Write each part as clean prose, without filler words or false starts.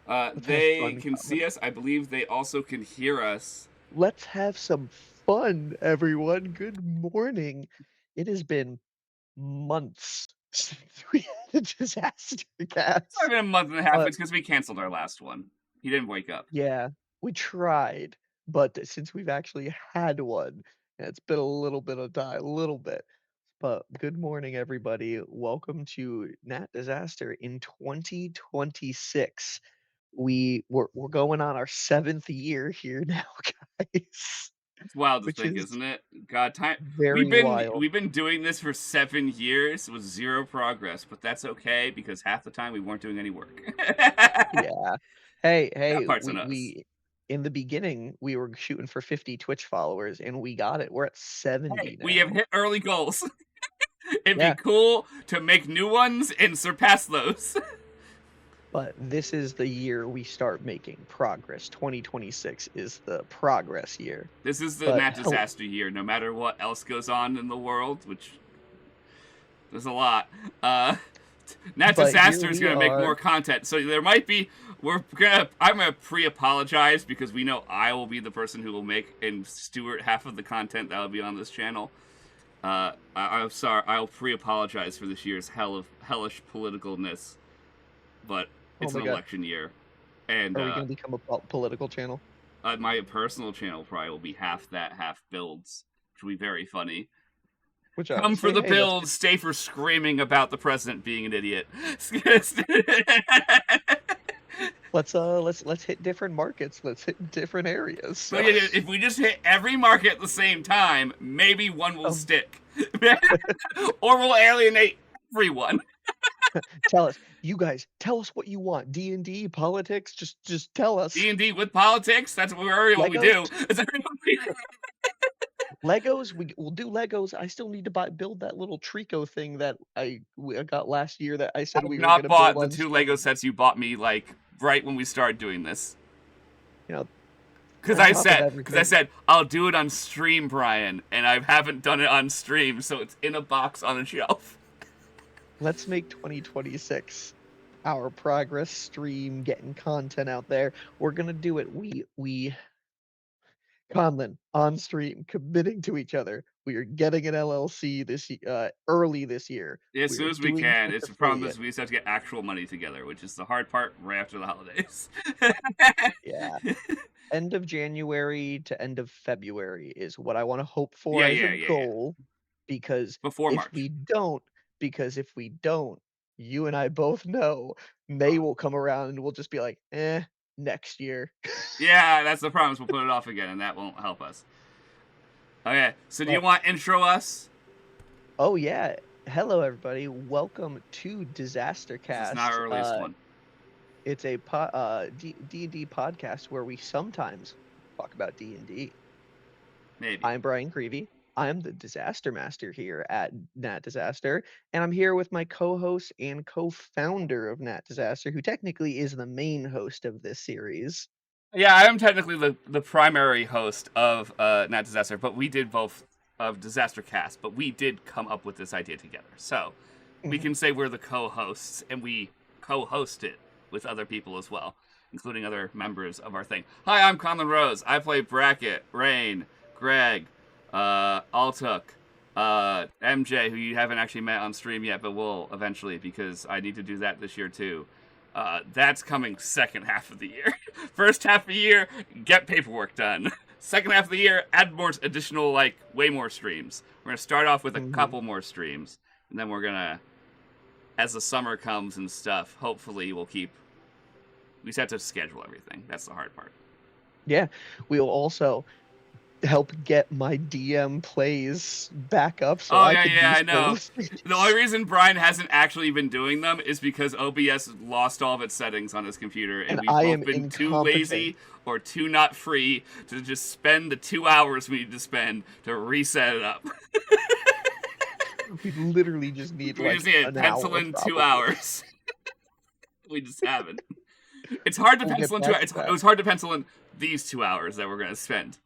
Let's have They fun, can see Conlan. us. I believe they also can hear us. Let's have some fun, everyone. Good morning. It has been months since we had a disaster It's not cast. even a month and a half. But It's because we canceled our last one. He didn't wake up. yeah, we tried. But since we've actually had one, it's been a little bit of time, a little bit. But good morning, everybody. Welcome to Nat Disaster in 2026. We're going on our 7th year here now, guys, It's wild to which think, is isn't it? God, time. We've very been wild. we've been doing this for 7 years with zero progress, but that's okay because half the time we weren't doing any work. Yeah. Hey, That hey, part's on us. we in the beginning, we were shooting for 50 Twitch followers, and we got it. We're at Hey, 70 we have now. hit early goals. It'd be Yeah, cool to make new ones and surpass those. but this is the year we start making progress. 2026 is the progress year. This is the But Nat Disaster year, no matter what else goes on in the world, which there's a lot. Nat here Disaster is we gonna make more are. content, so there might be. I'm gonna pre-apologize because we know I will be the person who will make and steward half of the content that will be on this channel. I'm sorry. I'll pre-apologize for this year's hellish politicalness, but Oh it's an my god, election year, and are we gonna become a political channel? my personal channel probably will be half that, half builds, which will be very funny. Which Come for honestly, the hey, that's build, good. stay for screaming about the president being an idiot. Let's hit different markets. Let's hit different areas. So So, yeah, if we just hit every market at the same time, maybe one will um, stick, or we'll alienate everyone. tell us, you guys, tell us what you want. D&D, politics, just tell us. D&D with politics. That's what we Legos? do. Legos? We'll do Legos. I still need to build that little Trico thing that I got last year that I said I've we were not gonna build bought the on two Lego stream. sets you bought me like right when we started doing this. You know, Because on I top of said, everything, I'll do it on stream, Brian, and I haven't done it on stream, so it's in a box on a shelf. let's make 2026 our progress stream, getting content out there. We're gonna do it. We Conlan on stream, committing to each other. We are getting an LLC early this year. Yeah, as We soon are as we doing can. Twitch It's the problem is affiliate. we just have to get actual money together, which is the hard part right after the holidays. Yeah. End of January to end of February is what I want to hope for Yeah, as a yeah, yeah, yeah. goal because Before if March. we don't, if we don't, you and I both know May will come around and we'll just be like, next year. Yeah, that's the problem. We'll put it off again, and that won't help us. Okay, so do you But want intro us? oh yeah, hello everybody. Welcome to This is not DisasterCast. our earliest one. It's a D&D podcast where we sometimes talk about D&D. Maybe. I'm Brian Creevy. I'm the Disaster Master here at Nat Disaster, and I'm here with my co-host and co-founder of Nat Disaster, who technically is the main host of this series. Yeah, I am technically the primary host of Nat Disaster, but we did both of DisasterCast, but we did come up with this idea together. So we Mhm. can say we're the co-hosts, and we co-host it with other people as well, including other members of our thing. Hi, I'm Conlan Rose. I play Bracket, Rainn, Greg, Altuk, MJ, who you haven't actually met on stream yet, but will eventually because I need to do that this year too. That's coming second half of the year. First half of the year, get paperwork done. Second half of the year, add more additional, like, way more streams. We're gonna start off with a Mhm. couple more streams, and then we're gonna, as the summer comes and stuff, hopefully we'll keep. We just have to schedule everything. That's the hard part. Yeah, we'll also help get my DM plays back up so Oh I yeah, could yeah, do I know. solo The only streams. reason Brian hasn't actually been doing them is because OBS lost all of its settings on his computer, and And we've I both am been too incompetent. lazy or too not free to just spend the 2 hours we need to spend to reset it up. We literally just need We just like need to an pencil hour in two probably. hours. We just haven't. It's hard to We'll pencil get in 2 back hours. to It that. was hard to pencil in these 2 hours that we're gonna spend.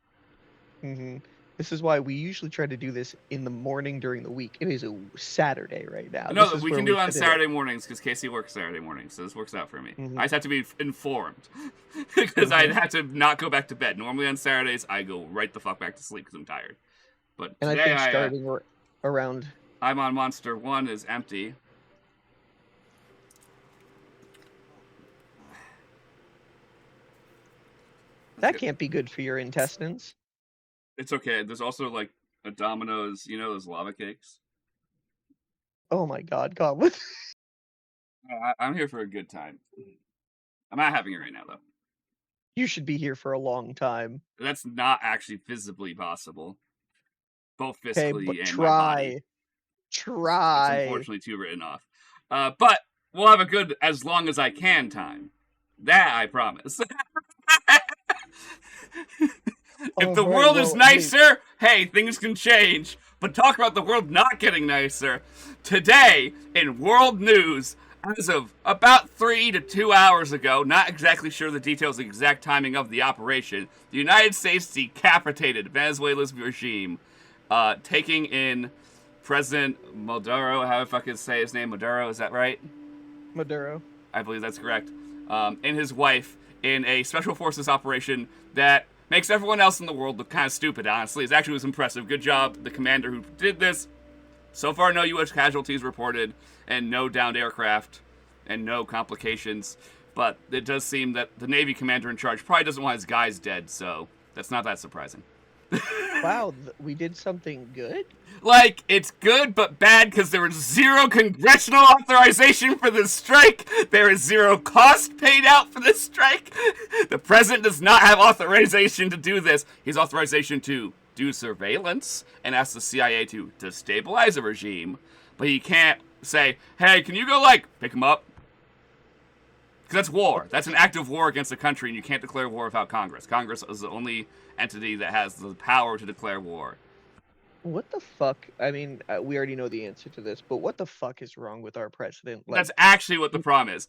Mhm. This is why we usually try to do this in the morning during the week. It is a Saturday right now. This No, is we where can do we it on fit it in. Saturday mornings because Casey works Saturday mornings, so this works out for me. I Mhm, just have to be informed because I'd mhm. have to not go back to bed. Normally on Saturdays, I go right the fuck back to sleep because I'm tired. But And I today think starting around I'm on Monster 1 is empty. Let's that get. can't be good for your intestines. It's okay. There's also like a Domino's, those lava cakes. Oh my God, what? I'm here for a good time. I'm not having it right now though. You should be here for a long time. That's not actually visibly possible, both Okay, but physically and my body. try. It's Try. unfortunately too written off. But we'll have a good as long as I can time. That I promise. If All the right, world is well, hey, nicer, hey, things can change. But talk about the world not getting nicer. Today, in world news, as of about 3 to 2 hours ago, not exactly sure the details, the exact timing of the operation, the United States decapitated Venezuela's regime, taking in President Maduro, how the fuck is say his name? Maduro, is that right? Maduro. I believe that's correct, and his wife in a special forces operation that makes everyone else in the world look kind of stupid, honestly. It actually was impressive. Good job, the commander who did this. So far, no U.S. casualties reported, and no downed aircraft, and no complications. But it does seem that the Navy commander in charge probably doesn't want his guys dead, so that's not that surprising. Wow, we did something good? Like, it's good but bad because there was zero congressional authorization for this strike. There is zero cost paid out for this strike. The president does not have authorization to do this. He has authorization to do surveillance and ask the CIA to destabilize a regime. But he can't say, hey, can you go, pick him up? Because that's war. That's an act of war against a country, and you can't declare war without Congress. Congress is the only entity that has the power to declare war. What the fuck? I mean, we already know the answer to this, but what the fuck is wrong with our president? That's actually what the problem is.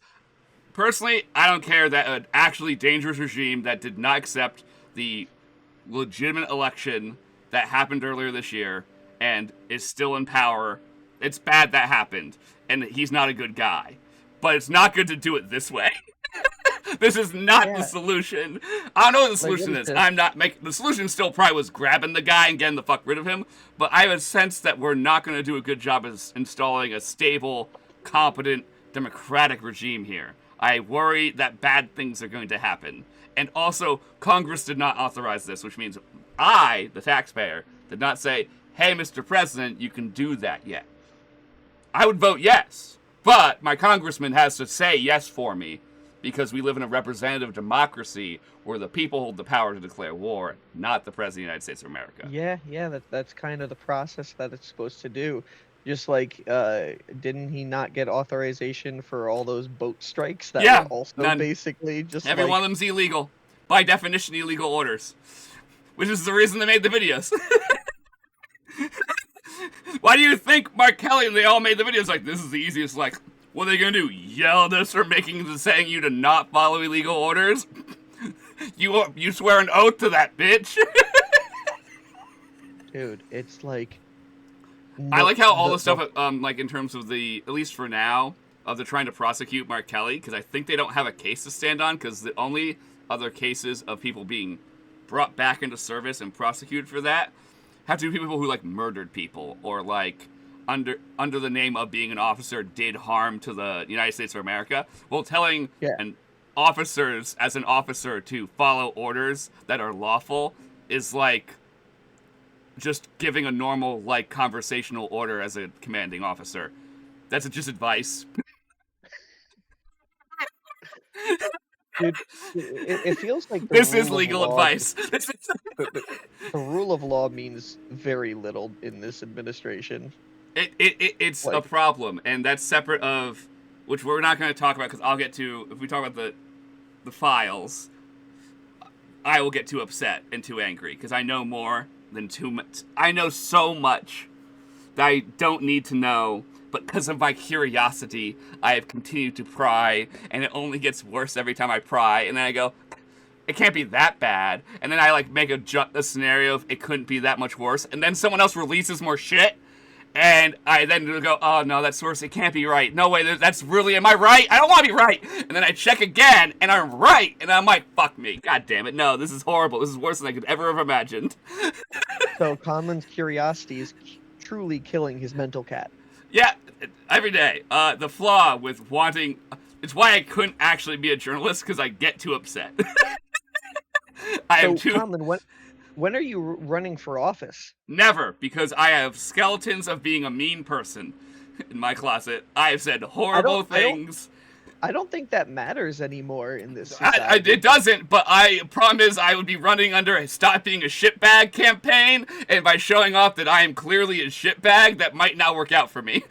Personally, I don't care that an actually dangerous regime that did not accept the legitimate election that happened earlier this year and is still in power. It's bad that happened, and he's not a good guy. But it's not good to do it this way. This is not the Yeah, solution. I don't know what the like what solution is is. this? I'm not making the solution. Still, probably was grabbing the guy and getting the fuck rid of him. But I have a sense that we're not going to do a good job of installing a stable, competent, democratic regime here. I worry that bad things are going to happen. And also, Congress did not authorize this, which means I, the taxpayer, did not say, "Hey, Mr. President, you can do that yet." I would vote yes, but my congressman has to say yes for me because we live in a representative democracy where the people hold the power to declare war, not the President of the United States of America. Yeah, that's kind of the process that it's supposed to do. Just like, didn't he not get authorization for all those boat strikes that were Yeah, also none. basically just Every one like, of them's illegal. By definition, illegal orders. Which is the reason they made the videos. Why do you think Mark Kelly and they all made the videos like, this is the easiest, what are they gonna do? Yell at us for saying you to not follow illegal orders? You swear an oath to that, bitch. dude, it's like, I no, like how all the stuff, in terms of at least for now, of the trying to prosecute Mark Kelly, because I think they don't have a case to stand on, because the only other cases of people being brought back into service and prosecuted for that have to be people who, murdered people, or, under the name of being an officer, did harm to the United States of America. Well, telling yeah, officers, as an officer, to follow orders that are lawful is just giving a normal, conversational order as a commanding officer. That's just advice. dude, it feels like the This is rule of legal law advice. just the rule of law means very little in this administration. It's a Like, problem, and that's separate of, which we're not going to talk about, because I'll get to, if we talk about the files, I will get too upset and too angry, because I know more than too much. I know so much that I don't need to know, but because of my curiosity, I have continued to pry, and it only gets worse every time I pry, and then I go, it can't be that bad. And then I like make a scenario if it couldn't be that much worse. And then someone else releases more shit. And I then go, oh no, that source, it can't be right. No way, that's really, am I right? I don't want to be right. And then I check again, and I'm right. And I'm like, fuck me. God damn it. No, this is horrible. This is worse than I could ever have imagined. So Conlan's curiosity is truly killing his mental cat. Yeah, every day. The flaw with wanting, it's why I couldn't actually be a journalist, because I get too upset. Conlan, when are you running for office? Never, because I have skeletons of being a mean person in my closet. I have said horrible things. I don't think that matters anymore in this society. It doesn't, but I promise I would be running under a Stop Being a Shitbag campaign, and by showing off that I am clearly a shitbag, that might not work out for me.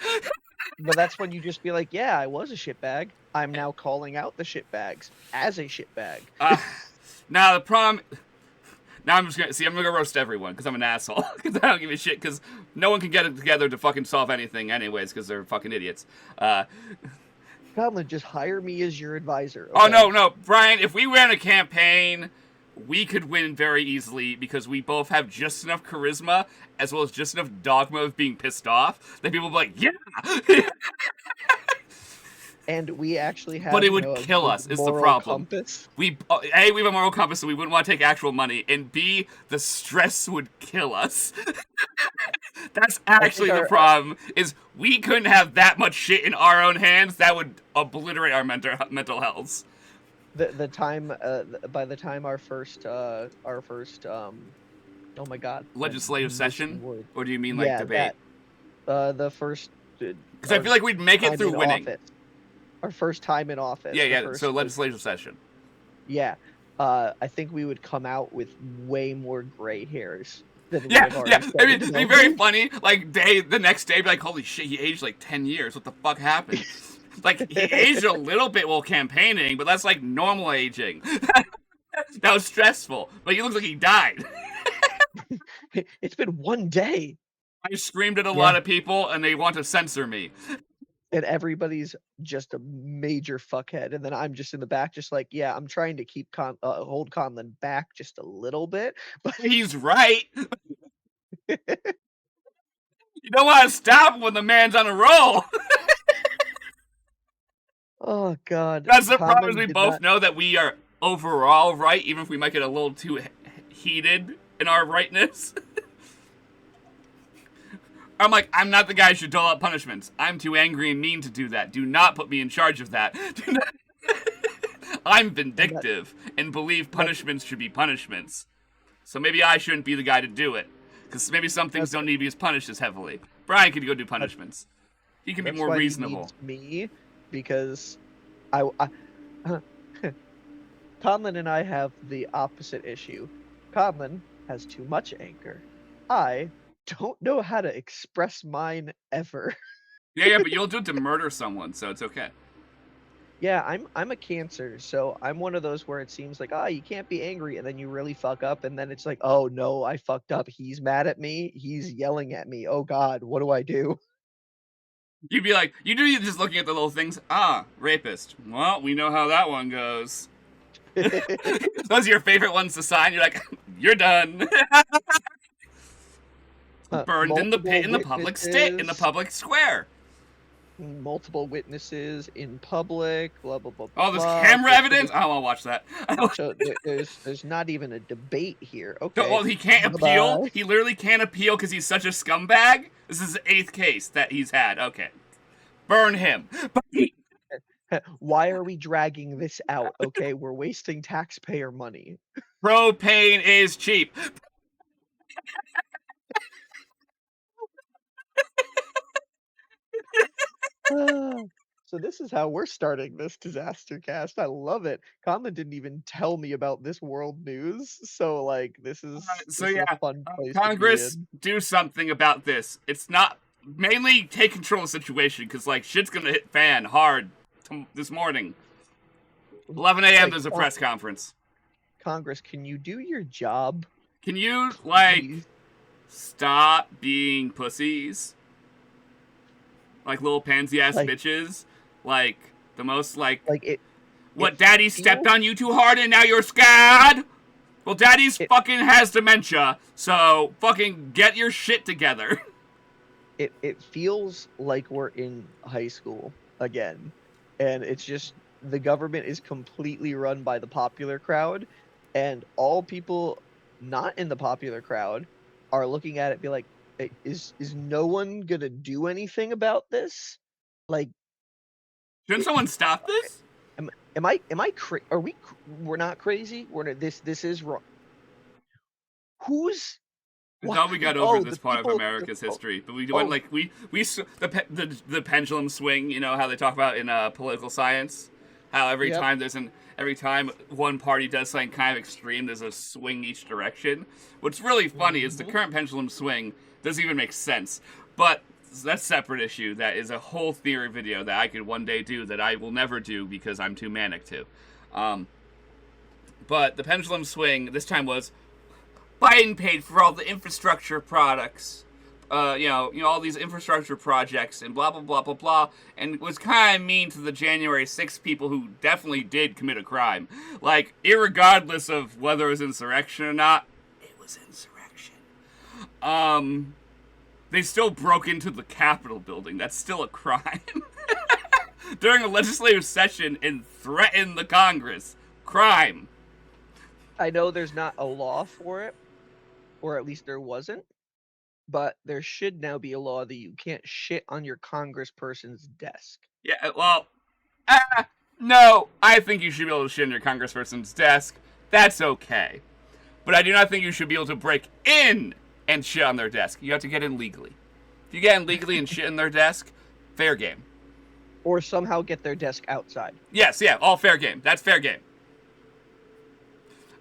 But that's when you just be like, yeah, I was a shitbag. I'm now calling out the shitbags as a shitbag. Now, the problem... Now I'm gonna roast everyone, because I'm an asshole. Because I don't give a shit, because no one can get it together to fucking solve anything anyways, because they're fucking idiots. Conlan, just hire me as your advisor. Okay? Oh, no, Brian, if we ran a campaign, we could win very easily, because we both have just enough charisma, as well as just enough dogma of being pissed off, that people will be like, yeah! And we actually have, but it would kill us. Is the problem? Compass. We have a moral compass, so we wouldn't want to take actual money. And B, the stress would kill us. That's actually the problem. Is we couldn't have that much shit in our own hands. That would obliterate our mental health. The time by the time our first oh my god, legislative session, or do you mean like debate? The first. Because I feel like we'd make it through winning. Our first time in office. Yeah. So legislative session. Yeah, I think we would come out with way more gray hairs. Yeah. I mean, it'd be very funny. Like the next day, be like, holy shit, he aged like 10 years. What the fuck happened? Like he aged a little bit while campaigning, but that's like normal aging. That was stressful, but he looks like he died. It's been one day. I screamed at a lot of people, and they want to censor me. And everybody's just a major fuckhead, and then I'm just in the back, just like, yeah, I'm trying to keep hold Conlan back just a little bit, but he's right. You don't want to stop him when the man's on a roll. Oh god, that's the problem. We both know that we are overall right, even if we might get a little too heated in our rightness. I'm like, I'm not the guy who should dole out punishments. I'm too angry and mean to do that. Do not put me in charge of that. I'm vindictive and believe punishments should be punishments. So maybe I shouldn't be the guy to do it. Because maybe some things don't need to be as punished as heavily. Brian could go do punishments. He can be more reasonable. Me, because Conlan and I have the opposite issue. Conlan has too much anger. I don't know how to express mine ever. Yeah, but you'll do it to murder someone, so it's okay. Yeah, I'm a Cancer, so I'm one of those where it seems like, you can't be angry, and then you really fuck up, and then it's like, oh no, I fucked up. He's mad at me. He's yelling at me. Oh god, what do I do? You'd be like, you just looking at the little things. Rapist. Well, we know how that one goes. Those are your favorite ones to sign. You're like, you're done. Burned in the pit in the public in the public square. Multiple witnesses in public, blah blah blah. Oh, there's camera evidence. I want to watch that. So there's not even a debate here. Okay. Well, he can't appeal. He literally can't appeal because he's such a scumbag. This is the 8th case that he's had. Okay, burn him. Why are we dragging this out? Okay, we're wasting taxpayer money. Propane is cheap. So this is how we're starting this DisasterCast. I love it. Conlan didn't even tell me about this world news, so like this is a fun place. Congress, do something about this. It's not mainly take control of the situation because like shit's gonna hit fan hard this morning. 11 a.m. There's a press conference. Congress, can you do your job? Can you stop being pussies? Like little pansy ass bitches, like the most like What, Daddy stepped on you too hard and now you're scared? Well, Daddy's fucking has dementia, so fucking get your shit together. It feels like we're in high school again, and it's just the government is completely run by the popular crowd, and all people not in the popular crowd are looking at it, be like, "Hey, is no one gonna do anything about this? Like, Shouldn't it, someone stop this? we're not crazy. This is wrong. Who's I thought we got over this the part of people? America's history, but we went like the pendulum swing. You know how they talk about in political science, how every time one party does something kind of extreme, there's a swing each direction. What's really funny is the current pendulum swing doesn't even make sense, but that's a separate issue. That is a whole theory video that I could one day do that I will never do because I'm too manic to. But the pendulum swing this time was Biden paid for all the infrastructure products, all these infrastructure projects and blah, blah, blah, blah, blah, and was kind of mean to the January 6th people who definitely did commit a crime. Like, irregardless of whether it was insurrection or not, it was insurrection. They still broke into the Capitol building. That's still a crime. During a legislative session and threatened the Congress. Crime. I know there's not a law for it, or at least there wasn't, but there should now be a law that you can't shit on your congressperson's desk. Yeah, well, no, I think you should be able to shit on your congressperson's desk. That's okay. But I do not think you should be able to break in and shit on their desk. You have to get in legally. If you get in legally and shit in their desk, fair game. Or somehow get their desk outside. Yes, yeah, all fair game. That's fair game.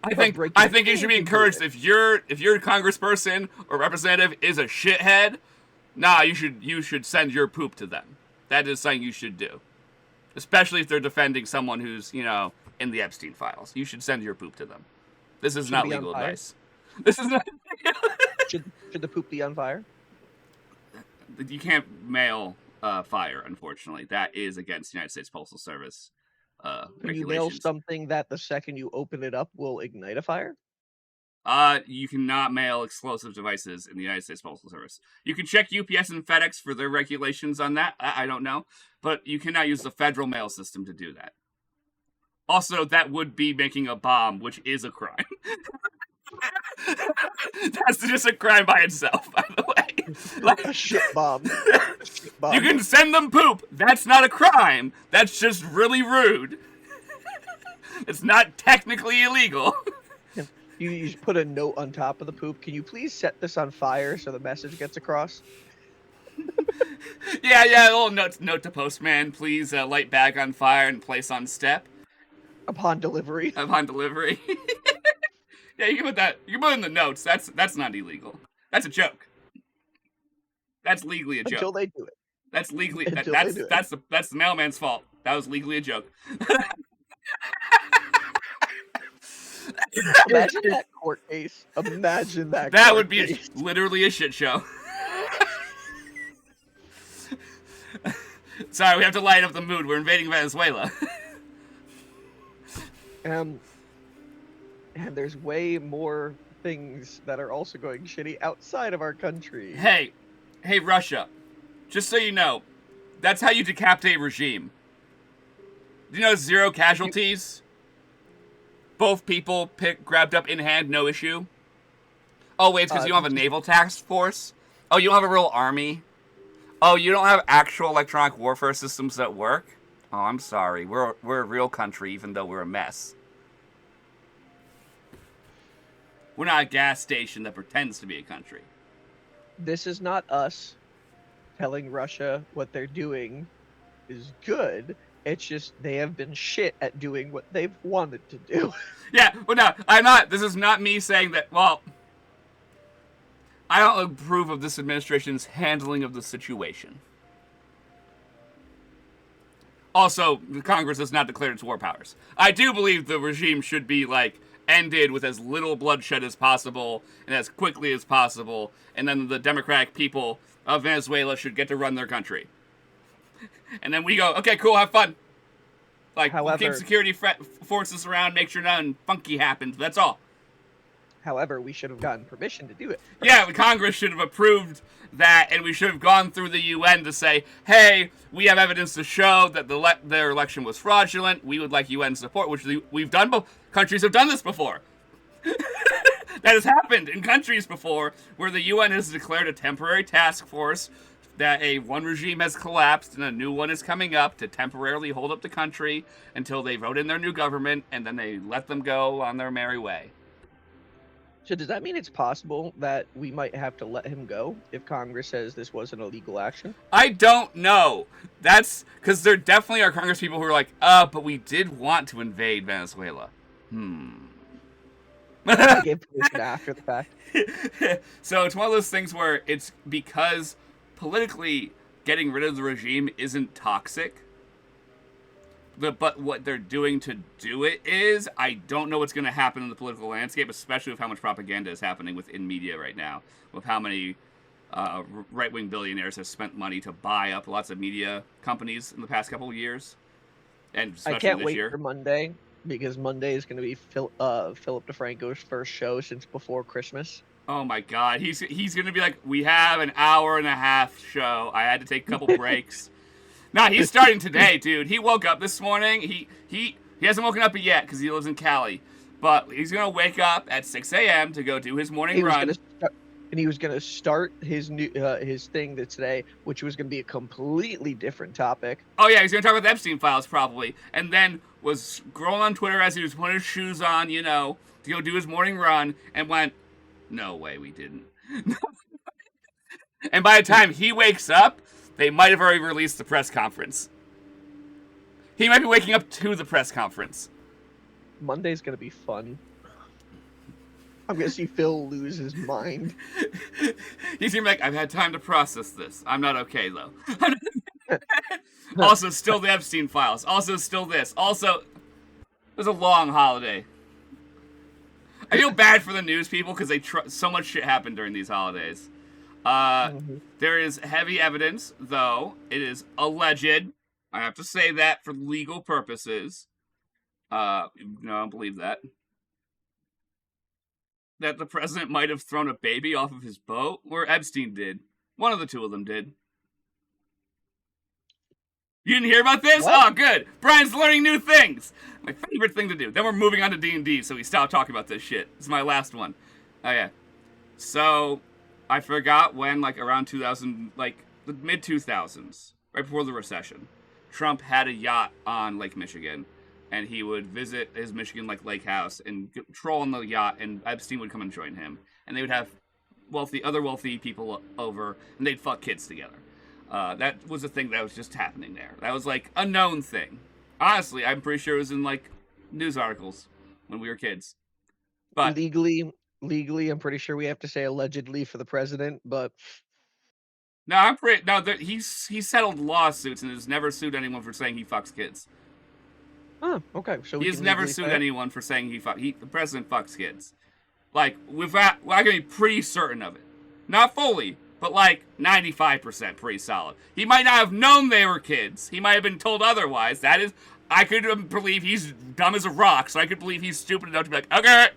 I think it should be encouraged if your congressperson or representative is a shithead, you should send your poop to them. That is something you should do. Especially if they're defending someone who's, in the Epstein Files. You should send your poop to them. This is not legal advice. This is not should the poop be on fire? You can't mail fire, unfortunately. That is against the United States Postal Service. Can you mail something that the second you open it up will ignite a fire? You cannot mail explosive devices in the United States Postal Service. You can check UPS and FedEx for their regulations on that. I don't know. But you cannot use the federal mail system to do that. Also, that would be making a bomb, which is a crime. That's just a crime by itself, by the way. A shit bomb. You can send them poop. That's not a crime. That's just really rude. It's not technically illegal. You just put a note on top of the poop. Can you please set this on fire so the message gets across? Yeah, a little note to postman. Please light bag on fire and place on step. Upon delivery. Yeah, you can put that. You can put it in the notes. That's not illegal. That's a joke. That's legally a joke. Until they do it. That's legally. That's the mailman's fault. That was legally a joke. Imagine that court case. Imagine that. That would be literally a shit show. Sorry, we have to lighten up the mood. We're invading Venezuela. And there's way more things that are also going shitty outside of our country. Hey, Russia. Just so you know, that's how you decapitate a regime. Do you know 0 casualties? Both people grabbed up in hand, no issue. Oh, wait, it's because you don't have a naval task force? Oh, you don't have a real army? Oh, you don't have actual electronic warfare systems that work? Oh, I'm sorry. We're a real country, even though we're a mess. We're not a gas station that pretends to be a country. This is not us telling Russia what they're doing is good. It's just they have been shit at doing what they've wanted to do. Yeah, well, no, I'm not. This is not me saying that, well, I don't approve of this administration's handling of the situation. Also, the Congress has not declared its war powers. I do believe the regime should be, ended with as little bloodshed as possible and as quickly as possible, and then the democratic people of Venezuela should get to run their country. And then we go, okay, cool, have fun. Like, we'll keep However, security forces around, make sure nothing funky happens. That's all. we should have gotten permission to do it first. Yeah, Congress should have approved that, and we should have gone through the UN to say, hey, we have evidence to show that their election was fraudulent. We would like UN support, which we've done. Countries have done this before. That has happened in countries before, where the UN has declared a temporary task force that one regime has collapsed and a new one is coming up to temporarily hold up the country until they vote in their new government, and then they let them go on their merry way. So does that mean it's possible that we might have to let him go if Congress says this was an illegal action? I don't know. That's because there definitely are Congress people who are like, but we did want to invade Venezuela. They gave permission after the fact. So it's one of those things where it's because politically getting rid of the regime isn't toxic. But what they're doing to do it is, I don't know what's going to happen in the political landscape, especially with how much propaganda is happening within media right now, with how many right-wing billionaires have spent money to buy up lots of media companies in the past couple of years, and especially I can't this wait year. for Monday, because Monday is going to be Philip DeFranco's first show since before Christmas. Oh my God, he's going to be like, we have an hour and a half show. I had to take a couple breaks. Nah, he's starting today, dude. He woke up this morning. He hasn't woken up yet because he lives in Cali, but he's gonna wake up at 6 a.m. to go do his morning run. And he was gonna start his new his thing today, which was gonna be a completely different topic. Oh yeah, he's gonna talk about the Epstein Files probably, and then was scrolling on Twitter as he was putting his shoes on, to go do his morning run, and went, "No way, we didn't." And by the time he wakes up, they might have already released the press conference. He might be waking up to the press conference. Monday's gonna be fun. I'm gonna see Phil lose his mind. He's gonna be like, I've had time to process this. I'm not okay, though. Also, still the Epstein Files. Also, still this. Also, it was a long holiday. I feel bad for the news people because so much shit happened during these holidays. There is heavy evidence, though. It is alleged. I have to say that for legal purposes. No, I don't believe that. That the president might have thrown a baby off of his boat, or Epstein did. One of the two of them did. You didn't hear about this? What? Oh, good. Brian's learning new things. My favorite thing to do. Then we're moving on to D&D, so we stopped talking about this shit. This is my last one. Oh, yeah. So, I forgot when, around 2000, the mid-2000s, right before the recession, Trump had a yacht on Lake Michigan, and he would visit his Michigan lake house and troll on the yacht, and Epstein would come and join him. And they would have other wealthy people over, and they'd fuck kids together. That was a thing that was just happening there. That was, a known thing. Honestly, I'm pretty sure it was in, news articles when we were kids. But legally, I'm pretty sure we have to say allegedly for the president, but... No, he's settled lawsuits and has never sued anyone for saying he fucks kids. Oh, okay. So he's never sued anyone for saying the president fucks kids. I can be pretty certain of it. Not fully, but 95% pretty solid. He might not have known they were kids. He might have been told otherwise. That is, I could believe he's dumb as a rock, so I could believe he's stupid enough to be okay.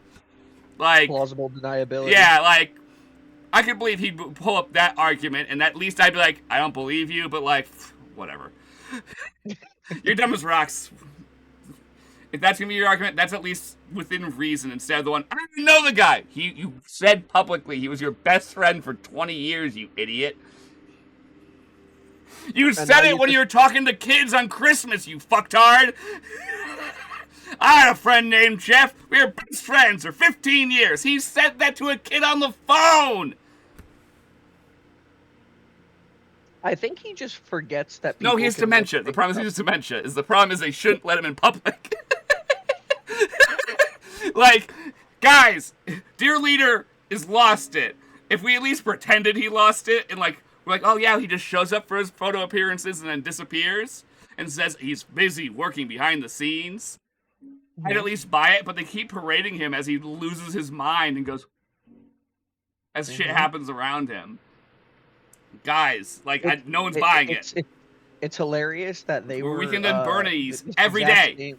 Plausible deniability. Yeah, I could believe he'd pull up that argument, and at least I'd be like, I don't believe you, but whatever. You're dumb as rocks. If that's gonna be your argument, that's at least within reason instead of the one, I don't even know the guy. You said publicly he was your best friend for 20 years, you idiot. You said it when you were talking to kids on Christmas, you fucktard. I had a friend named Jeff. We were best friends for 15 years. He said that to a kid on the phone. I think he just forgets that No, he has dementia. The problem is he has dementia. The problem is they shouldn't let him in public. Guys, dear leader is lost it. If we at least pretended he lost it and we're like, oh yeah, he just shows up for his photo appearances and then disappears and says he's busy working behind the scenes, I'd at least buy it, but they keep parading him as he loses his mind and goes, as shit happens around him. Guys, no one's buying it. It's hilarious that they We're were weekend and Bernie's every day.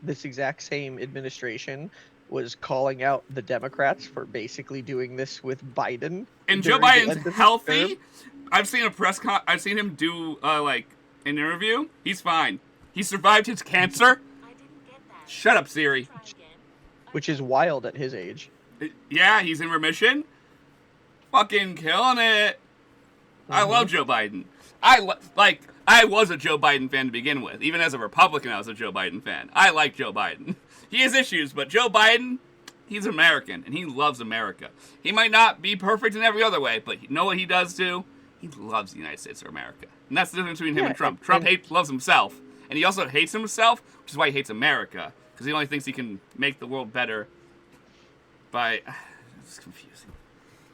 this exact same administration was calling out the Democrats for basically doing this with Biden And Joe during the Biden's end of his term. healthy. I've seen I've seen him do like an interview. He's fine. He survived his cancer. Shut up, Siri. Which is wild at his age. Yeah, he's in remission. Fucking killing it. I love Joe Biden. I was a Joe Biden fan to begin with. Even as a Republican, I was a Joe Biden fan. I like Joe Biden. He has issues, but Joe Biden, he's American, and he loves America. He might not be perfect in every other way, but you know what he does do? He loves the United States of America. And that's the difference between him and Trump. Trump loves himself, and he also hates himself, which is why he hates America, because he only thinks he can make the world better by... It's confusing.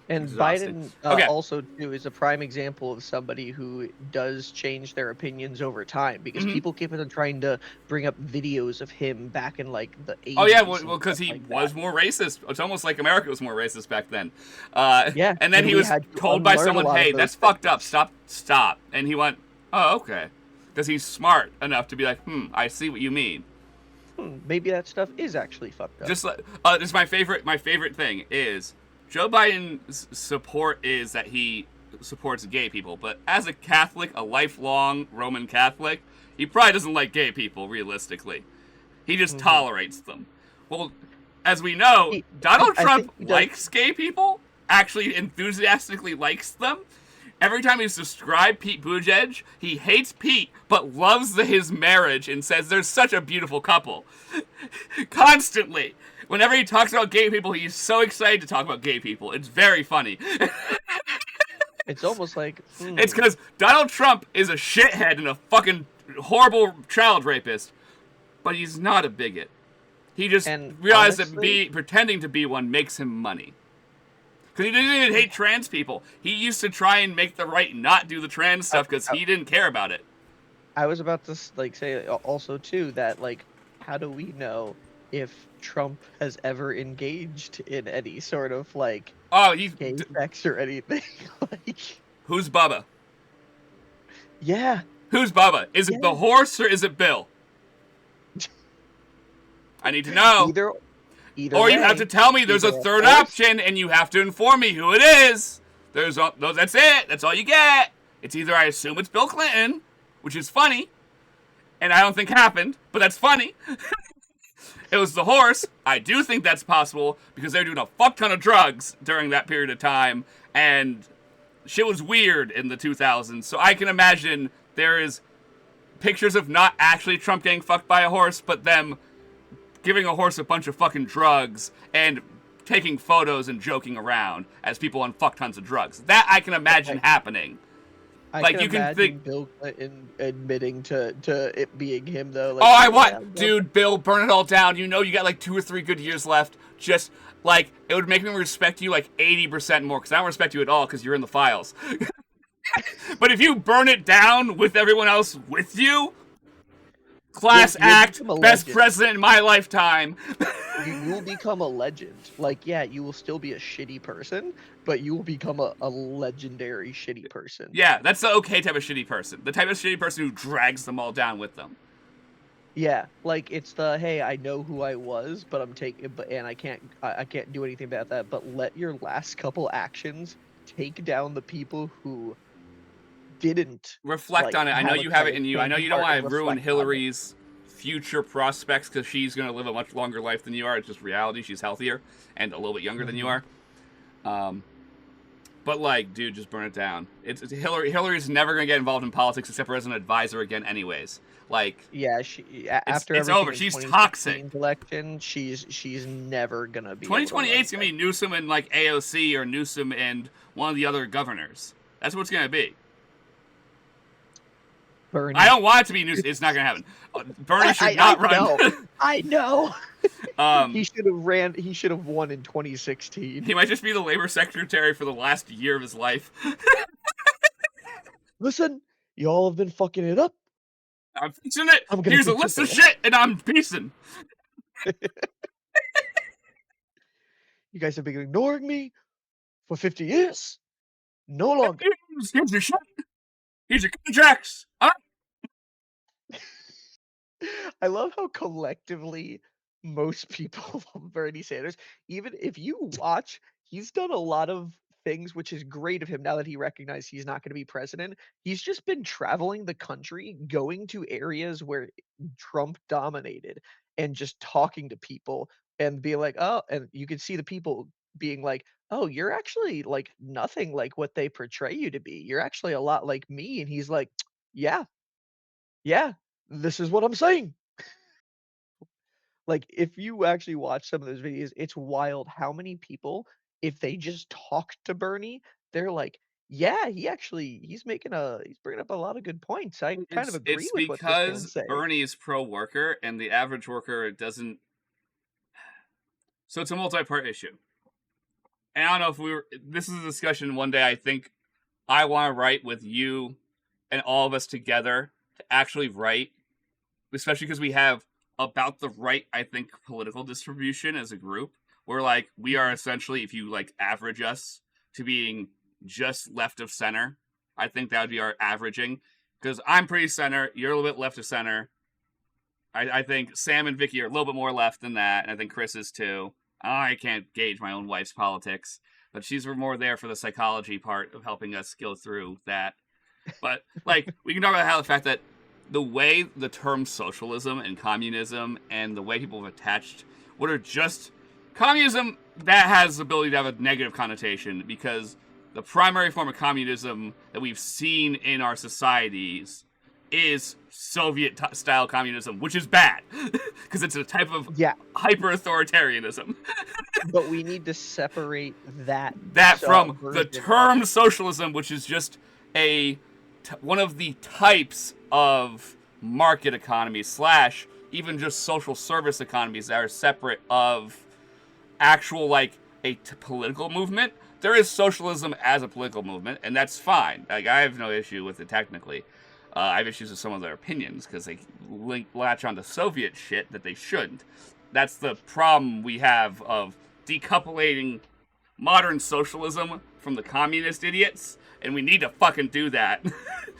And Biden also, too, is a prime example of somebody who does change their opinions over time, because people keep on trying to bring up videos of him back in, like, the 80s. Oh, yeah, well, because he was more racist. It's almost like America was more racist back then. Yeah. And then he was told by someone, hey, that's fucked up. Stop. And he went, oh, okay. Because he's smart enough to be like, I see what you mean. Maybe that stuff is actually fucked up. Just like, this is my favorite thing is... Joe Biden's support is that he supports gay people, but as a Catholic, a lifelong Roman Catholic, he probably doesn't like gay people, realistically. He just tolerates them. Well, as we know, Donald Trump likes gay people, actually enthusiastically likes them. Every time he's described Pete Buttigieg, he hates Pete, but loves his marriage and says they're such a beautiful couple. Constantly. Whenever he talks about gay people, he's so excited to talk about gay people. It's very funny. It's almost like... It's because Donald Trump is a shithead and a fucking horrible child rapist, but he's not a bigot. He just realized that pretending to be one makes him money. Because he didn't even hate trans people. He used to try and make the right not do the trans stuff because he didn't care about it. I was about to say also, too, that, how do we know if Trump has ever engaged in any sort of gay sex or anything? Who's Bubba? Yeah. Who's Bubba? Is it the horse or is it Bill? I need to know. Either or you have to tell me there's a third option, and you have to inform me who it is. That's it. That's all you get. It's either I assume it's Bill Clinton, which is funny, and I don't think happened, but that's funny. It was the horse. I do think that's possible because they were doing a fuck ton of drugs during that period of time, and shit was weird in the 2000s. So I can imagine there is pictures of not actually Trump getting fucked by a horse, but them giving a horse a bunch of fucking drugs and taking photos and joking around as people on fuck tons of drugs. That I can imagine happening. I can imagine Bill Clinton admitting to it being him, though. Dude, Bill, burn it all down. You know you got 2 or 3 good years left. Just, it would make me respect you 80% more, because I don't respect you at all, because you're in the files. But if you burn it down with everyone else with you, class act, best president in my lifetime. You will become a legend. You will still be a shitty person, but you will become a legendary shitty person. Yeah, that's the okay type of shitty person. The type of shitty person who drags them all down with them. Yeah, it's the, hey, I know who I was, but I can't do anything about that, but let your last couple actions take down the people who didn't reflect on it. I know you have it in you. I know you don't want to ruin Hillary's future prospects because she's going to live a much longer life than you are. It's just reality. She's healthier and a little bit younger than you are. But dude, just burn it down. It's Hillary's never going to get involved in politics except for as an advisor again anyways. After it's over. She's toxic. Election, she's never going to be. 2028 is going to be Newsom and AOC or Newsom and one of the other governors. That's what it's going to be. Bernie. I don't want it to be Newsom. It's not going to happen. Bernie should not run. I know. He should have ran. He should have won in 2016. He might just be the labor secretary for the last year of his life. Listen, y'all have been fucking it up. I'm piecing it. Here's a list of shit, and I'm piecing. You guys have been ignoring me for 50 years. No longer. Here's your shit. Here's your contracts. I love how collectively most people love Bernie Sanders. Even if you watch, he's done a lot of things, which is great of him now that he recognized he's not going to be president. He's just been traveling the country, going to areas where Trump dominated and just talking to people and being like, oh, and you can see the people being like, oh, you're actually like nothing like what they portray you to be. You're actually a lot like me. And he's like, yeah, yeah, this is what I'm saying. Like, if you actually watch some of those videos, it's wild how many people, if they just talk to Bernie, they're like, "Yeah, he's bringing up a lot of good points. I kind of agree It's with what this because man's saying." Bernie is pro worker and the average worker doesn't. So it's a multi-part issue. And I don't know if we were. This is a discussion one day. I think I want to write with you and all of us together to actually write, especially because we have about the right, I think, political distribution as a group. Where like we are Mhm. essentially, if you like average us to being just left of center, I think that would be our averaging. Because I'm pretty center, you're a little bit left of center. I think Sam and Vicky are a little bit more left than that, and I think Chris is too. I can't gauge my own wife's politics, but she's more there for the psychology part of helping us go through that. But like, we can talk about how the fact that the way the term socialism and communism and the way people have attached what are just communism that has the ability to have a negative connotation because the primary form of communism that we've seen in our societies is Soviet style communism, which is bad because it's a type of Yeah, hyper authoritarianism. but we need to separate that That from the version of term it. socialism, which is just a one of the types of market economies slash even just social service economies that are separate of actual like a political movement. There is socialism as a political movement, and that's fine. Like I have no issue with it technically. I have issues with some of their opinions because they latch onto Soviet shit that they shouldn't. That's the problem we have of decoupling modern socialism from the communist idiots, and we need to fucking do that.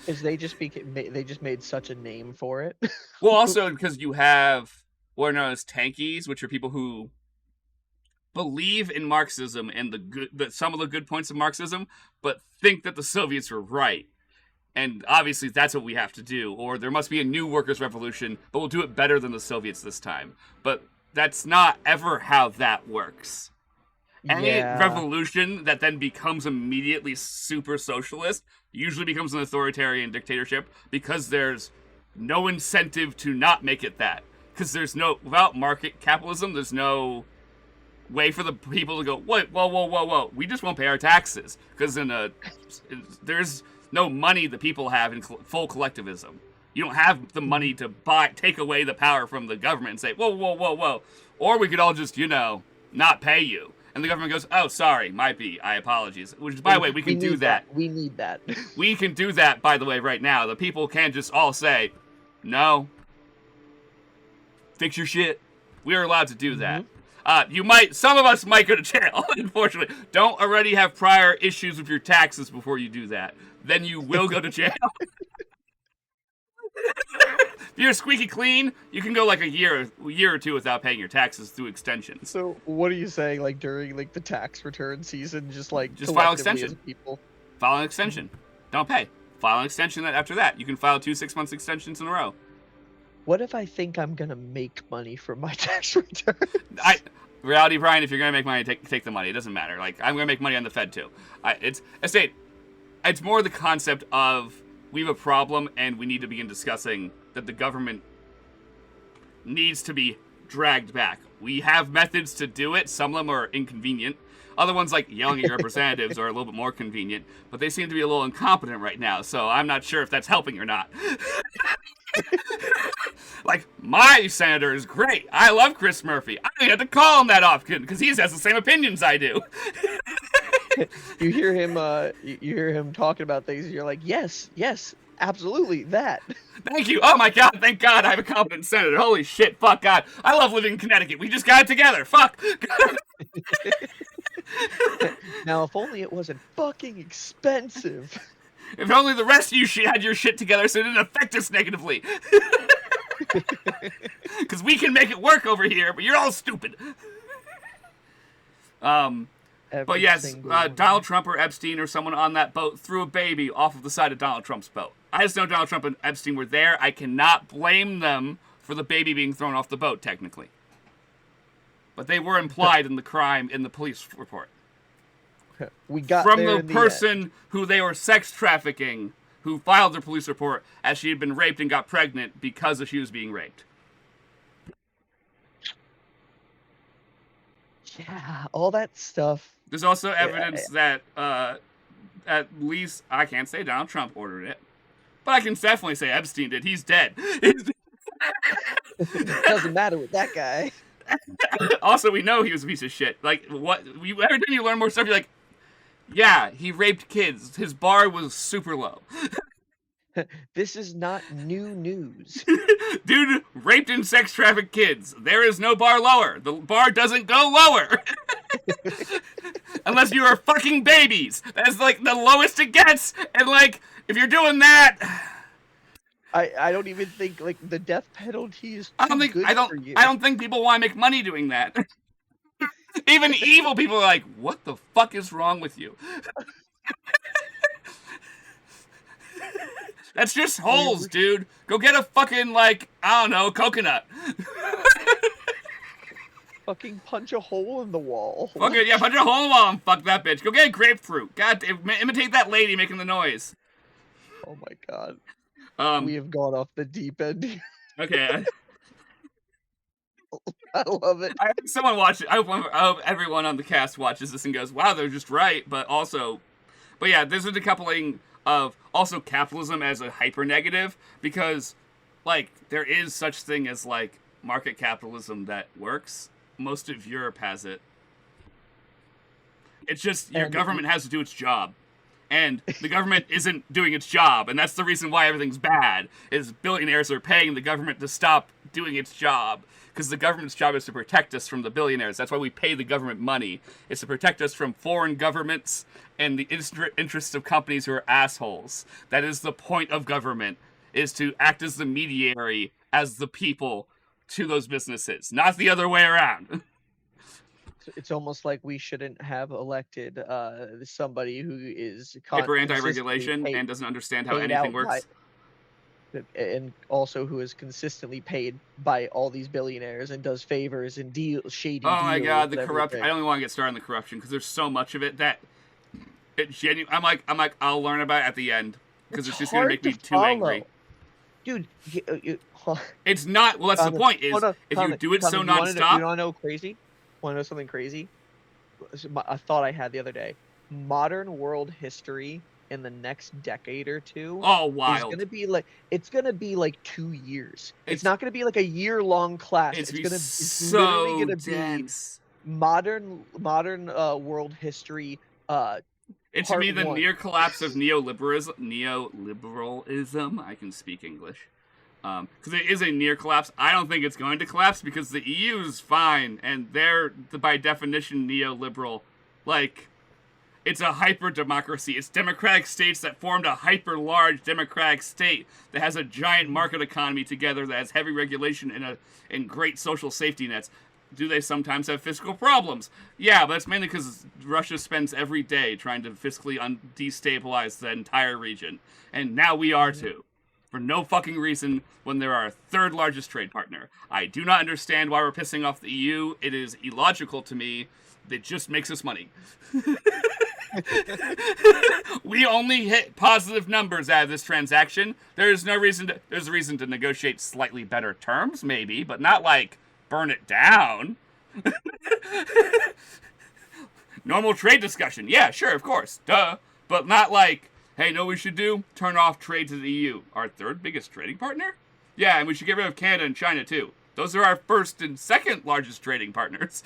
Is they just made such a name for it. Well, also because you have what are known as tankies, which are people who believe in Marxism and some of the good points of Marxism, but think that the Soviets were right. And obviously, that's what we have to do. Or there must be a new workers' revolution, but we'll do it better than the Soviets this time. But that's not ever how that works. Any Yeah. revolution that then becomes immediately super socialist usually becomes an authoritarian dictatorship because there's no incentive to not make it that. Because without market capitalism, there's no way for the people to go, wait, whoa. We just won't pay our taxes. Because there's no money the people have in full collectivism. You don't have the money to take away the power from the government and say, whoa. Or we could all just, not pay you. And the government goes, oh, sorry, might be, I apologize. Which, by the way, we can do that. We need that. We can do that, by the way, right now. The people can't just all say, no, fix your shit. We are allowed to do that. Some of us might go to jail, unfortunately. Don't already have prior issues with your taxes before you do that. Then you will go to jail. If you're squeaky clean, you can go like a year or two without paying your taxes through extensions. So what are you saying? Like during like the tax return season, just file an extension. People File an extension. Don't pay. File an extension. After that, you can file 2 6-month extensions in a row. What if I think I'm gonna make money from my tax return? Reality, Brian. If you're gonna make money, take the money. It doesn't matter. Like I'm gonna make money on the Fed too. It's more the concept of we have a problem and we need to begin discussing that the government needs to be dragged back. We have methods to do it. Some of them are inconvenient. Other ones, like yelling at your representatives, are a little bit more convenient, but they seem to be a little incompetent right now, so I'm not sure if that's helping or not. Like, my senator is great. I love Chris Murphy. I don't have to call him that often because he has the same opinions I do. You hear him talking about things, and you're like, yes, absolutely, that. Thank you. Oh my God, thank God I have a competent senator. Holy shit, fuck God. I love living in Connecticut. We just got it together. Fuck. Now, if only it wasn't fucking expensive. If only the rest of you had your shit together so it didn't affect us negatively. Because we can make it work over here, but you're all stupid. But Every yes, single one. Donald Trump or Epstein or someone on that boat threw a baby off of the side of Donald Trump's boat. I just know Donald Trump and Epstein were there. I cannot blame them for the baby being thrown off the boat, technically. But they were implied in the crime in the police report. We got From there the in the person end. who they were sex trafficking, who filed their police report as she had been raped and got pregnant because she was being raped. Yeah, all that stuff. There's also evidence that at least, I can't say Donald Trump ordered it, but I can definitely say Epstein did. He's dead. Doesn't matter with that guy. Also, we know he was a piece of shit. Like, what? Every time you learn more stuff, you're like, yeah, he raped kids. His bar was super low. This is not new news. Dude raped and sex trafficked kids. There is no bar lower. The bar doesn't go lower. Unless you are fucking babies. That's like the lowest it gets. And like, if you're doing that, I don't even think like the death penalty is I don't think people want to make money doing that. Even evil people are like, what the fuck is wrong with you? That's just holes, dude. Go get a fucking, like, I don't know, coconut. Fucking punch a hole in the wall. Fuck it, yeah, punch a hole in the wall and fuck that bitch. Go get a grapefruit. God, imitate that lady making the noise. Oh my god. We have gone off the deep end. Okay. I love it. I hope someone watch it. I hope everyone on the cast watches this and goes, wow, they're just right, but yeah, there's a decoupling of also capitalism as a hyper negative, because like there is such thing as like market capitalism that works. Most of Europe has it. It's just your government has to do its job. And the government isn't doing its job, and that's the reason why everything's bad, is billionaires are paying the government to stop doing its job. Because the government's job is to protect us from the billionaires. That's why we pay the government money. It's to protect us from foreign governments and the interests of companies who are assholes. That is the point of government, is to act as the mediary, as the people to those businesses, not the other way around. It's almost like we shouldn't have elected somebody who is hyper anti-regulation and doesn't understand how anything works. And also who is consistently paid by all these billionaires and does favors and shady deals. Oh my god, the corruption! I don't even want to get started on the corruption because there's so much of it that it genuinely. I'm like, I'll learn about it at the end because it's just gonna make me too angry. Dude, it's not. Well, that's the point. Is if you do it so nonstop. You wanna know crazy? Want to know something crazy? A thought I had the other day. Modern world history in the next decade or two. Oh, wild! It's gonna be like 2 years. It's not gonna be like a year-long class. It's literally gonna be modern world history. It's to me the near collapse of neoliberalism. I can speak English. Because it is a near collapse. I don't think it's going to collapse because the EU is fine, and they're, by definition, neoliberal. Like, it's a hyper-democracy. It's democratic states that formed a hyper-large democratic state that has a giant market economy together, that has heavy regulation and great social safety nets. Do they sometimes have fiscal problems? Yeah, but that's mainly because Russia spends every day trying to fiscally destabilize the entire region. And now we are too. For no fucking reason when they're our third largest trade partner. I do not understand why we're pissing off the EU. It is illogical to me. It just makes us money. We only hit positive numbers out of this transaction. There's a reason to negotiate slightly better terms, maybe, but not like burn it down. Normal trade discussion. Yeah, sure, of course. Duh. But not like, hey, know what we should do? Turn off trade to the EU. Our third biggest trading partner? Yeah, and we should get rid of Canada and China, too. Those are our first and second largest trading partners.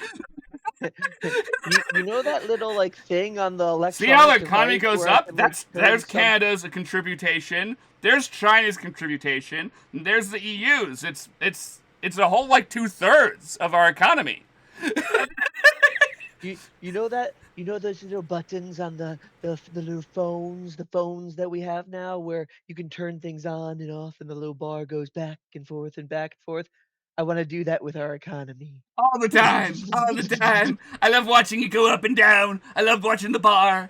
you know that little, like, thing on the electronic. See how the economy goes up? There's Canada's contribution. There's China's contribution. And there's the EU's. It's a whole, like, 2/3 of our economy. you know that those little buttons on the little phones that we have now where you can turn things on and off and the little bar goes back and forth and back and forth. I want to do that with our economy. All the time, all the time. I love watching it go up and down. I love watching the bar.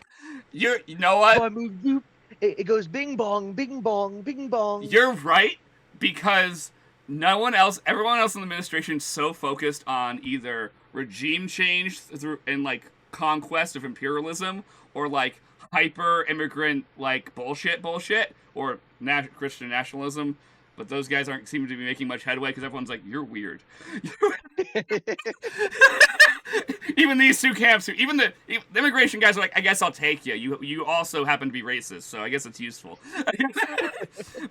You know If what? I move, boop, it goes bing bong, bing bong, bing bong. You're right, because everyone else in the administration is so focused on either regime change through and like conquest of imperialism or like hyper immigrant like bullshit or Christian nationalism. But those guys aren't seeming to be making much headway because everyone's like, "You're weird." Even these two camps, even the immigration guys are like, "I guess I'll take you. You also happen to be racist, so I guess it's useful."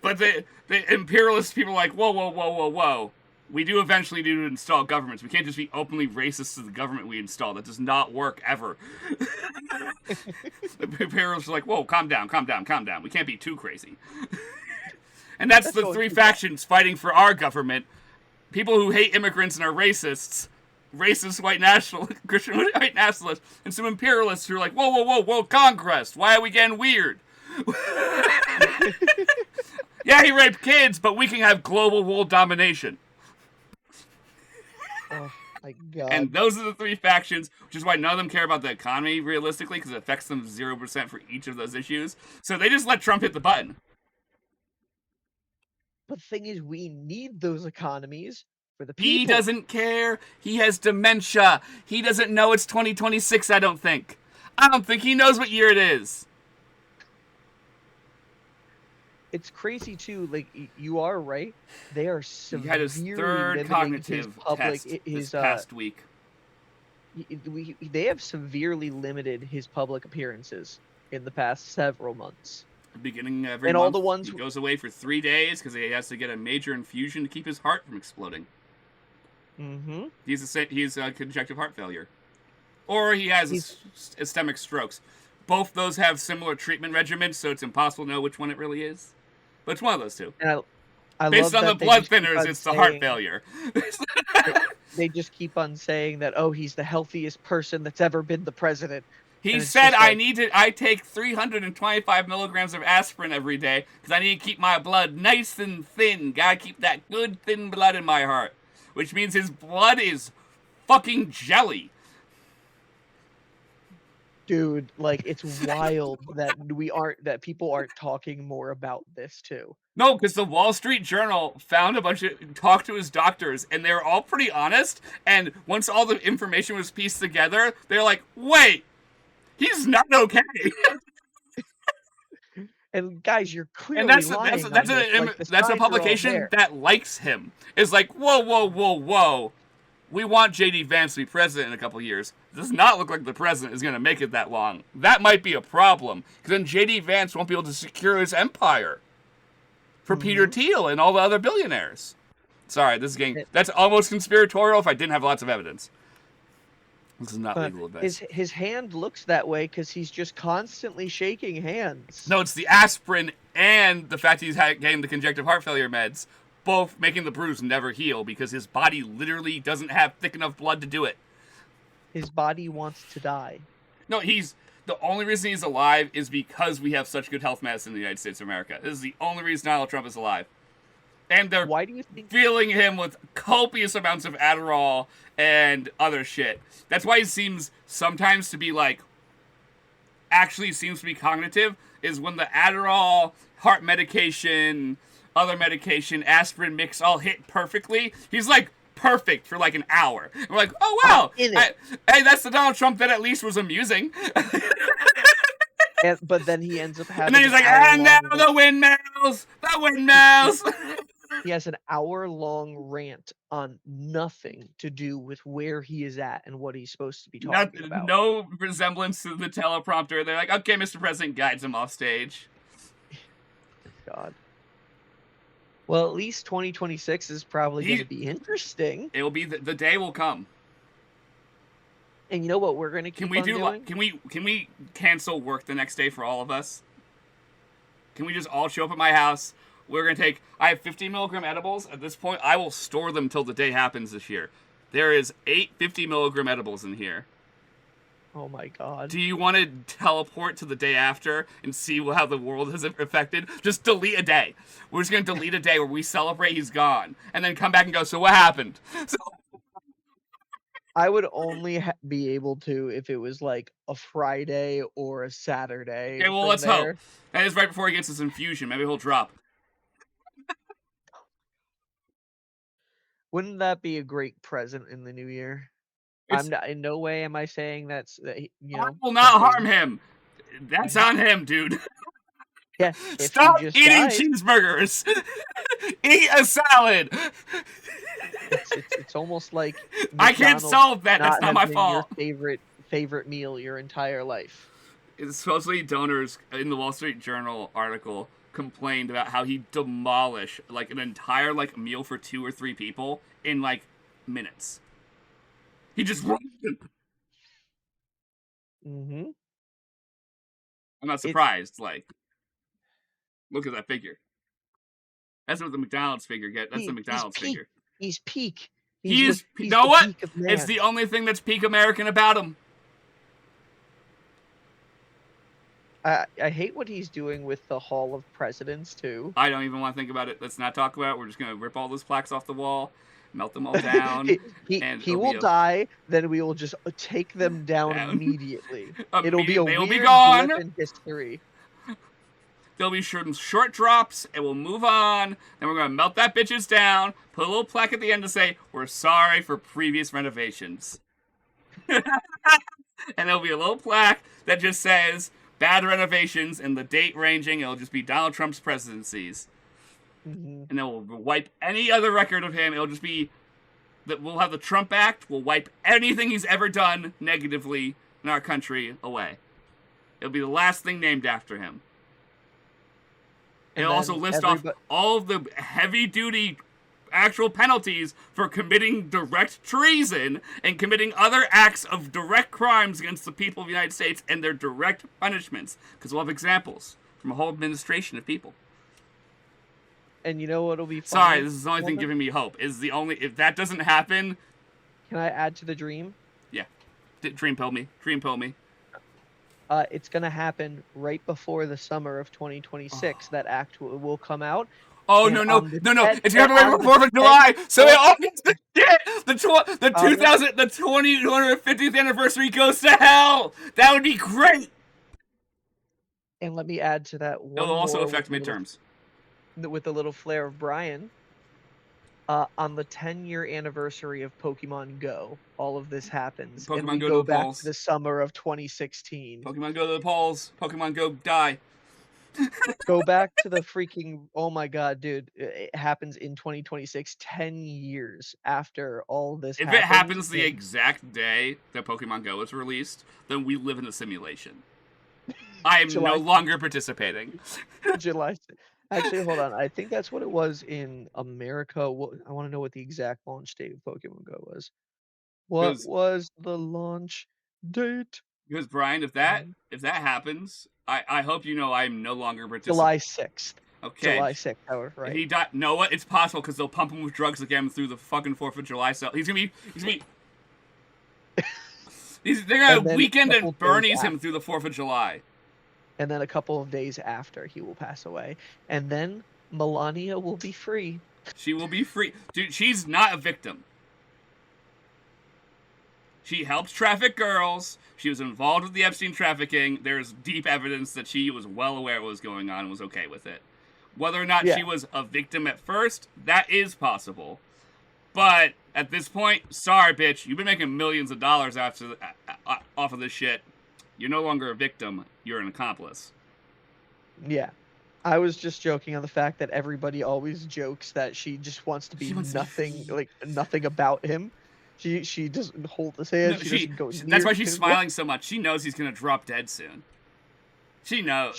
But the imperialist people are like, "Whoa, whoa, whoa, whoa, whoa. We do eventually need to install governments. We can't just be openly racist to the government we install. That does not work ever." The imperialists are like, "Whoa, calm down, calm down, calm down. We can't be too crazy." And that's the three factions fighting for our government. People who hate immigrants and are racist white national, Christian white nationalists, and some imperialists who are like, whoa, whoa, whoa, whoa, Congress, why are we getting weird? Yeah, he raped kids, but we can have global world domination. Oh my god. And those are the three factions, which is why none of them care about the economy realistically, because it affects them 0% for each of those issues. So they just let Trump hit the button. But the thing is, we need those economies for the people. He doesn't care. He has dementia. He doesn't know it's 2026, I don't think. I don't think he knows what year it is. It's crazy, too. Like, you are right. They are severely He had his third cognitive test this past week. They have severely limited his public appearances in the past several months. Beginning every and month, all the ones he goes away for 3 days because he has to get a major infusion to keep his heart from exploding. Mm-hmm. He's a congestive heart failure, or he has ischemic strokes. Both those have similar treatment regimens, so it's impossible to know which one it really is. But it's one of those two. And I Based love on the blood thinners, it's the heart failure. They just keep on saying that, oh, he's the healthiest person that's ever been the president. He said, I take 325 milligrams of aspirin every day because I need to keep my blood nice and thin. Gotta keep that good thin blood in my heart. Which means his blood is fucking jelly. Dude, like, it's wild that people aren't talking more about this too. No, because the Wall Street Journal talked to his doctors, and they were all pretty honest, and once all the information was pieced together, they're like, wait, he's not okay. And guys, you're clearly and that's lying. That's a publication that likes him. It's like, whoa, whoa, whoa, whoa. We want J.D. Vance to be president in a couple years. It does not look like the president is going to make it that long. That might be a problem, because then J.D. Vance won't be able to secure his empire for Peter Thiel and all the other billionaires. Sorry, that's almost conspiratorial if I didn't have lots of evidence. This is not legal advice. His hand looks that way because he's just constantly shaking hands. No, it's the aspirin and the fact he's getting the congestive heart failure meds, both making the bruise never heal because his body literally doesn't have thick enough blood to do it. His body wants to die. No, the only reason he's alive is because we have such good health medicine in the United States of America. This is the only reason Donald Trump is alive. And they're filling him with copious amounts of Adderall and other shit. That's why he seems sometimes to be actually seems to be cognitive, is when the Adderall, heart medication, other medication, aspirin mix all hit perfectly. He's perfect for an hour. And we're like, oh wow, hey, that's the Donald Trump that at least was amusing. But then he ends up having. And then he's like, and now the windmills. He has an hour-long rant on nothing to do with where he is at and what he's supposed to be talking about. No resemblance to the teleprompter. They're like, okay, Mr. President guides him off stage. God. Well, at least 2026 is probably going to be interesting. It will be the day will come. And you know what we're going to keep doing? Can we cancel work the next day for all of us? Can we just all show up at my house? I have 50 milligram edibles. At this point, I will store them till the day happens this year. There is 8 50 milligram edibles in here. Oh my god. Do you want to teleport to the day after and see how the world is affected? Just delete a day. We're just going to delete a day where we celebrate he's gone. And then come back and go, so what happened? So, I would only be able to if it was like a Friday or a Saturday okay, well, from let's hope. there. That is right before he gets his infusion. Maybe he'll drop. Wouldn't that be a great present in the new year? I'm It's, not, in no way am I saying I will not harm something. him. That's Mhm. on him, dude. Yeah, if he Stop just eating dies, cheeseburgers. Eat a salad. it's almost like I can't McDonald's solve that. That's not not have my been your fault. favorite meal your entire life. It's supposedly donors in the Wall Street Journal article complained about how he demolished like an entire like meal for 2 or 3 people in like minutes. He just Mm-hmm. I'm not It's surprised. Like, look at that figure. That's what the McDonald's figure get. That's the he's McDonald's peak. figure. He's peak. You He's know the what? peak of It's man. the only thing that's peak American about him. I hate what he's doing with the Hall of Presidents too. I don't even want to think about it. Let's not talk about it. We're just gonna rip all those plaques off the wall, melt them all down, and he it'll will be die, then we will just take them down immediately. It'll be a They will be weird gone. blip in history. There'll be short drops, and we'll move on. Then we're gonna melt that bitches down, put a little plaque at the end to say we're sorry for previous renovations, and there'll be a little plaque that just says bad renovations and the date ranging. It'll just be Donald Trump's presidencies, Mm-hmm. and then we'll wipe any other record of him. It'll just be that we'll have the Trump Act. We'll wipe anything he's ever done negatively in our country away. It'll be the last thing named after him. It'll also list off all of the heavy-duty actual penalties for committing direct treason and committing other acts of direct crimes against the people of the United States and their direct punishments. Because we'll have examples from a whole administration of people. And you know what'll be funny? Sorry, this is the only thing giving me hope. If that doesn't happen... Can I add to the dream? Yeah. Dream pill me. Dream pill me. It's going to happen right before the summer of 2026. That act will come out. Oh, no. It's going to happen right before 4th of July. So it all gets the shit. The 250th anniversary goes to hell. That would be great. And let me add to that one. It'll also affect midterms. With a little flair of Bryan. On the 10-year anniversary of Pokemon Go, all of this happens. Pokemon and we Go go to the back polls. to the summer of 2016. Pokemon Go to the polls. Pokemon Go die. Go back to the freaking, oh my god, dude. It happens in 2026, 10 years after all this If happened. it happens the exact day that Pokemon Go is released, then we live in a simulation. I am no longer participating. July. Actually, hold on. I think that's what it was in America. I want to know what the exact launch date of Pokemon Go was. What was the launch date? Because Brian, if that happens, I hope you know I'm no longer participating. July 6th. Okay. July 6th, however, right? If he died. No, what? It's possible because they'll pump him with drugs again through the fucking 4th of July. So they're gonna weekend and Bernie's him through the 4th of July. And then a couple of days after, he will pass away. And then Melania will be free. She will be free. Dude, she's not a victim. She helps traffic girls. She was involved with the Epstein trafficking. There's deep evidence that she was well aware of what was going on and was okay with it. Whether or not she was a victim at first, that is possible. But at this point, sorry, bitch. You've been making millions of dollars off of this shit. You're no longer a victim. You're an accomplice. Yeah. I was just joking on the fact that everybody always jokes that she just wants to be nothing about him. She doesn't hold his hand. No, she doesn't go near that's why she's him. smiling so much. She knows he's gonna drop dead soon. She knows.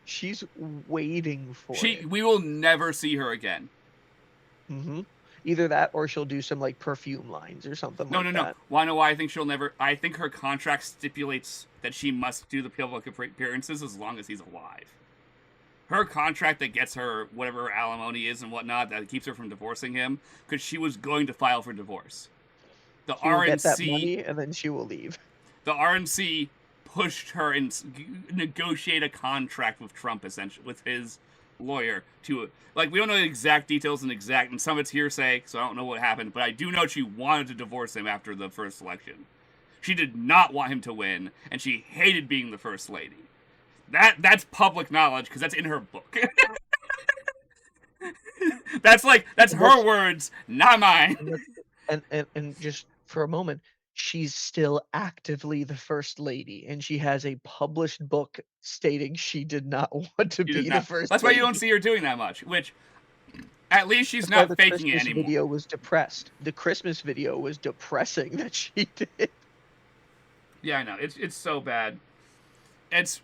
She's waiting for it. We will never see her again. Mm-hmm. Either that or she'll do some like perfume lines or something like that. No. Why know why I think she'll never... I think her contract stipulates that she must do the public appearances as long as he's alive. Her contract that gets her whatever her alimony is and whatnot, that keeps her from divorcing him, because she was going to file for divorce. The she will RNC... get that money and then she will leave. the RNC pushed her and negotiate a contract with Trump, essentially, with his lawyer to, like, we don't know the exact details and some of it's hearsay, so I don't know what happened, but I do know she wanted to divorce him after the first election. She did not want him to win, and she hated being the first lady. That's public knowledge, because that's in her book. That's her words, not mine. And just for a moment, she's still actively the first lady, and she has a published book stating she did not want to be the first That's why lady. you don't see her doing that much, which, at least she's That's why not faking it anymore. The Christmas video was depressed. The Christmas video was depressing that she did. Yeah, I know. It's so bad. It's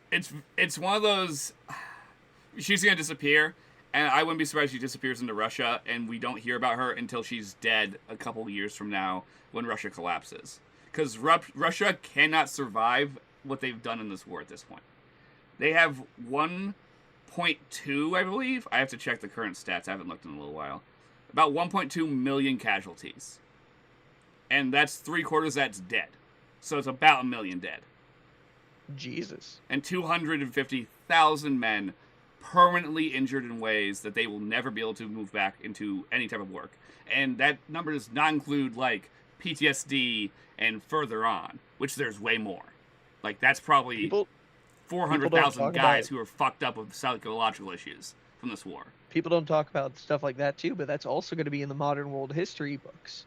one of those. She's gonna disappear, and I wouldn't be surprised if she disappears into Russia, and we don't hear about her until she's dead a couple years from now when Russia collapses. Because Russia cannot survive what they've done in this war at this point. They have 1.2, I believe. I have to check the current stats. I haven't looked in a little while. About 1.2 million casualties, and that's 3/4 that's dead. So it's about 1 million dead. Jesus. And 250,000 men permanently injured in ways that they will never be able to move back into any type of work. And that number does not include, like, PTSD and further on, which there's way more. Like, that's probably 400,000 guys who are fucked up with psychological issues from this war. People don't talk about stuff like that, too, but that's also going to be in the modern world history books.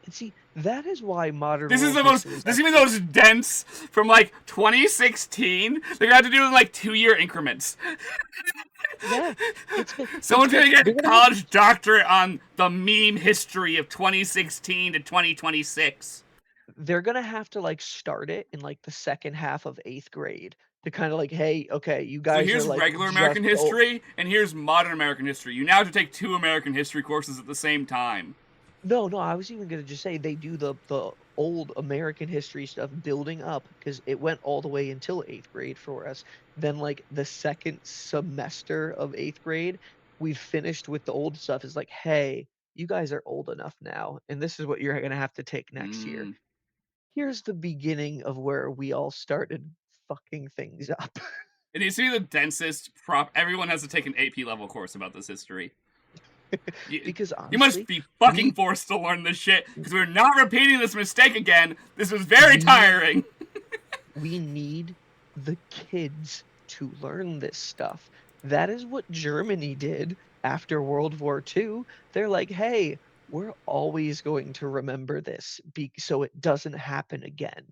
And see, that is why modern. This is the most. This is even the most dense from like 2016. They're gonna have to do it in like 2-year increments. Yeah, someone's gonna get a college doctorate on the meme history of 2016 to 2026. They're gonna have to like start it in like the second half of 8th grade to kind of like, hey, okay, you guys. So here's are, like, regular American history, and here's modern American history. You now have to take 2 American history courses at the same time. No, I was even going to just say they do the old American history stuff building up because it went all the way until 8th grade for us. Then, like, the second semester of 8th grade, we've finished with the old stuff. It's like, hey, you guys are old enough now, and this is what you're going to have to take next year. Here's the beginning of where we all started fucking things up. It needs to be the densest prop. Everyone has to take an AP level course about this history. Because honestly, you must be fucking forced to learn this shit because we're not repeating this mistake again. This was very tiring. We need the kids to learn this stuff. That is what Germany did after World War II. They're like, hey, we're always going to remember this so it doesn't happen again.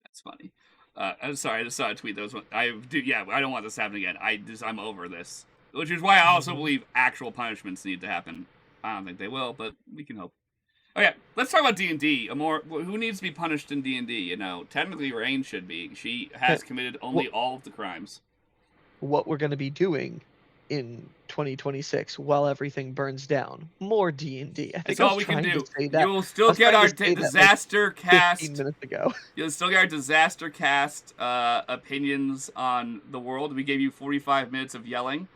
That's funny. I'm sorry, I just saw a tweet that was. I don't want this to happen again. I'm over this. Which is why I also believe actual punishments need to happen. I don't think they will, but we can hope. Okay, let's talk about D&D. Who needs to be punished in D&D? You know, technically Rainn should be. She has committed only all of the crimes. What we're going to be doing in 2026 while everything burns down. More D&D. That's all we can do. You will still get our DisasterCast. 15 minutes ago. You'll still get our DisasterCast opinions on the world. We gave you 45 minutes of yelling.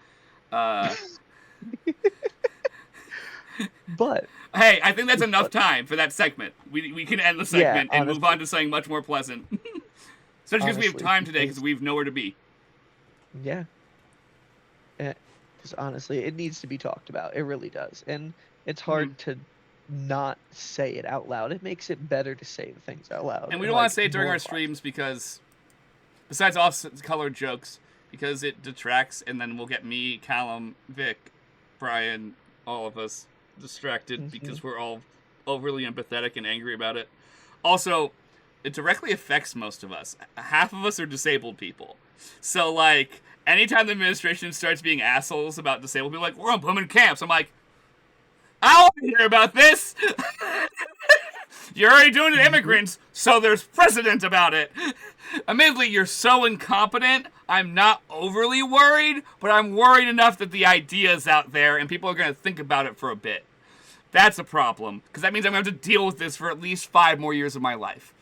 But hey, I think that's enough time for that segment. We can end the segment and move on to something much more pleasant. Especially because we have time today because we have nowhere to be. Yeah. Because honestly, it needs to be talked about. It really does. And it's hard to not say it out loud. It makes it better to say the things out loud. And we don't want to say it during our streams because, besides off-color jokes, because it detracts, and then we'll get me, Callum, Vic, Brian, all of us distracted because we're all overly empathetic and angry about it. Also, it directly affects most of us. Half of us are disabled people. So, like, anytime the administration starts being assholes about disabled people, like, we're on booming camps, I'm like, I don't want to hear about this! You're already doing it to immigrants, so there's precedent about it. Admittedly, you're so incompetent, I'm not overly worried, but I'm worried enough that the idea's out there and people are going to think about it for a bit. That's a problem, because that means I'm going to have to deal with this for at least 5 more years of my life.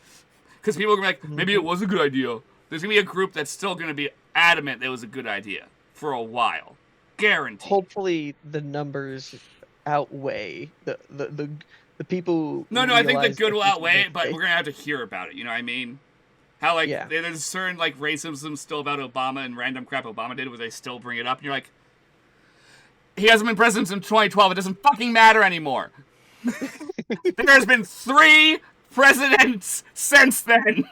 Because people are going to be like, maybe it was a good idea. There's going to be a group that's still going to be adamant that it was a good idea for a while. Guaranteed. Hopefully the numbers outweigh The people No, who no, I think the realize good that will this is outweigh a it, but fake. we're gonna have to hear about it. You know what I mean? How like Yeah. there's certain like racism still about Obama and random crap Obama did, where they still bring it up, and you're like, he hasn't been president since 2012. It doesn't fucking matter anymore. There's been 3 presidents since then.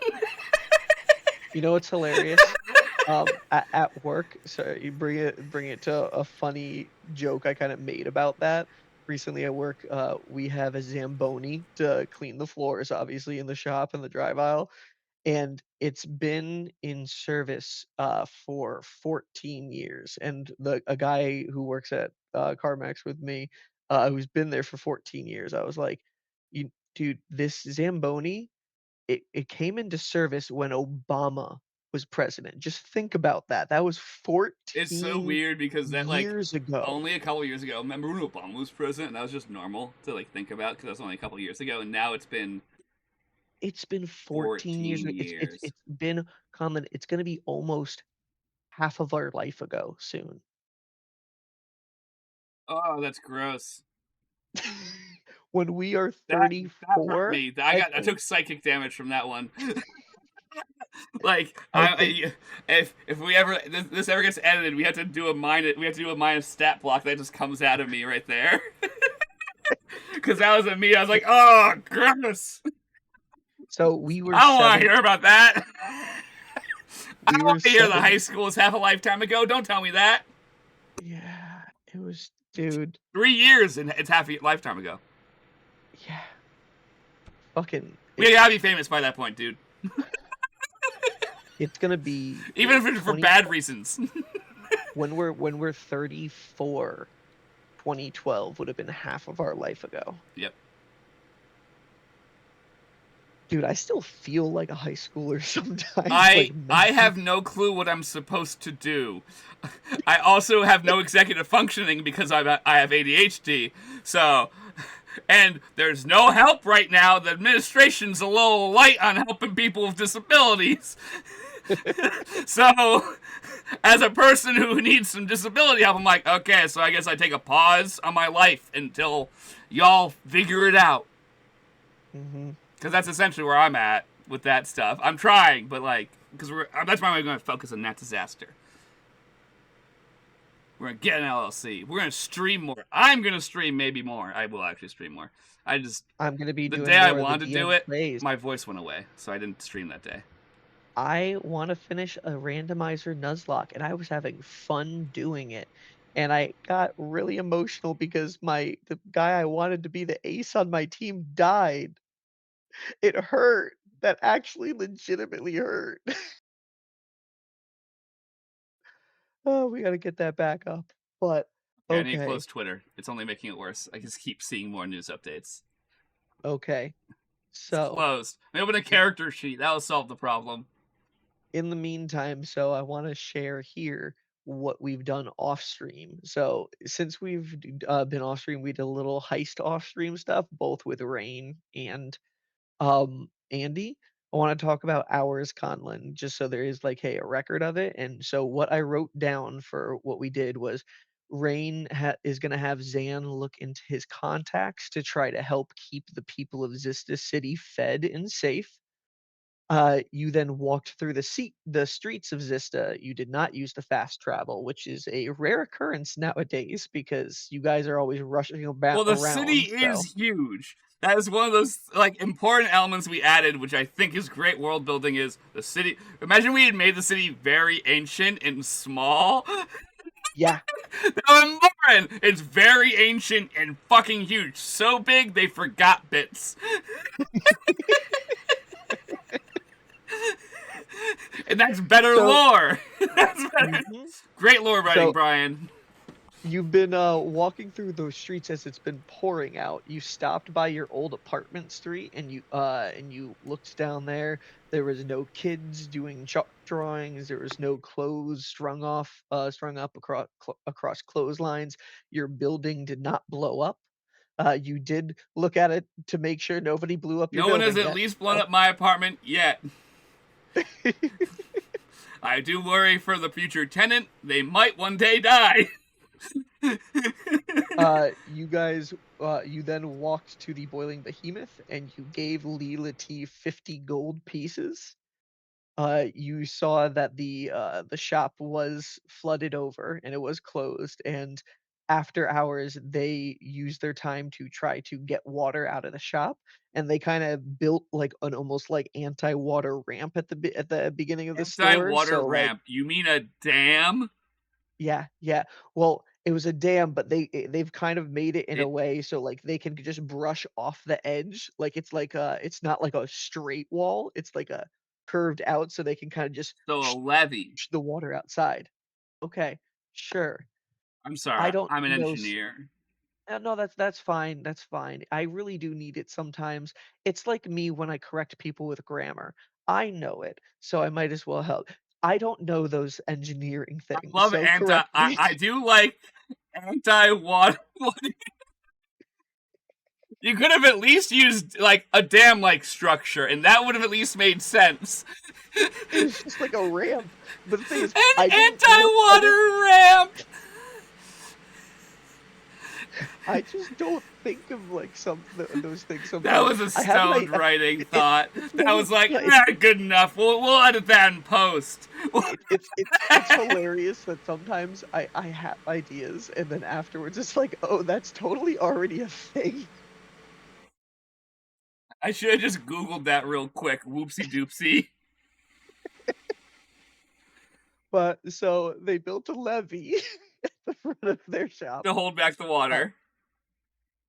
You know what's hilarious? At work, so you bring it to a funny joke I kind of made about that. Recently at work, we have a Zamboni to clean the floors, obviously in the shop and the drive aisle, and it's been in service for 14 years. And a guy who works at CarMax with me, who's been there for 14 years, I was like, "You, dude, this Zamboni it came into service when Obama was president. Just think about that. That was It's so 14 weird because that like years ago. only a couple years ago. Remember when Obama was president? And that was just normal to like think about because that was only a couple years ago, and now it's been It's been 14 years. 14 It's years. it's been common. It's gonna be almost half of our life ago soon. Oh, that's gross. When we are That hurt 34, me. I I think. took psychic damage from that one. Like I think if we ever this ever gets edited, we have to do a minus stat block that just comes out of me right there. Because that was me. I was like, oh, gross. so. We were I don't want to seven. hear about that. I We don't were want to hear the high seven. school was half a lifetime ago. Don't tell me that. Yeah, it was, dude. 3 years and it's half a lifetime ago. Yeah, fucking. We gotta be famous by that point, dude. It's gonna be Even if it's for 20 bad reasons. when we're 34. 2012 would have been half of our life ago. Yep. Dude, I still feel like a high schooler sometimes, like I mentally. have no clue what I'm supposed to do. I also have no executive functioning because I have ADHD. So, and there's no help right now. The administration's a little light on helping people with disabilities. So, as a person who needs some disability help, I'm like, okay, so I guess I take a pause on my life until y'all figure it out. Hmm. Because that's essentially where I'm at with that stuff. I'm trying, but like, because that's why we're going to focus on Nat Disaster. We're going to get an LLC. We're going to stream more. I'm going to stream maybe more. I will actually stream more. I just, I'm gonna be the doing day I more of the wanted to do DM it, plays. my voice went away, so I didn't stream that day. I want to finish a randomizer Nuzlocke, and I was having fun doing it. And I got really emotional because the guy I wanted to be the ace on my team died. It hurt. That actually legitimately hurt. Oh, we gotta get that back up. But Yeah, I need to okay, close Twitter. It's only making it worse. I just keep seeing more news updates. okay. It's So closed. I open a in character sheet. That'll solve the problem. in the meantime, so I want to share here what we've done off stream. So since we've been off stream, we did a little heist off stream stuff, both with Rainn and Andy. I want to talk about ours, Conlan, just so there is like, hey, a record of it. And so what I wrote down for what we did was Rainn is going to have Zan look into his contacts to try to help keep the people of Xysta City fed and safe. You then walked through the streets of Xysta. You did not use the fast travel, which is a rare occurrence nowadays because you guys are always rushing about Well, the city around. So is huge. That is one of those like important elements we added, which I think is great world building. Is the city? Imagine we had made the city very ancient and small. yeah, Now in it's very ancient and fucking huge. So big they forgot bits, and that's better so lore. That's better. mhm. Great lore writing, So Brian. you've been walking through those streets as it's been pouring out. You stopped by your old apartment street and you looked down there. There was no kids doing chalk drawings. There was no clothes strung up across clotheslines. Your building did not blow up. You did look at it to make sure nobody blew up your No one has building at yet. least blown So. up my apartment yet. I do worry for the future tenant. They might one day die. You guys, you then walked to the Boiling Behemoth, and you gave Leela T 50 gold pieces. You saw that the shop was flooded over and it was closed, and after hours, they used their time to try to get water out of the shop, and they kinda built, like, an almost, like, anti-water ramp at the beginning of the store, Anti-water so, like ramp. You mean a dam? yeah, yeah. Well, it was a dam, but they've kind of made it in a It way so, like, they can just brush off the edge, like, it's not like a straight wall, it's like a curved out so they can kinda just so a levee. the water outside. Okay, sure. I'm I sorry. don't I'm an know engineer. no, that's fine, that's fine. I really do need it sometimes. It's like me when I correct people with grammar. I know it, so I might as well help. I don't know those engineering I things, love so anti. correct me. I do like anti-water. You could have at least used like a dam-like structure, and that would have at least made sense. It was just like a ramp, but the thing is, An I didn't look I didn't anti-water ramp. I just don't think of, like, those things That sometimes. was a I have an stoned writing thought. it's That no, was like, no, good enough. We'll edit that in post. it's hilarious that sometimes I have ideas, and then afterwards it's like, "Oh, that's totally already a thing." I should have just Googled that real quick. Whoopsie doopsie. But so they built a levee at the front of their shop. To hold back the Uh, water.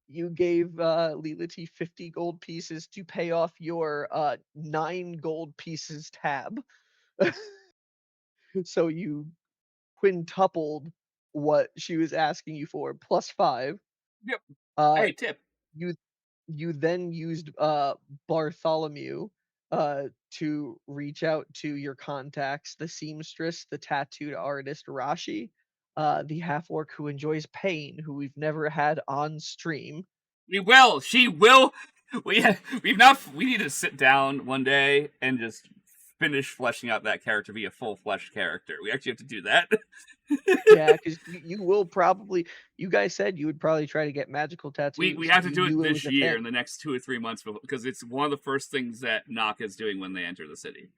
you gave, Lility 50 gold pieces to pay off your, 9 gold pieces tab. So you quintupled what she was asking you for plus 5. Yep. Uh, Hey, tip. you you then used, Bartholomew, to reach out to your contacts, the seamstress, the tattooed artist Rashi, the half orc who enjoys pain, who we've never had on stream. We will. She will. We we've not. We need to sit down one day and just finish fleshing out that character, be a full fleshed character. We actually have to do that. Yeah, 'cause you will probably you guys said you would probably try to get magical We tattoos. have to You do it knew it was this a year thing. in the next 2 or 3 months because it's one of the first things that Nock is doing when they enter the city.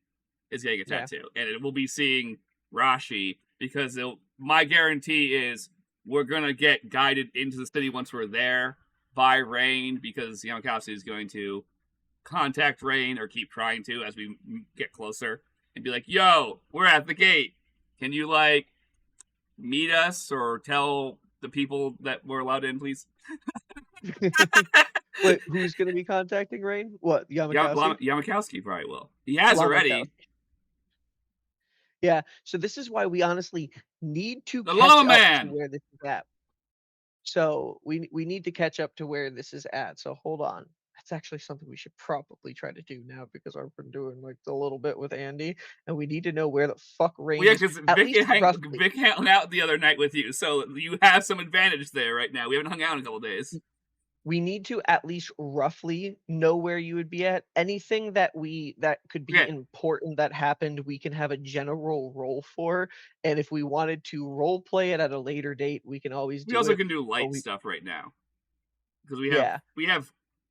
Is getting a Yeah. tattoo, and it will be seeing Rashi because my guarantee is we're gonna get guided into the city once we're there by Rainn because Yamakasi is going to contact Rainn or keep trying to as we get closer and be like, "Yo, we're at the gate. Can you like meet us or tell the people that we're allowed in, please?" Wait, who's gonna be contacting Rain? What, Yamakasi? Yamakowski probably will. He has already. Lamakowski. Yeah, so this is why we honestly need to The catch Llama up to Man. where this is at. So we need to catch up to where this is at, so hold on. That's actually something we should probably try to do now because I've been doing, like, a little bit with Andy, and we need to know where the fuck Well, Rain yeah, is, because at least roughly. Vic hung out the other night with you, so you have some advantage there right now. We haven't hung out in a couple days. We need to at least roughly know where you would be at. Anything that could be Okay, important that happened, we can have a general role for, and if we wanted to role play it at a later date, we can always we do also it, can do but light we stuff right now because yeah.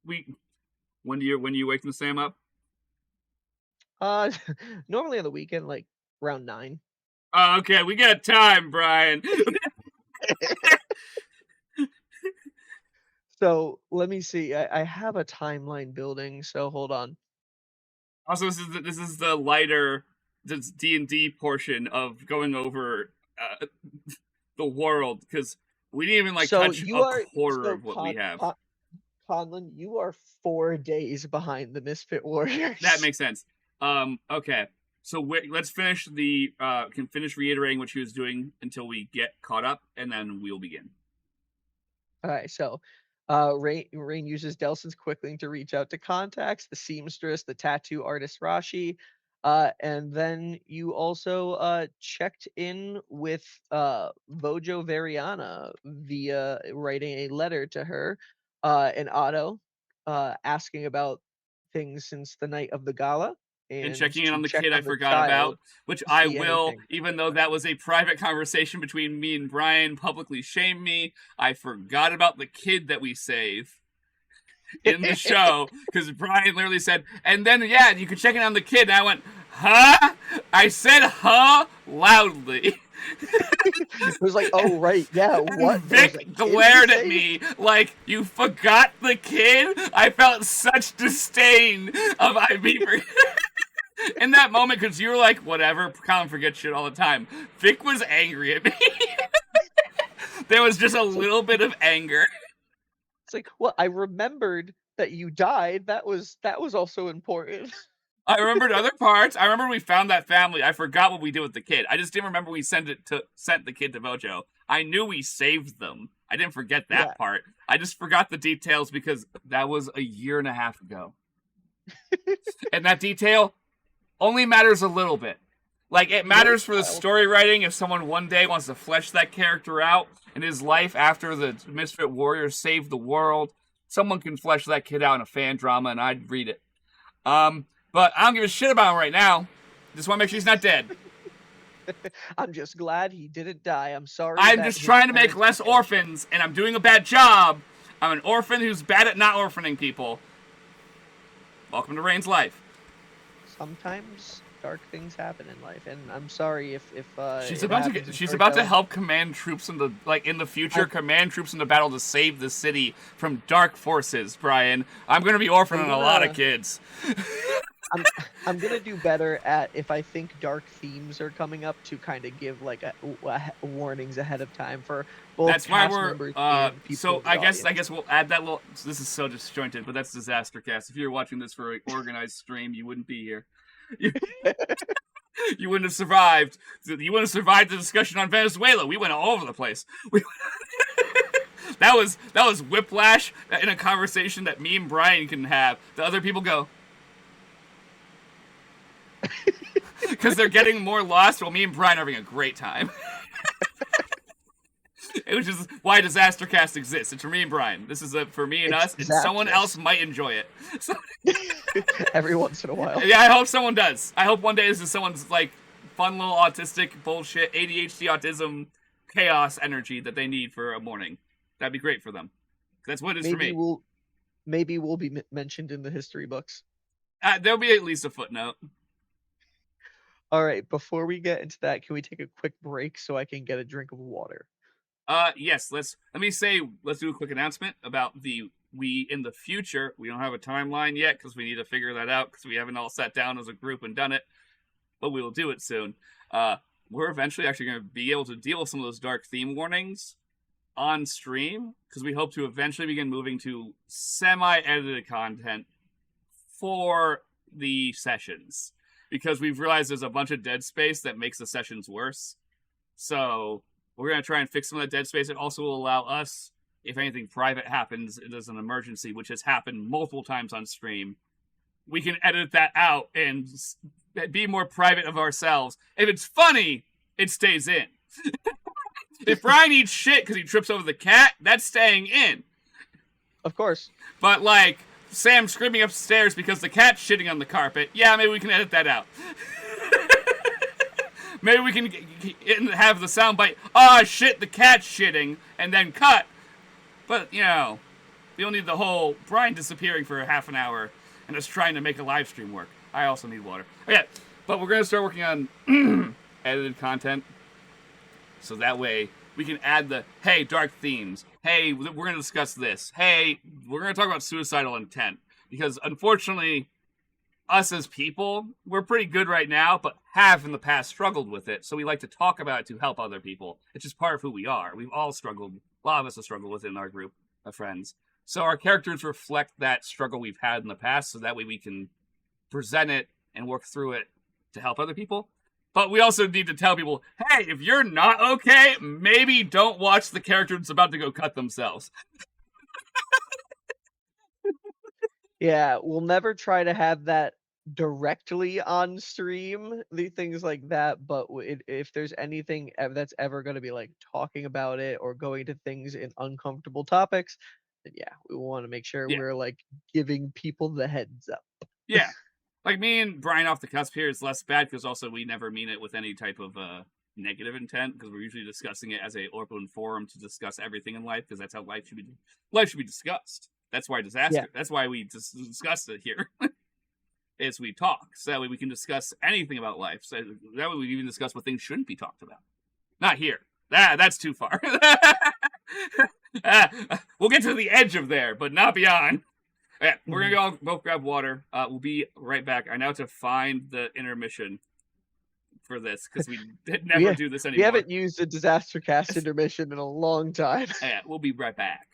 we. When do you waking Sam up? Uh, normally on the weekend, like, around 9. Oh, okay, we got time, Brian. So, let me see, I have a timeline building, so hold on. Also, this is the lighter D&D portion of going over the world because we didn't even like So, touch you a are quarter so of what we have. Conlan, you are 4 days behind the Misfit That Warriors. makes sense. Okay. So let's finish the can finish reiterating what she was doing until we get caught up, and then we'll begin. Alright, so, Rain uses Delson's Quickling to reach out to contacts, the seamstress, the tattoo artist Rashi, and then you also, checked in with, Vojo Variana via writing a letter to her, in auto, asking about things since the night of the gala. And and checking in to on the check kid I on the forgot child about, which to I see will, anything. even though that was a private conversation between me and Brian, publicly shame me. I forgot about the kid that we save in the show because Brian literally said, and then, yeah, you could check in on the kid. And I went, huh? I said, huh? Loudly. It was like, "Oh, right, yeah, And what? There was a Vic kid we glared at saved?" me like, you forgot the kid? I felt such disdain of IB for in that moment because you were like, whatever, Colin forgets shit all the time. Vic was angry at me. There was just a It's like little bit of anger. it's like, "Well, I remembered that you died, that was also important." I remembered other parts. I remember we found that family. I forgot what we did with the kid. I just didn't remember we sent the kid to Mojo. I knew we saved them. I didn't forget Yeah. that part. I just forgot the details because that was a year and a half ago. And that detail only matters a little bit. Like, it Little matters for the while. story writing if someone one day wants to flesh that character out in his life after the Misfit Warriors saved the world. Someone can flesh that kid out in a fan drama, and I'd read it. But I don't give a shit about him right now. Just want to make sure he's not dead. I'm just glad he didn't die. I'm sorry I'm that just his trying to make parents less were killed. orphans, and I'm doing a bad job. I'm an orphan who's bad at not orphaning people. Welcome to Rainn's life. Sometimes dark things happen in life, and I'm sorry if She's it about to happens in she's about to storytelling. help command troops in the future, I'm command troops into battle to save the city from dark forces, Brian. I'm gonna be orphaning I'm a lot of gonna kids. I'm I'm gonna do better at if I think dark themes are coming up to kind of give like warnings ahead of time for both That's why cast we're members and people so in the I guess audience. we'll add that little so this is so disjointed, but that's DisasterCast. If you're watching this for an organized stream, you wouldn't be here. You, you wouldn't have survived. You wouldn't have survived the discussion on Venezuela. We went all over the place. We, that was whiplash in a conversation that me and Brian can have. The other people go because they're getting more lost, while me and Brian are having a great time. Which is why DisasterCast exists. It's for me and Brian. This is for me and It's us, and someone else disastrous. might enjoy it. So, Every once in a while. yeah, I hope someone does. I hope one day this is someone's like fun little autistic bullshit, ADHD autism chaos energy that they need for a morning. That'd be great for them. That's what it is for Maybe me. we'll maybe we'll be mentioned in the history books. There'll be at least a footnote. All right, before we get into that, can we take a quick break so I can get a drink of water? Yes. Let's do a quick announcement about we in the future. We don't have a timeline yet because we need to figure that out because we haven't all sat down as a group and done it, but we will do it soon. We're eventually actually going to be able to deal with some of those dark theme warnings on stream because we hope to eventually begin moving to semi-edited content for the sessions because we've realized there's a bunch of dead space that makes the sessions worse. So we're going to try and fix some of that dead space. It also will allow us, if anything private happens, it is an emergency, which has happened multiple times on stream. We can edit that out and be more private of ourselves. If it's funny, it stays in. If Brian eats shit because he trips over the cat, that's staying in. Of course. But like Sam screaming upstairs because the cat's shitting on the carpet, yeah, maybe we can edit that out. Maybe we can have the soundbite, oh shit, the cat's shitting, and then cut. But, you know, we don't need the whole Brian disappearing for half an hour and us trying to make a live stream work. I also need water. Okay, but we're going to start working on edited content. So that way we can add the, hey, dark themes. Hey, we're going to discuss this. Hey, we're going to talk about suicidal intent. Because unfortunately, us as people, we're pretty good right now, but have in the past struggled with it. So we like to talk about it to help other people. It's just part of who we are. We've all struggled. A lot of us have struggled with it in our group of friends. So our characters reflect that struggle we've had in the past, so that way we can present it and work through it to help other people. But we also need to tell people, hey, if you're not okay, maybe don't watch the character that's about to go cut themselves. Yeah, we'll never try to have that directly on stream, the things like that, but if there's anything that's ever going to be like talking about it or going to things in uncomfortable topics, then yeah, we want to make sure Yeah, we're like giving people the heads up. yeah. Like, me and Brian off the cusp here is less bad because also we never mean it with any type of negative intent, because we're usually discussing it as a open forum to discuss everything in life, because that's how life should be discussed. That's why Yeah. disaster. That's why we just discuss it here. Is we talk, so that way we can discuss anything about life. So that way we even discuss what things shouldn't be talked about. Not here. That's too far. We'll get to the edge of there, but not beyond. Yeah, we're gonna all both grab water. We'll be right back. I now have to find the intermission for this because we never do this We anymore. haven't used a DisasterCast intermission in a long time. Yeah, we'll be right back.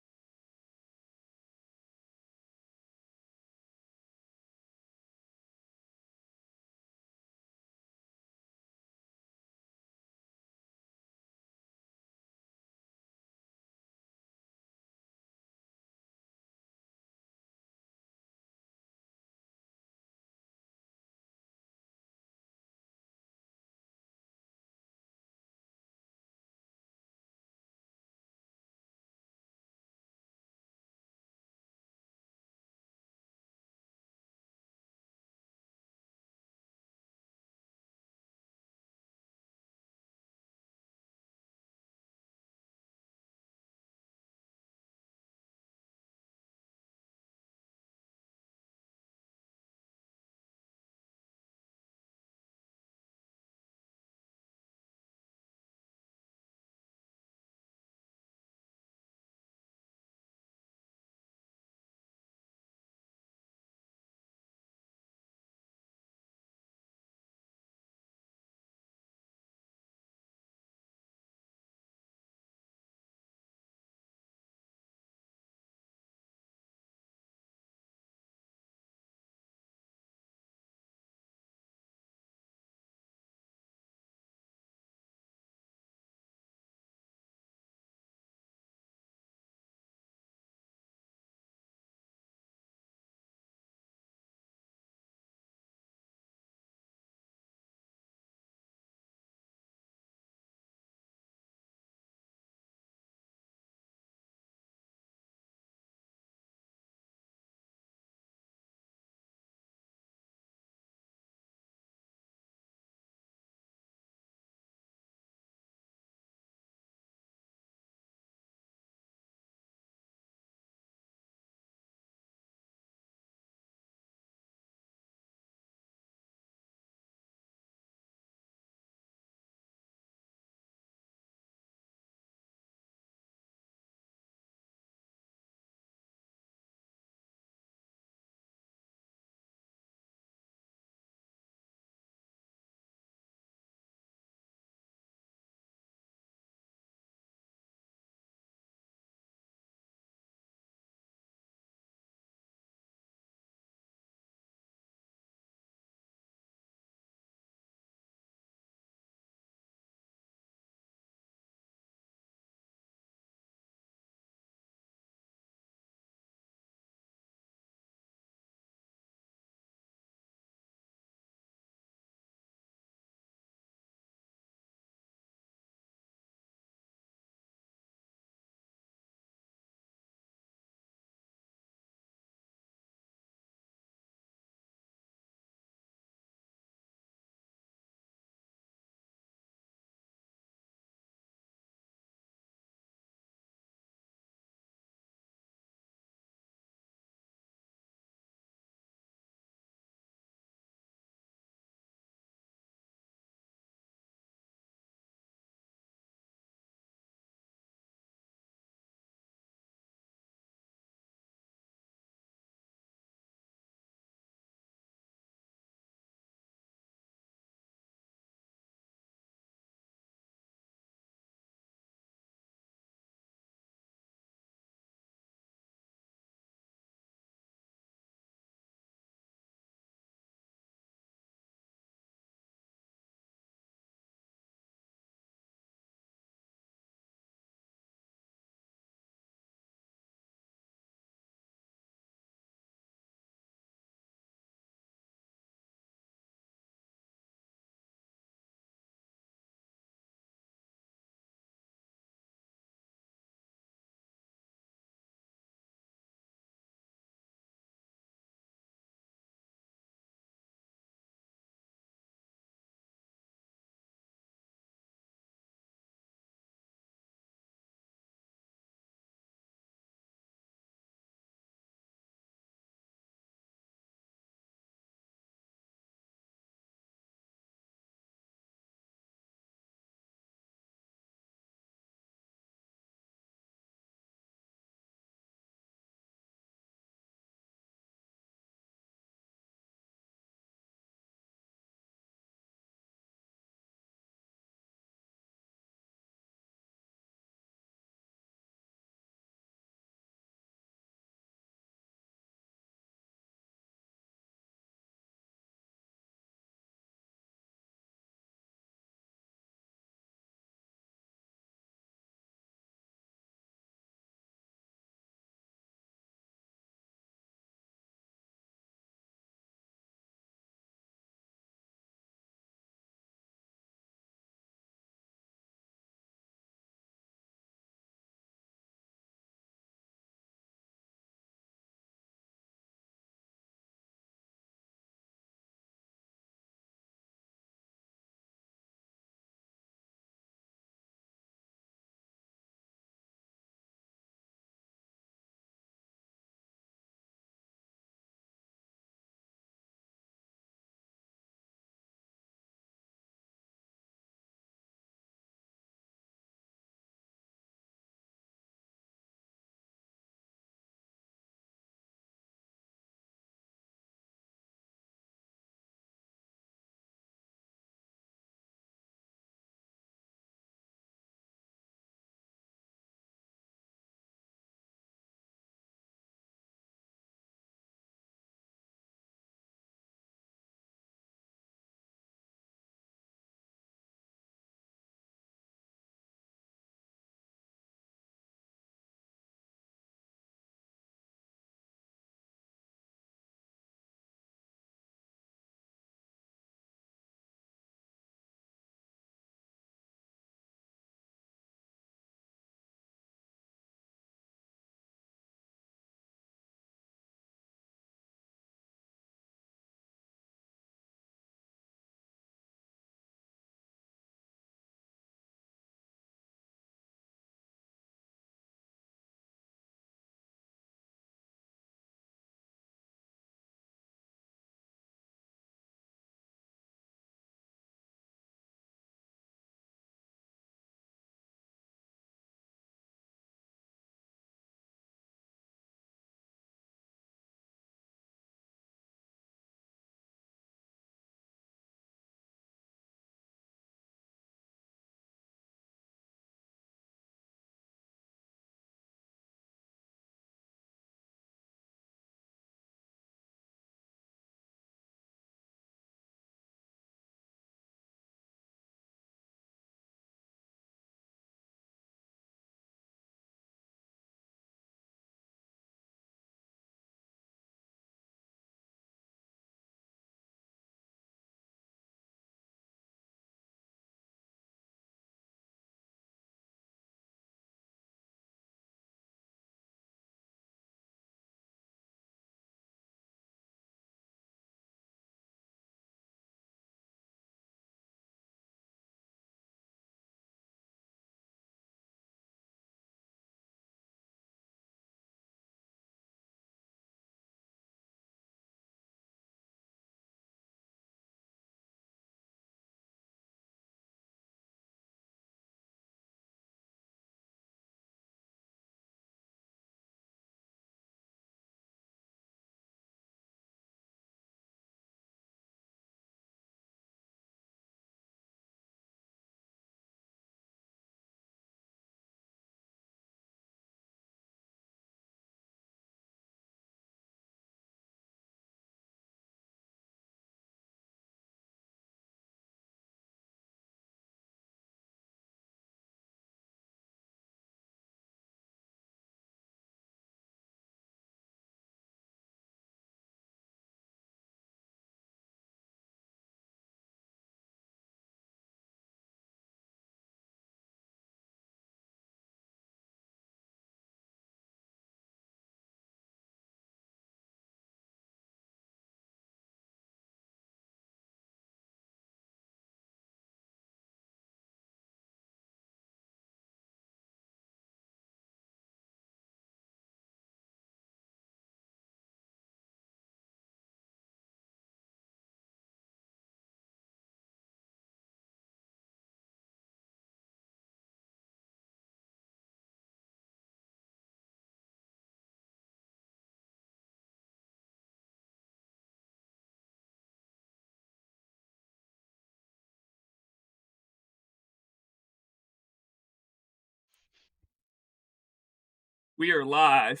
We are live.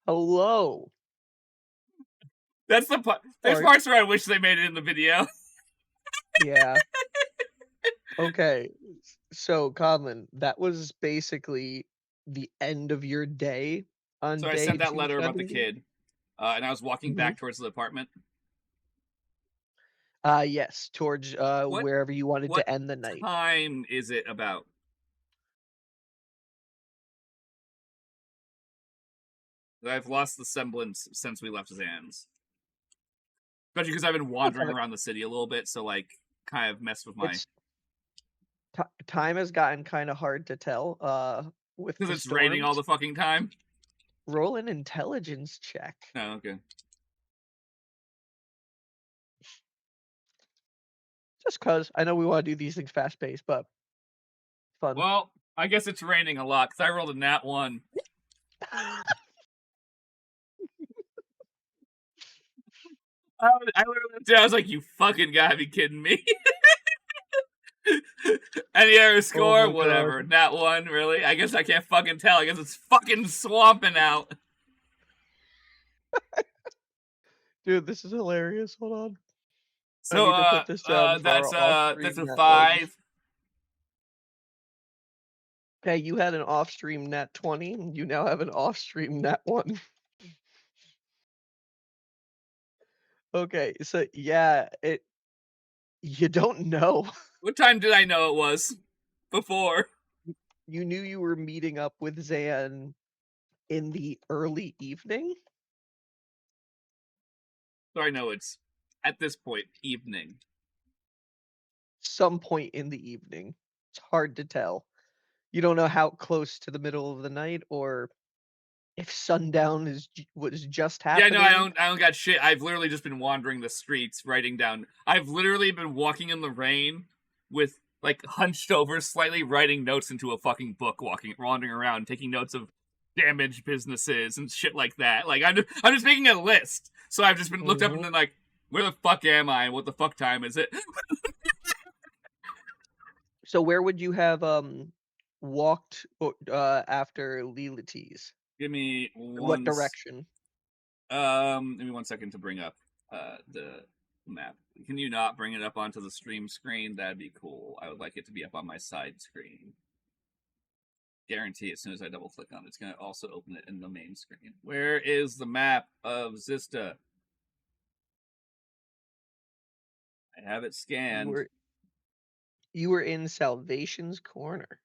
Hello. That's the part. There's Alright. parts where I wish they made it in the video. Yeah. Okay. So, Conlan, that was basically the end of your day So on I day sent that letter about the 270? kid, and I was walking Mhm. back towards the apartment. Yes, towards, What wherever you wanted what to end the night. time is it about? I've lost the semblance since we left Zan's. Especially because I've been wandering Okay. around the city a little bit, so like kind of messed with my It's ti time has gotten kinda hard to tell, with because the it's raining all storms. the fucking time. Roll an intelligence check. Oh, okay. Just 'cause I know we wanna do these things fast-paced, but fun. Well, I guess it's raining a lot because I rolled a nat one. I was like, you fucking gotta be kidding me. Any other Oh score? my god. Whatever. Nat one, really? I guess I can't fucking tell. I guess it's fucking swamping out. Dude, this is hilarious. Hold on. I So need to put this down for our that's off-stream a net ones. 5. Okay, you had an off-stream net 20, you now have an off-stream net 1. Okay, so yeah, you don't know. What time did I know it was before? You knew you were meeting up with Zan in the early evening? So I know it's at this point evening. Some point in the evening. It's hard to tell. You don't know how close to the middle of the night or if sundown was just Yeah, no, I happening. don't. I don't got shit. I've literally just been wandering the streets, writing down. I've literally been walking in the rain with like hunched over, slightly writing notes into a fucking book, wandering around, taking notes of damaged businesses and shit like that. Like I'm just making a list. So I've just been looked up and Mhm. then like, where the fuck am I? And what the fuck time is it? So where would you have, walked after Lilites? Give me In what one. direction? Give me 1 second to bring up the map. Can you not bring it up onto the stream screen? That'd be cool. I would like it to be up on my side screen. Guarantee as soon as I double click on it, it's gonna also open it in the main screen. Where is the map of Xysta? I have it You scanned. were you were in Salvation's Corner.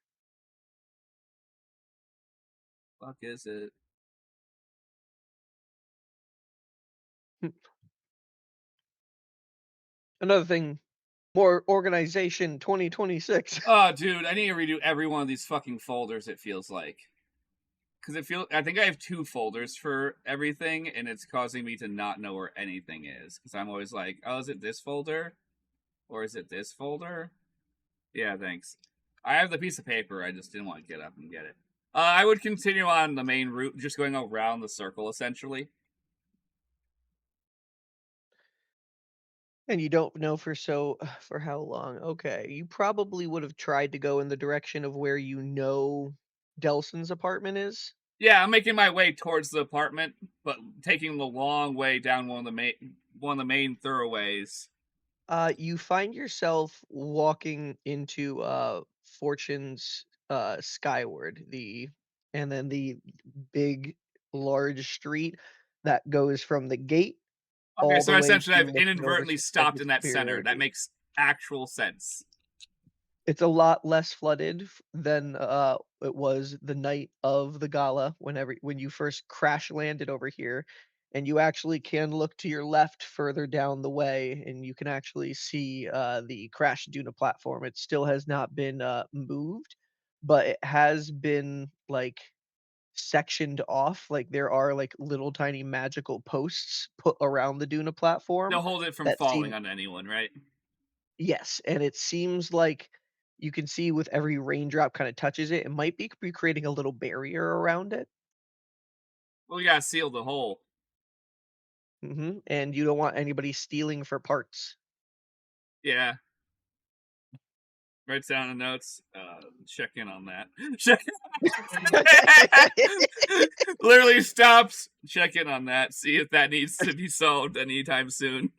Fuck is it? Hmm. Another thing, more organization 2026. Oh, dude, I need to redo every one of these fucking folders. It feels like because I think I have 2 folders for everything, and it's causing me to not know where anything is. Because I'm always like, oh, is it this folder or is it this folder? Yeah, thanks. I have the piece of paper. I just didn't want to get up and get it. I would continue on the main route, just going around the circle, essentially. And you don't know for how long. Okay, you probably would have tried to go in the direction of where you know Delson's apartment is. Yeah, I'm making my way towards the apartment, but taking the long way down one of the main thoroughways. You find yourself walking into Fortune's Skyward, and then the big large street that goes from the gate Okay, all so the way essentially to I've looking over inadvertently Second stopped in that center. That Superiority. makes actual sense. It's a lot less flooded than it was the night of the gala when you first crash landed over here, and you actually can look to your left further down the way, and you can actually see the Crash Duna platform. It still has not been moved, but it has been like sectioned off. Like there are like little tiny magical posts put around the Duna platform They'll hold it from that falling seem on anyone, right? Yes, and it seems like you can see with every raindrop kinda touches it, it might be creating a little barrier around it. Well, we gotta seal the hole. Mhm, and you don't want anybody stealing for parts. Yeah. Writes down the notes. Check in on that. Check. Literally stops. Check in on that. See if that needs to be solved anytime soon.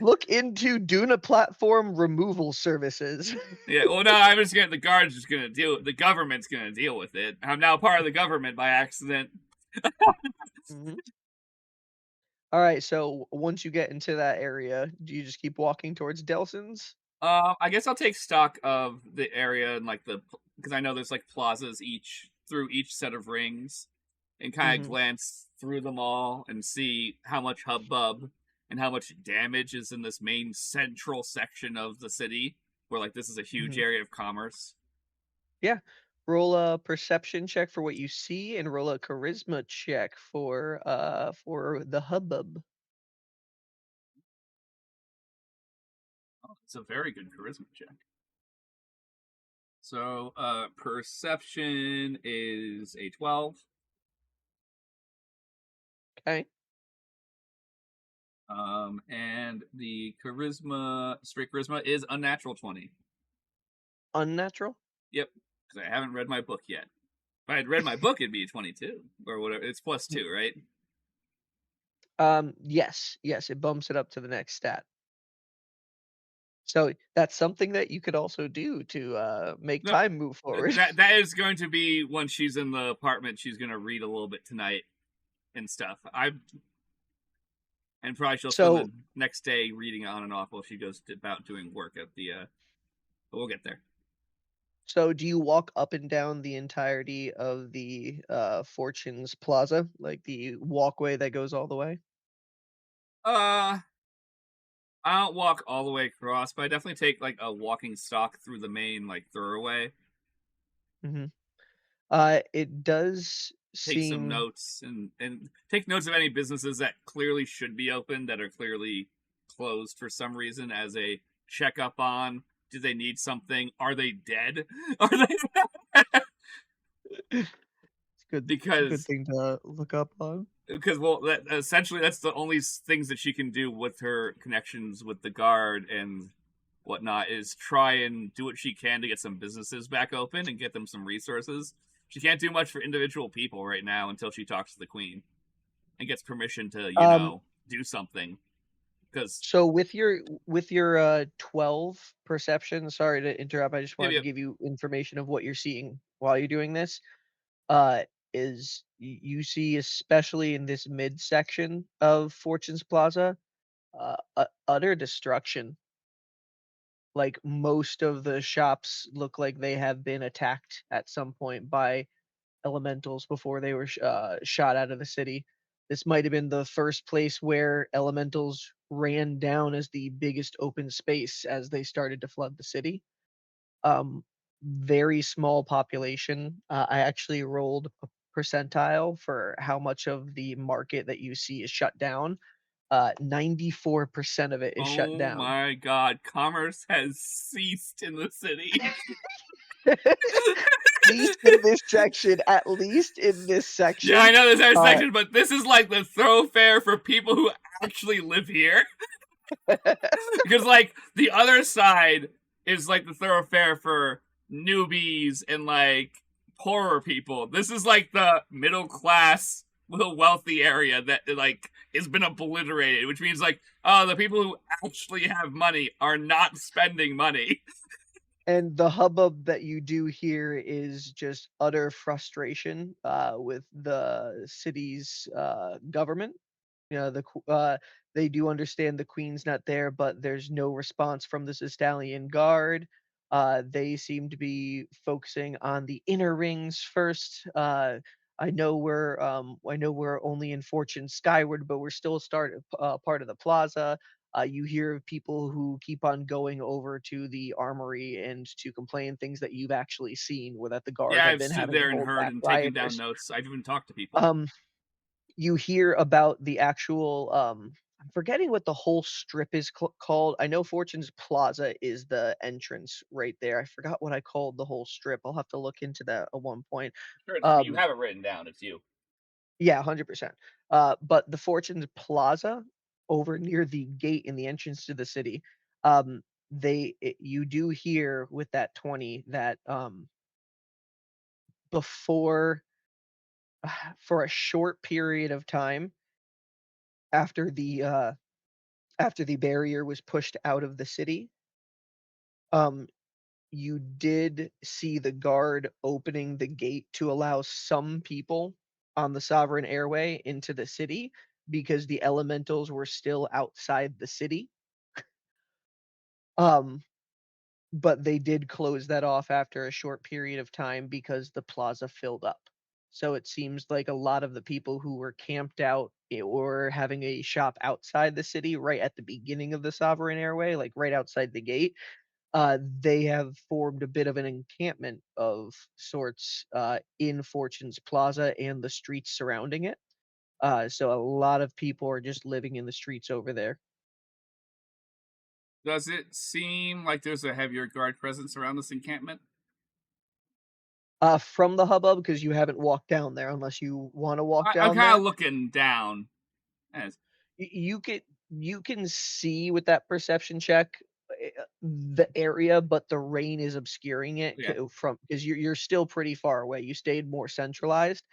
Look into Duna platform removal services. Yeah. Well, no, I'm just gonna. The guard's just gonna deal. The government's gonna deal with it. I'm now part of the government by accident. Mhm. All right, so once you get into that area, do you just keep walking towards Delson's? I guess I'll take stock of the area and like because I know there's like plazas each through each set of rings, and kind of Mhm, glance through them all and see how much hubbub and how much damage is in this main central section of the city, where like this is a huge mhm. area of commerce. Yeah. Roll a perception check for what you see and roll a charisma check for the hubbub. Oh, it's a very good charisma check. So, perception is a 12. Okay. And the straight charisma is unnatural 20. Unnatural? Yep, because I haven't read my book yet. If I had read my book, it'd be 22 or whatever. It's plus Mm. 2, right? Yes, it bumps it up to the next stat. So that's something that you could also do to make No, time move forward. that is going to be when she's in the apartment. She's going to read a little bit tonight and stuff. And probably she'll spend So the next day reading on and off while she goes about doing work at the. But we'll get there. so do you walk up and down the entirety of the Fortune's Plaza, like the walkway that goes all the way? Uh, I don't walk all the way across, but I definitely take like a walking stock through the main like thoroughway. Hmm. It does Take some seem. notes and take notes of any businesses that clearly should be open that are clearly closed for some reason as a checkup on. Do they need something? Are they dead? Are they It's good. It's a good because thing to look up on. well that essentially that's the only things that she can do with her connections with the guard and whatnot is try and do what she can to get some businesses back open and get them some resources. She can't do much for individual people right now until she talks to the queen and gets permission to, Um, do something. Because so with your 12 perception, sorry to interrupt, I just yep, wanted to yep. give you information of what you're seeing while you're doing this. Uh, you see, especially in this midsection of Fortune's Plaza, utter destruction. Like most of the shops look like they have been attacked at some point by elementals before they were shot out of the city. This might have been the first place where elementals ran down as the biggest open space as they started to flood the city. Very small population. I actually rolled a percentile for how much of the market that you see is shut down. 94% of it is shut Oh down. my god, commerce has ceased in the city. At least in this Yeah, I section, know there's our uh, section, but this is like the thoroughfare for people who actually live here. Because like the other side is like the thoroughfare for newbies and like poorer people. This is like the middle class, little wealthy area that like has been obliterated, which means like oh, the people who actually have money are not spending money. and the hubbub that you do here is just utter frustration with the city's government. You know, they do understand the queen's not there, but there's no response from the Sistalian Guard. They seem to be focusing on the inner rings first. I know we're only in Fortune Skyward, but we're still part of the plaza. You hear of people who keep on going over to the armory and to complain things that you've actually seen, where that the guard Yeah, have I've been stood having to there and hold heard back and taken down rioters. notes. I've even talked to people. Um, you hear about the actual I'm forgetting what the whole strip is called. I know Fortune's Plaza is the entrance right there. I forgot what I called the whole strip. I'll have to look into that at one point. Sure, you Um, have it written down. It's you. yeah, 100%. But the Fortune's Plaza over near the gate in the entrance to the city, you do hear with that 20 that before for a short period of time after the barrier was pushed out of the city, um you did see the guard opening the gate to allow some people on the sovereign airway into the city because the elementals were still outside the city. Um, but they did close that off after a short period of time because the plaza filled up. So it seems like a lot of the people who were camped out or having a shop outside the city right at the beginning of the sovereign airway, like right outside the gate, they have formed a bit of an encampment of sorts in Fortune's Plaza and the streets surrounding it. So a lot of people are just living in the streets over there. Does it seem like there's a heavier guard presence around this encampment? From the hubbub, because you haven't walked down there unless you want to walk I'm down kind of there. looking down. As, You can see with that perception check the area, but the rain is obscuring it yeah, from because you're still pretty far away. You stayed more centralized,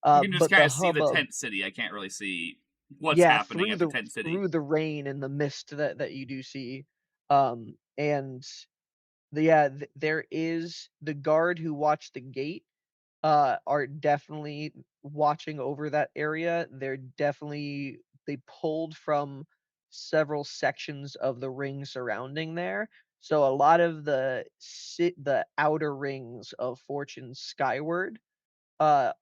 I can just but kind the of see the hubbub, tent city. I can't really see what's yeah, happening at the tent city. through the rain and the mist that you do see, and there is the guard who watched the gate, are definitely watching over that area. They pulled from several sections of the ring surrounding there. So a lot of the outer rings of Fortune skyward, uh,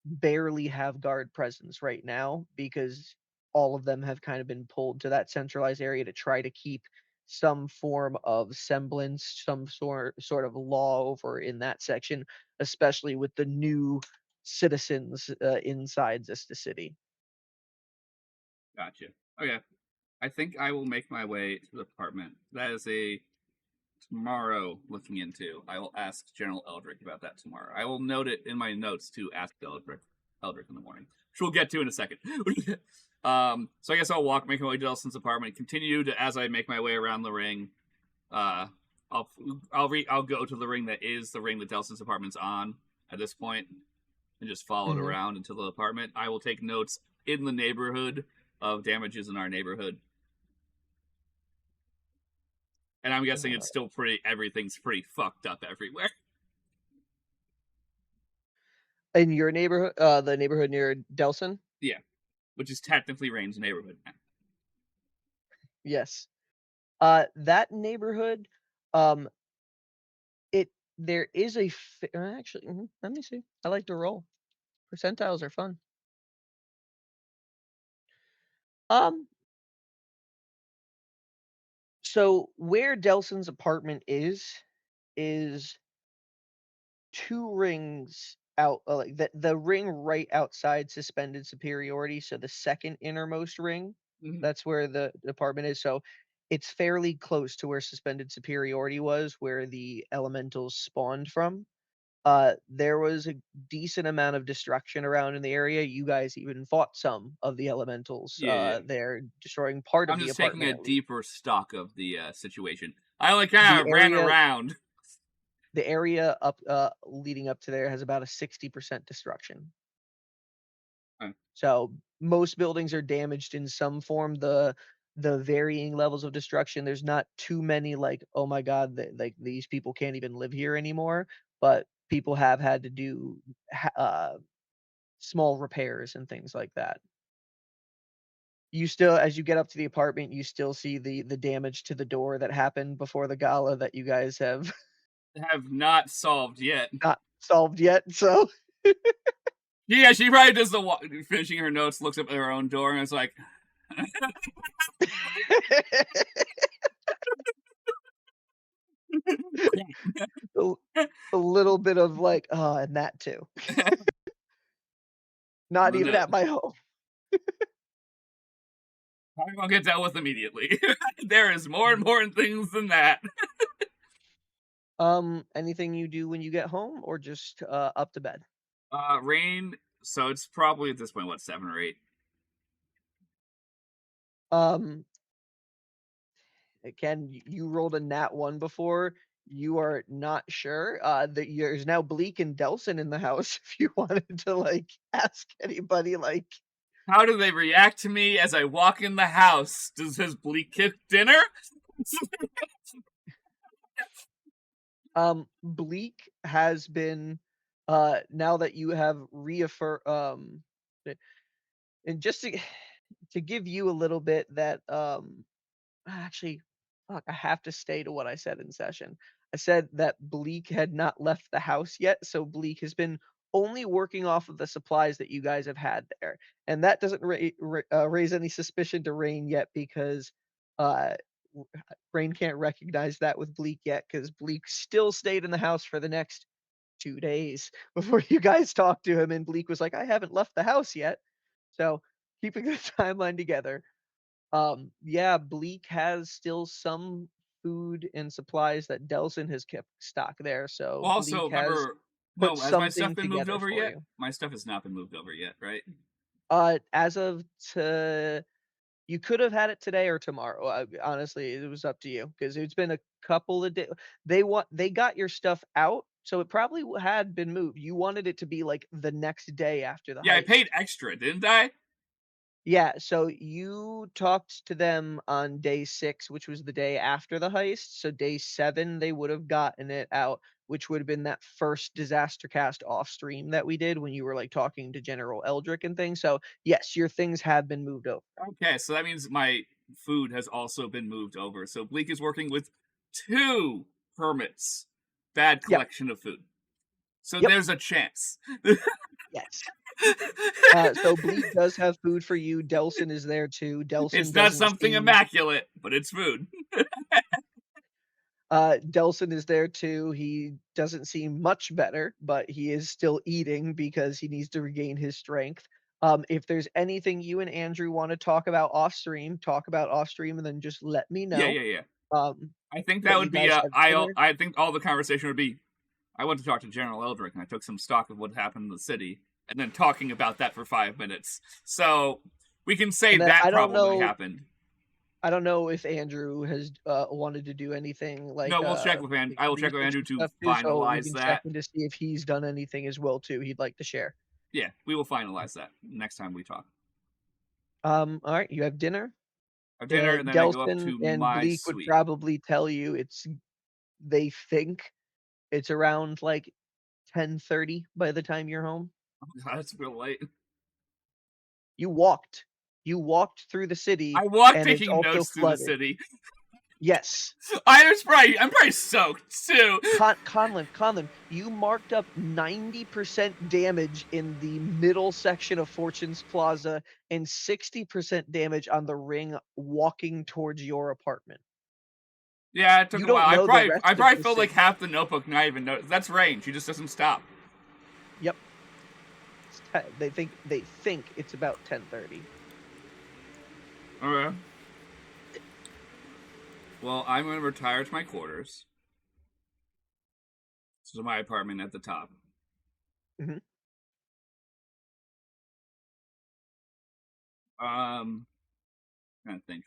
barely have guard presence right now because all of them have kind of been pulled to that centralized area to try to keep some form of semblance, some sort of law over in that section, especially with the new citizens inside Xysta City. Gotcha. Okay, I think I will make my way to the apartment. That is a tomorrow looking into. I will ask General Eldrick about that tomorrow. I will note it in my notes to ask Eldrick in the morning, which we'll get to in a second. So I guess I'll make my way to Delson's apartment. Continue to as I make my way around the ring. Uh, I'll go to the ring that is the ring that Delson's apartment's on at this point, and just follow it Mhm. around until the apartment. I will take notes in the neighborhood of damages in our neighborhood, and I'm guessing Uh, it's still everything's pretty fucked up everywhere. in your neighborhood, the neighborhood near Delson? Yeah, which is technically Reign's neighborhood. Yes. That neighborhood, um, it there is actually, let me see. I like to roll. Percentiles are fun. Um, so where Delson's apartment is 2 rings out, like, the ring right outside suspended superiority, so the second innermost ring, Mm-hmm. that's where the apartment is, so it's fairly close to where suspended superiority was, where the elementals spawned from. There was a decent amount of destruction around in the area. You guys even fought some of the elementals, Yeah, yeah. there, destroying part of I'm the just taking apartment a at least. deeper stock of the situation. I only kind The of ran area around. the area up, leading up to there has about a 60% destruction. So most buildings are damaged in some form. The varying levels of destruction. There's not too many like, oh my god, like these people can't even live here anymore. But people have had to do small repairs and things like that. You still, as you get up to the apartment, you still see the damage to the door that happened before the gala that you guys have Have not solved yet. not solved yet. So Yeah, she probably does finishing her notes, looks up at her own door, and is like, a, a little bit of like, oh, and that too. Not the even note. at my home. I'm gonna get dealt with immediately. There is more important things than that. Anything you do when you get home or just up to bed? Rain. So it's probably at this point what 7 or 8. Um, Ken, you rolled a nat 1 before. You are not sure. There's now Bleak and Delson in the house if you wanted to, like, ask anybody, like, How do they react to me as I walk in the house? Does Bleak cook dinner? Bleak has been, now that you have and just to give you a little bit that, actually, fuck, I have to stay to what I said in session. I said that Bleak had not left the house yet, so Bleak has been only working off of the supplies that you guys have had there, and that doesn't raise any suspicion to Rainn yet because, uh, Rainn can't recognize that with Bleak yet because Bleak still stayed in the house for the next 2 days before you guys talked to him, and Bleak was like, "I haven't left the house yet." So, keeping the timeline together, yeah, Bleak has still some food and supplies that Delson has kept stock there, so Well, also, Bleak has remember, put well, has my stuff something been moved together over for yet? you. My stuff has not been moved over yet, right? As of to you could have had it today or tomorrow. Honestly, it was up to you because it's been a couple of days. They got your stuff out, so it probably had been moved. You wanted it to be like the next day after the Yeah, I heist. paid extra, didn't I? Yeah, so you talked to them on day 6, which was the day after the heist. So day 7, they would have gotten it out, which would have been that first disaster cast off stream that we did when you were like talking to General Eldrick and things. So yes, your things have been moved over. Okay, so that means my food has also been moved over. So Bleak is working with 2 permits. Bad Yep. collection of food. So Yep. there's a chance. Yes. So Bleak does have food for you. Delson is there too. It's Delson not doesn't something seem immaculate, but it's food. Delson is there too. He doesn't seem much better, but he is still eating because he needs to regain his strength. If there's anything you and Andrew want to talk about off stream, talk about off stream, and then just let me Yeah, know. yeah, yeah. Um, I think that but you would be guys have dinner, I think all the conversation would be I went to talk to General Eldrick and I took some stock of what happened in the city and then talking about that for 5 minutes. So we can say and then that probably happened. I don't know if Andrew has wanted to do anything No, we'll check with like I will check with research Andrew and to stuff too. So we finalize can check that. in to see if he's done anything as well too. He'd like to share. Yeah, we will finalize that next time we talk. All right, you have dinner. Have dinner and then I go up Delson to and my Bleak would suite. probably tell you they think it's around, like, 10:30 by the time you're home. Oh, God, it's real late. You walked. You walked through the city, I walked and it's taking also notes through the flooded. city. Yes. I'm probably soaked too. Conlan, you marked up 90% damage in the middle section of Fortune's Plaza and 60% damage on the ring walking towards your apartment. Yeah, it took You a while. don't know the rest I of probably the filled like city. half the notebook, not even notice. That's Rainn. She just doesn't stop. Yep. They think it's about 10:30. Okay. Well, I'm going to retire to my quarters. This is my apartment at the top. Mhm. Trying to think.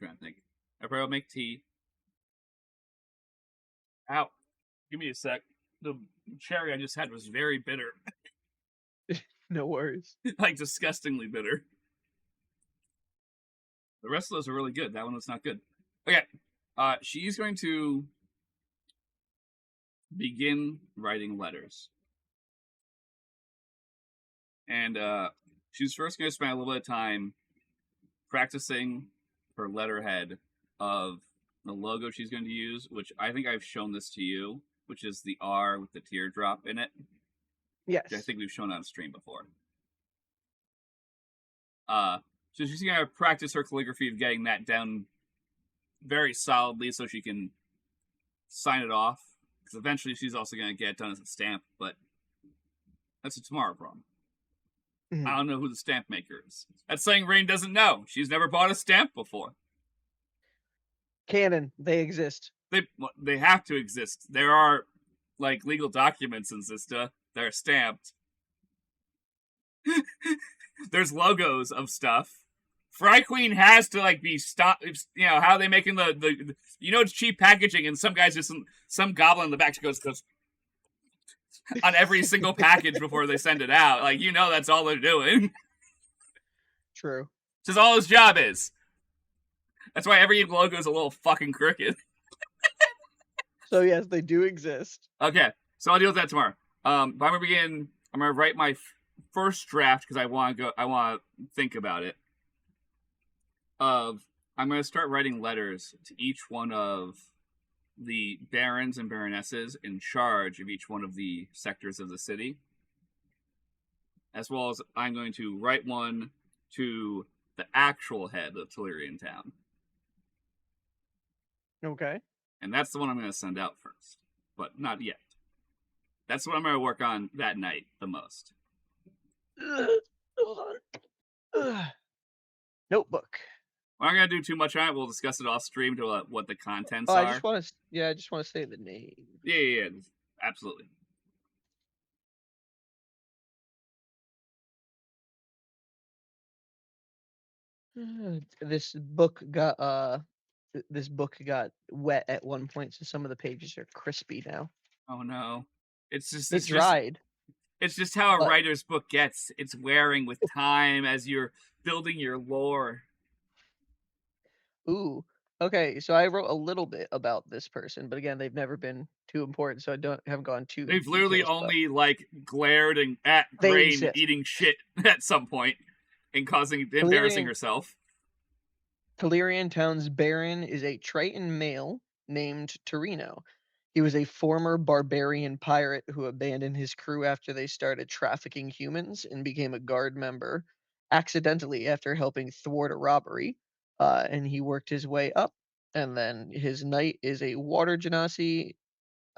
I probably will make tea. Ow. Give me a sec. The cherry I just had was very bitter. No worries. Like, disgustingly bitter. The rest of those are really good. That one was not good. Okay. She's going to begin writing letters. And she's first going to spend a little bit of time practicing her letterhead of the logo she's going to use, which I think I've shown this to you, which is the R with the teardrop in it, which I Yes. think we've shown on stream before. So she's going to practice her calligraphy of getting that down very solidly so she can sign it off. Because eventually she's also going to get it done as a stamp, but that's a tomorrow problem. Mhm. I don't know who the stamp maker is. That's saying Rainn doesn't know. She's never bought a stamp before. Canon, they exist. They have to exist. There are like legal documents in Xysta that are stamped. There's logos of stuff Fry Queen has to like be stopped. You know how are they making the it's cheap packaging, and some guys just some goblin in the back goes on every single package before they send it out. Like that's all they're doing. True. Just all his job is. That's why every logo is a little fucking crooked. So yes, they do exist. Okay, so I'll deal with that tomorrow. But I'm gonna write my first draft because I want to think about it. I'm gonna start writing letters to each one of the barons and baronesses in charge of each one of the sectors of the city, as well as I'm going to write one to the actual head of Tellurian Town. Okay. And that's the one I'm going to send out first, but not yet. That's what I'm going to work on that night the most. Hold on. Notebook. We're not going to do too much on it. We'll discuss it off stream to what the contents I are. just want to say the name. Yeah, absolutely. This book got wet at one point, so some of the pages are crispy now. Oh no. It's dried. It's just how a writer's book gets. It's wearing with time as you're building your lore. Ooh. Okay, so I wrote a little bit about this person, but again, they've never been too important, so haven't gone too. They've literally only glared at Rainn eating shit at some point and embarrassing herself. Tellurian Town's Baron is a Triton male named Torino. He was a former barbarian pirate who abandoned his crew after they started trafficking humans and became a guard member accidentally after helping thwart a robbery. And he worked his way up. And then his knight is a water genasi.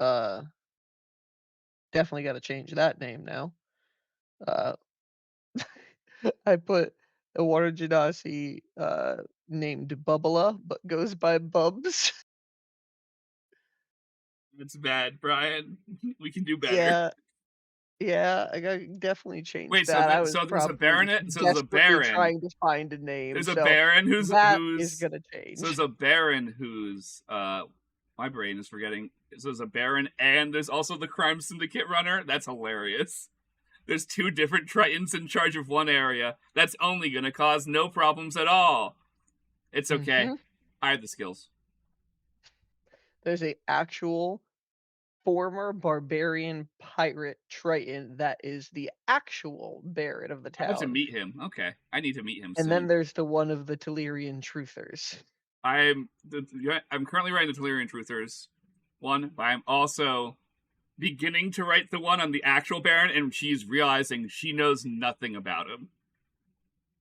Definitely got to change that name now. I put a water genasi named Bubbla, but goes by Bubs. That's bad, Brian. We can do better. Yeah, I got definitely changed. Wait, that. so there's a baronet. So there's a baron trying to find a name. There's a baron who's gonna change. So there's a baron who's my brain is forgetting. So there's a baron, and there's also the crime syndicate runner. That's hilarious. There's two different Tritons in charge of one area. That's only gonna cause no problems at all. It's okay. Mm-hmm. I have the skills. There's a actual former barbarian pirate Triton that is the actual baron of the town. I have to meet him. Okay, I need to meet him. And soon. Then there's the one of the Tellurian Truthers. I'm currently writing the Tellurian Truthers one, but I'm also beginning to write the one on the actual baron, and she's realizing she knows nothing about him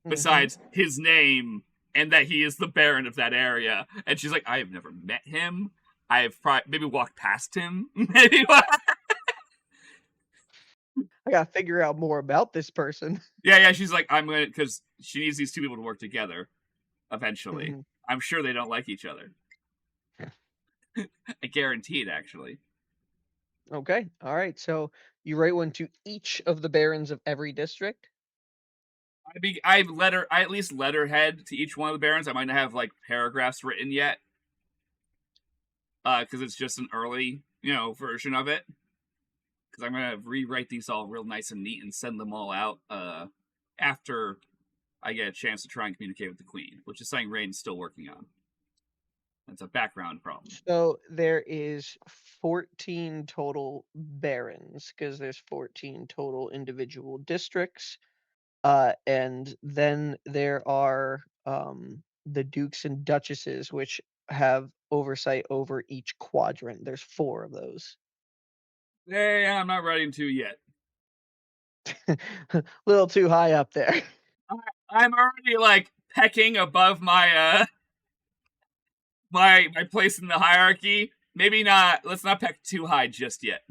besides his name and that he is the baron of that area. And she's like, I have never met him. I've maybe walked past him. Maybe. I gotta figure out more about this person. Yeah. She's like, because she needs these two people to work together eventually. Mm-hmm. I'm sure they don't like each other. I guarantee it, actually. Okay. All right. So you write one to each of the barons of every district? I at least letterhead to each one of the barons. I might not have paragraphs written yet. Because it's just an early, version of it. Because I'm going to rewrite these all real nice and neat and send them all out after I get a chance to try and communicate with the Queen, which is something Rainn's still working on. That's a background problem. So there is 14 total barons, because there's 14 total individual districts. And then there are the dukes and duchesses, which have oversight over each quadrant. There's 4 of those. Hey, I'm not writing 2 yet. Little too high up there. I'm already pecking above my my place in the hierarchy. Maybe not. Let's not peck too high just yet.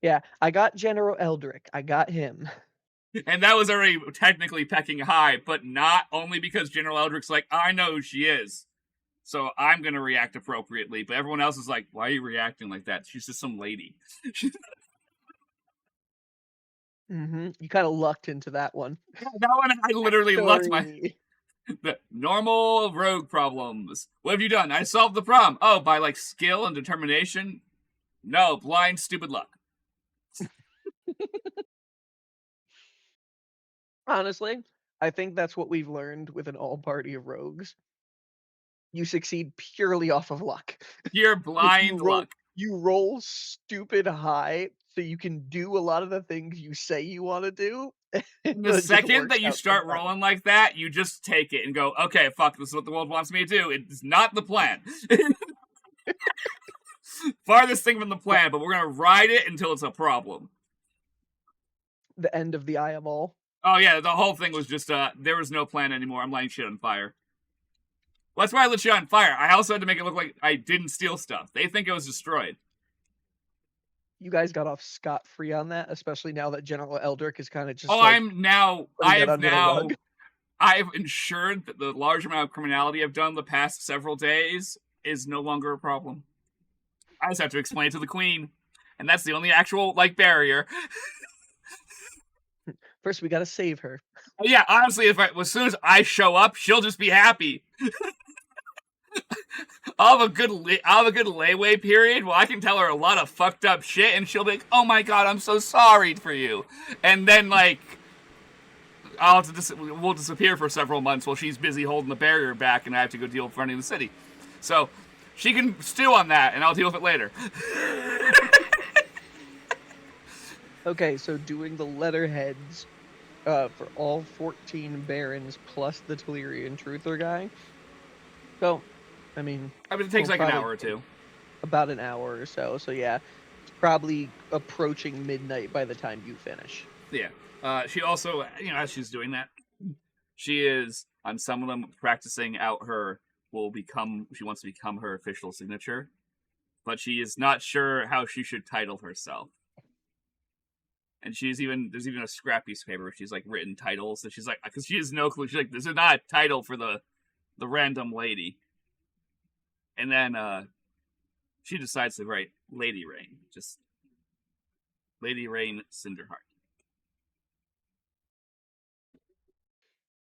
Yeah, I got General Eldrick. I got him. And that was already technically pecking high, but not only because General Eldrick's like, I know who she is. So I'm going to react appropriately. But everyone else is like, why are you reacting like that? She's just some lady. You kind of lucked into that one. Yeah, that one I literally lucked my... The normal rogue problems. What have you done? I solved the problem. Oh, by like skill and determination? No, blind, stupid luck. Honestly, I think that's what we've learned with an all party of rogues. You succeed purely off of luck. Pure Like blind luck. you roll stupid high so you can do a lot of the things you say you want to do. And The it just second works that you out start sometimes. rolling like that, you just take it and go, okay, fuck, this is what the world wants me to do. It's not the plan. Farthest thing from the plan, but we're gonna ride it until it's a problem. The end of the Eye of All. Oh yeah, the whole thing was just there was no plan anymore. I'm lighting shit on fire. Well, that's why I lit shit on fire. I also had to make it look like I didn't steal stuff. They think it was destroyed. You guys got off scot-free on that, especially now that General Eldrick is kind of just Oh, like putting that I've under the now, rug. I've ensured that the large amount of criminality I've done the past several days is no longer a problem. I just have to explain it to the Queen, and that's the only actual like barrier. First, we got to save her. Yeah, honestly, as soon as I show up, she'll just be happy. I'll have a good layaway period where I can tell her a lot of fucked up shit, and she'll be like, "Oh my god, I'm so sorry for you," and then like we'll disappear for several months while she's busy holding the barrier back, and I have to go deal with running the city. So she can stew on that, and I'll deal with it later. Okay, so doing the letterheads for all 14 barons plus the Telerian Truther guy. So, I mean, it takes like an hour or two. About an hour or so. So yeah, it's probably approaching midnight by the time you finish. Yeah. She also, as she's doing that, she is on some of them practicing out she wants to become her official signature, but she is not sure how she should title herself. And there's even a scrap piece of paper where she's like written titles, and she's like, because she has no clue. She's like, this is not a title for the random lady. And then she decides to write Lady Rainn, just Lady Rainn Cinderheart.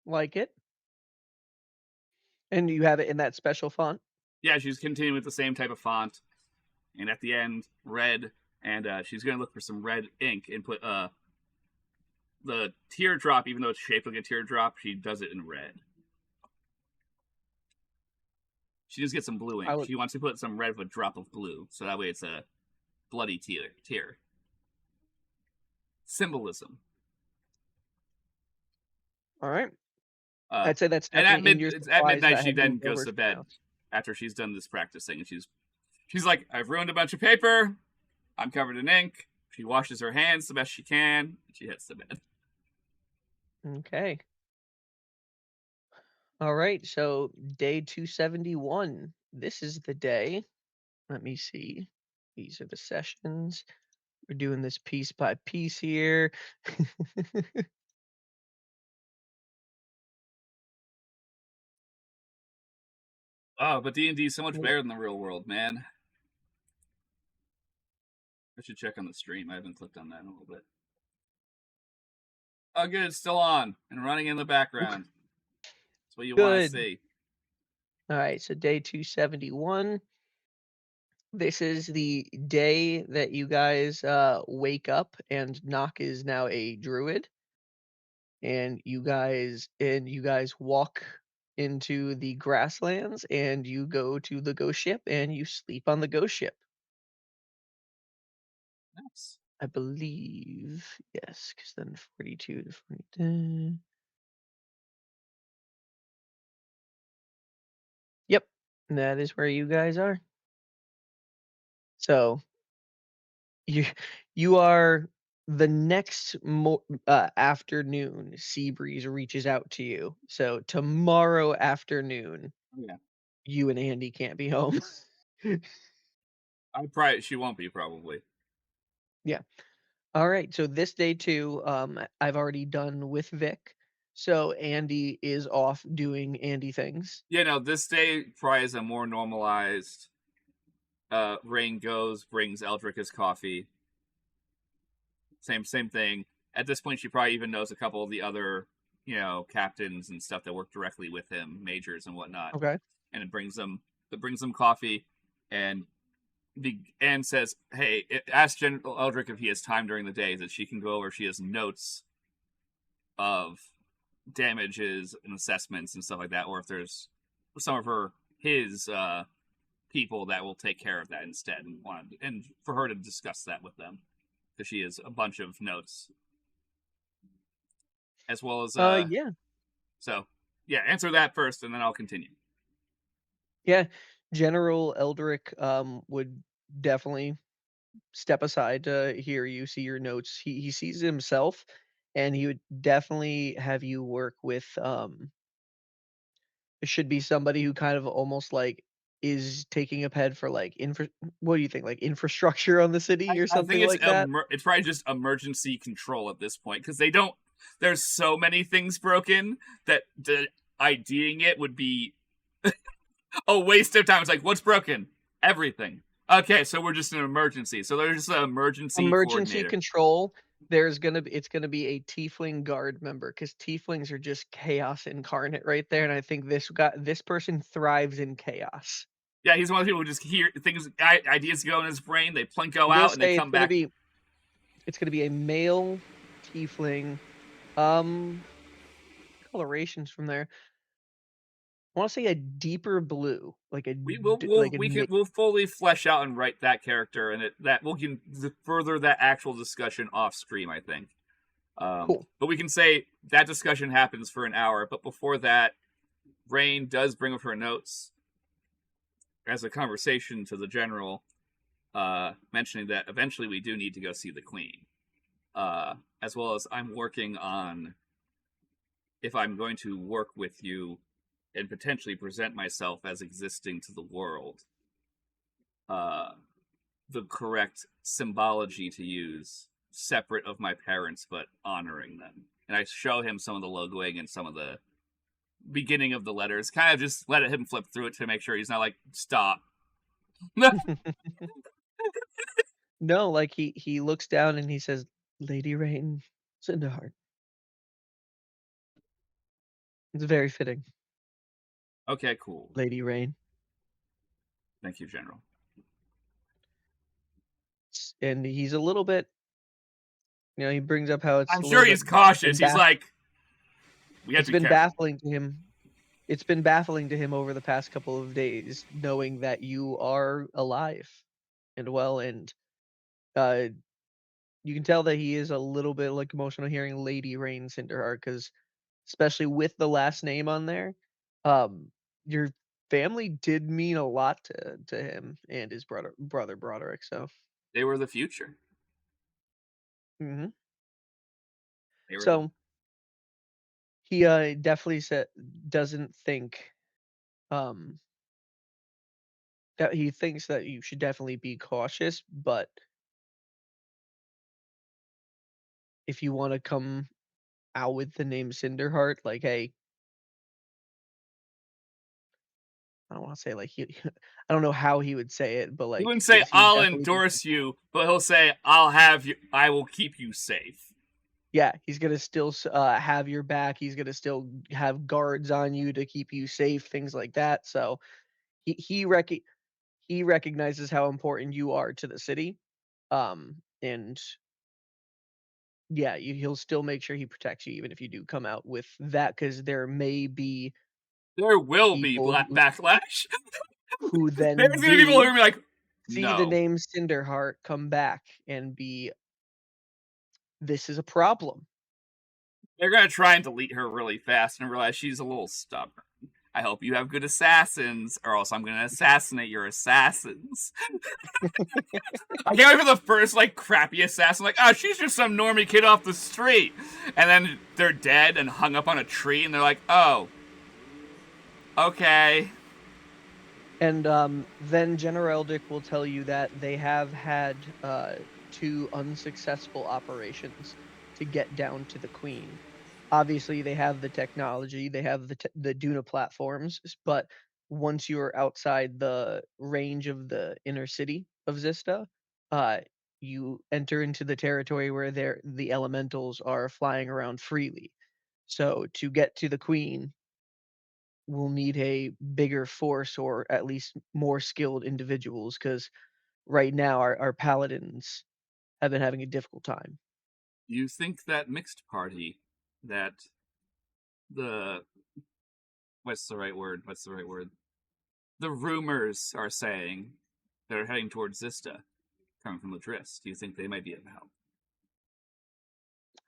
Like it? And you have it in that special font? Yeah, she's continuing with the same type of font. And at the end, red. And she's going to look for some red ink and put the teardrop, even though it's shaped like a teardrop, she does it in red. She just gets some blue ink. She wants to put some red with a drop of blue, so that way it's a bloody tear. Symbolism. All right. I'd say that's definitely in your supplies. At midnight, she then goes to bed after she's done this practicing, and she's like, I've ruined a bunch of paper. I'm covered in ink. She washes her hands the best she can, and she hits the bed. Okay. All right, so day 271. This is the day. Let me see. These are the sessions. We're doing this piece by piece here. Oh, but D&D is so much better than the real world, man. I should check on the stream. I haven't clicked on that in a little bit. Oh, good. It's still on and running in the background. That's what you want to see. All right, so day 271. This is the day that you guys wake up and Nock is now a druid. And you guys walk into the grasslands and you go to the ghost ship and you sleep on the ghost ship. Nice. I believe, yes, because then 42 to 42. Yep, that is where you guys are. So you are the next afternoon. Seabreeze reaches out to you. So tomorrow afternoon, you and Andy can't be home. She won't be probably. Yeah. All right. So this day too, I've already done with Vic. So Andy is off doing Andy things. Yeah, no, this day probably is a more normalized. Rainn goes, brings Eldrick his coffee. Same thing. At this point, she probably even knows a couple of the other, captains and stuff that work directly with him, majors and whatnot, Okay. and it brings them coffee, and and says, "Hey, ask General Eldrick if he has time during the day that she can go over. She has notes of damages and assessments and stuff like that, or if there's some of his people that will take care of that instead, and for her to discuss that with them because she has a bunch of notes as well as Yeah. so yeah, answer that first and then I'll continue. Yeah. General Eldrick would definitely step aside to hear you, see your notes. He sees it himself, and he would definitely have you work with it should be somebody who kind of almost like is taking up head for like what do you think? Like infrastructure on the city or I think something like that? it's probably just emergency control at this point because they don't. There's so many things broken that IDing it would be a waste of time. It's like, what's broken? Everything. Okay, so we're just an emergency. So there's just an emergency Emergency coordinator. control, it's gonna be a tiefling guard member because tieflings are just chaos incarnate right there, and I think this person thrives in chaos. Yeah, he's one of the people who just hear things, ideas go in his brain, they plink go I'm gonna out, and they say come back. it's gonna be a male tiefling. Um, colorations from there. I wanna say a deeper blue, like a like a We'll fully flesh out and write that character, and that we can further that actual discussion off stream. I think. cool. But we can say that discussion happens for an hour. But before that, Rainn does bring up her notes as a conversation to the general, mentioning that eventually we do need to go see the queen, as well as I'm working on if I'm going to work with you and potentially present myself as existing to the world, uh, the correct symbology to use, separate of my parents, but honoring them. And I show him some of the logoing and some of the beginning of the letters, kind of just let him flip through it to make sure he's not like, stop. No, like he looks down and he says, "Lady Rain, Cinderheart." It's very fitting. Okay, cool. Lady Rain. Thank you, General. And he's a little bit, he brings up how it's I'm a sure little bit he's cautious. been He's baff like, we have it's to be been careful. baffling to him. It's been baffling to him over the past couple of days knowing that you are alive and well, and uh you can tell that he is a little bit like emotional hearing Lady Rain Cinderheart because especially with the last name on there, your family did mean a lot to him and his brother Broderick. So, They were the future. hmm They were the. so he definitely doesn't think um that he thinks that you should definitely be cautious, but if you want to come out with the name Cinderheart, like, hey, I don't want to say like he, I don't know how he would say it, but He like, wouldn't say because he I'll definitely thinks endorse you, but he'll say I'll have you. I will keep you safe. yeah, he's gonna still have your back. He's gonna still have guards on you to keep you safe, things like that. So he he rec- he recognizes how important you are to the city, and yeah, he'll still make sure he protects you even if you do come out with that, because there may be There will be people backlash. who There's then gonna be people who are do gonna be like, see the no. name Cinderheart come back and be, this is a problem. They're gonna try and delete her really fast and realize she's a little stubborn. I hope you have good assassins, or else I'm gonna assassinate your assassins. I can't wait for the first like crappy assassin, like, oh, she's just some normie kid off the street, and then they're dead and hung up on a tree, and they're like, oh, okay. And then General Eldick will tell you that they have had two unsuccessful operations to get down to the Queen. Obviously, they have the technology, they have the Duna platforms, but once you're outside the range of the inner city of Xysta, uh, you enter into the territory where the elementals are flying around freely. So to get to the queen, we'll need a bigger force or at least more skilled individuals because right now our paladins have been having a difficult time. You think that mixed party, that the what's the right word? What's the right word? The rumors are saying they're heading towards Xysta, coming from Ladris. Do you think they might be able to help?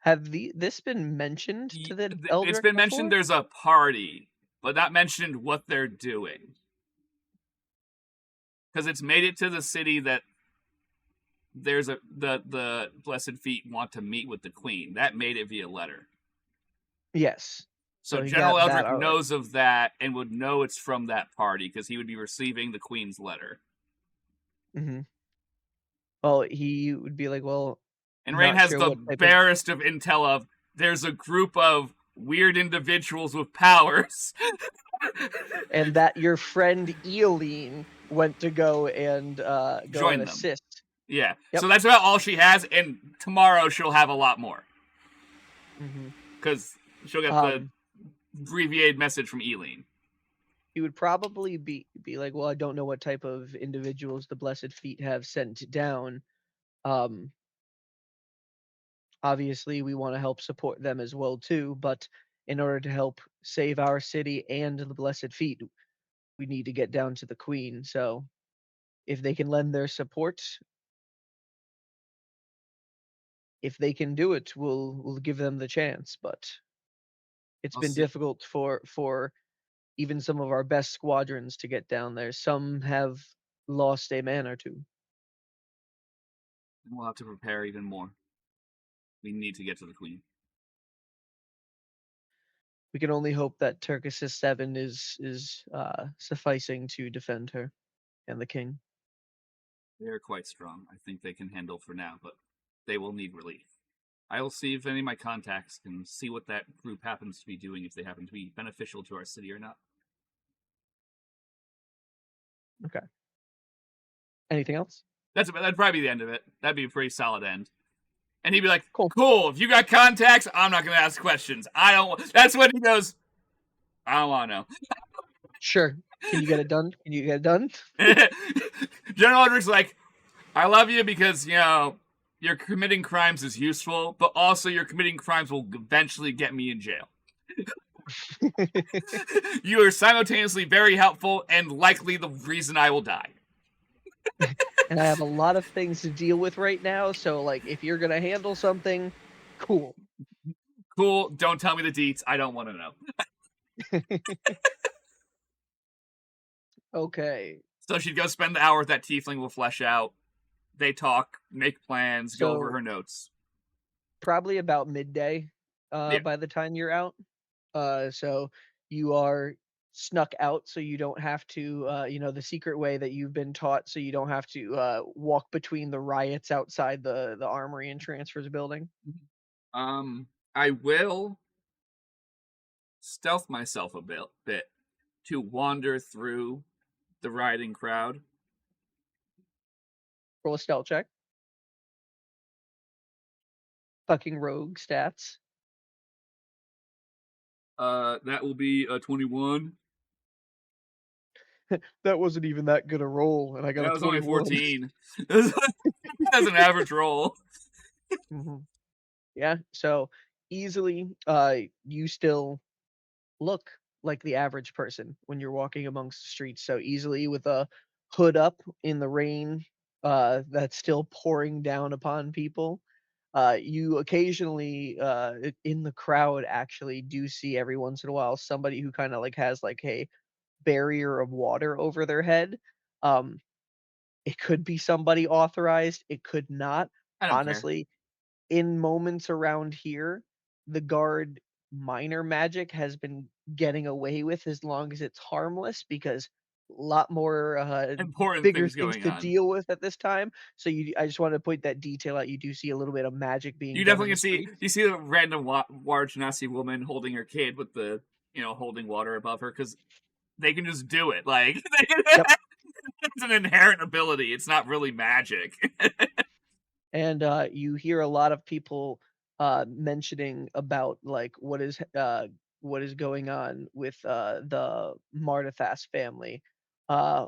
Have this been mentioned to the It's Eldrick been mentioned before? there's a party, but not mentioned what they're doing. Because it's made it to the city that there's the Blessed Feet want to meet with the Queen. That made it via letter. Yes. So So he General got that Eldrick already. knows of that and would know it's from that party because he would be receiving the Queen's letter. Mhm. Well, he would be like, "Well, And Rainn not has sure the what type of." barest of intel of there's a group of weird individuals with powers. And that your friend Eileen went to go and Join them. assist. Yeah. Yep. So that's about all she has, and tomorrow she'll have a lot more. Mhm. Because she'll get the Um, abbreviated message from Eileen. he would probably be like, "Well, I don't know what type of individuals the Blessed Feet have sent down. Um, obviously, we wanna help support them as well too, but in order to help save our city and the Blessed Feet, we need to get down to the Queen, so if they can lend their support, if they can do it, we'll give them the chance, but it's I'll been see. difficult for even some of our best squadrons to get down there. Some have lost a man or two. And we'll have to prepare even more. We need to get to the Queen. We can only hope that Turkis's 7 is sufficing to defend her and the king. They are quite strong. I think they can handle for now, but they will need relief. I will see if any of my contacts can see what that group happens to be doing, if they happen to be beneficial to our city or not. Okay. Anything else? That'd probably be the end of it. That'd be a pretty solid end. And he'd be like, Cool. "Cool. If you got contacts, I'm not going to ask questions. I don't." That's when he goes, "I don't want to Sure. Can you get it done? Can you get it done? know." General Eldrick's like, "I love you because you're committing crimes is useful, but also your committing crimes will eventually get me in jail. You are simultaneously very helpful and likely the reason I will die." And I have a lot of things to deal with right now, so like if you're gonna handle something, cool. Cool. Don't tell me the deets. I don't want to know. Okay. So she'd go spend the hour with that tiefling. Will flesh out. They talk, make plans, go over So her notes. probably about midday, Yeah. by the time you're out. So you are snuck out so you don't have to, the secret way that you've been taught so you don't have to walk between the riots outside the armory and transfers building. I will stealth myself a bit to wander through the rioting crowd. Roll a stealth check. Fucking rogue stats. That will be a 21. That wasn't even that good a roll, and I got a That was only a 21. 14. That's an average roll. Mhm. Yeah, so easily, you still look like the average person when you're walking amongst the streets so easily with a hood up in the rain that's still pouring down upon people. You occasionally in the crowd actually do see every once in a while somebody who kind of like has like a barrier of water over their head. Um, it could be somebody authorized, it could not. I don't care. Honestly, in moments around here, the guard minor magic has been getting away with as long as it's harmless because a lot more Important bigger things things going to on. deal with at this time. So I just wanted to point that detail out. You do see a little bit of magic being You done in definitely the can see. streets. You see the random large Nazi woman holding her kid with the holding water above her because they can just do it. Like Yep. it's an inherent ability. It's not really magic. And you hear a lot of people mentioning about like what is going on with the Martathas family. Uh,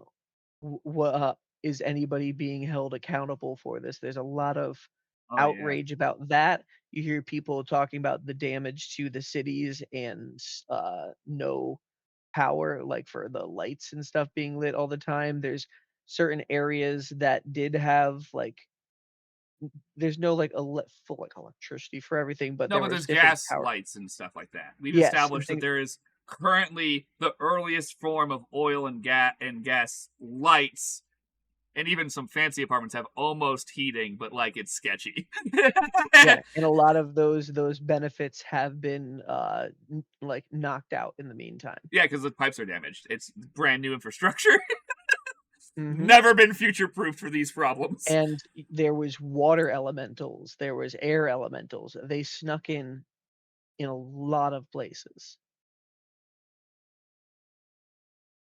is anybody being held accountable for this? There's a lot of Oh yeah. outrage about that. You hear people talking about the damage to the cities and no power, like for the lights and stuff being lit all the time. There's certain areas that did have like there's no like full like electricity for everything, but No, there but was there's different gas power. lights and stuff like that. We've Yes, and established that things. there is currently the earliest form of oil and gas lights, and even some fancy apartments have almost heating, but like it's sketchy. Yeah, and a lot of those benefits have been like knocked out in the meantime. Yeah, because the pipes are damaged. It's brand new infrastructure. Hmm. Never been future proofed for these problems. And there was water elementals, there was air elementals. They snuck in a lot of places.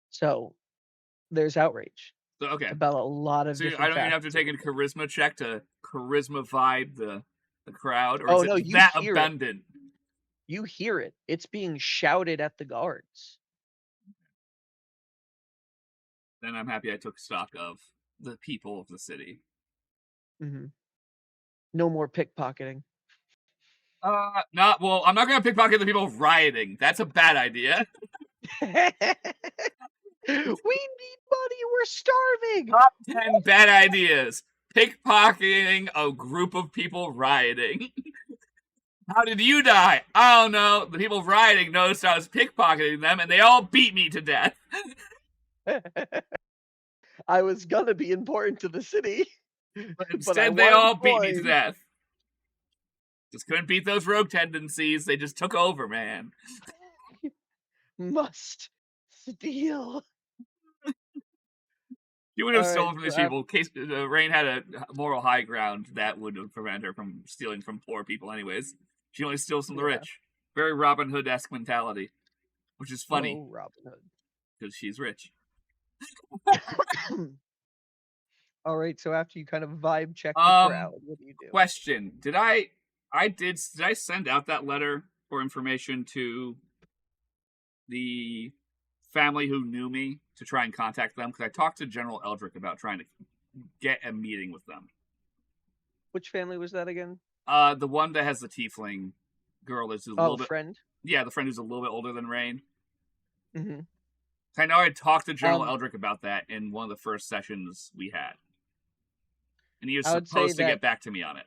So there's outrage So okay, about a lot of so I different don't even have to facets of take a it. charisma check to charisma vibe the crowd, or Oh is it no, you that hear it. abundant? You hear it. It's being shouted at the guards. Then I'm happy I took stock of the people of the city. Hmm. No more pickpocketing. Not well. I'm not gonna pickpocket the people rioting. That's a bad idea. We need money. We're starving. Top 10 bad ideas. Pickpocketing a group of people rioting. How did you die? I don't know. The people rioting noticed I was pickpocketing them, and they all beat me to death. I was gonna be important to the city, But but I instead, they wanted all beat me to coin. death. Just couldn't beat those rogue tendencies. They just took over, man. Must steal. She would have All right, stolen from so these people. Case Rainn had a moral high ground that would have prevented her from stealing from poor people, anyways. She only steals from the yeah. rich. Very Robin Hood esque mentality, which is funny Oh, Robin because she's rich. Hood. All right, so after you kind of vibe check the Um, crowd, what do you do? question: did I send out that letter for information to the family who knew me to try and contact them? Because I talked to General Eldrick about trying to get a meeting with them. Which family was that again? The one that has the tiefling girl is a little Oh, bit, friend. yeah, the friend who's a little bit older than Rainn. Hmm. I know I talked to General Um, Eldrick about that in one of the first sessions we had, and he was I would say supposed to that get back to me on it.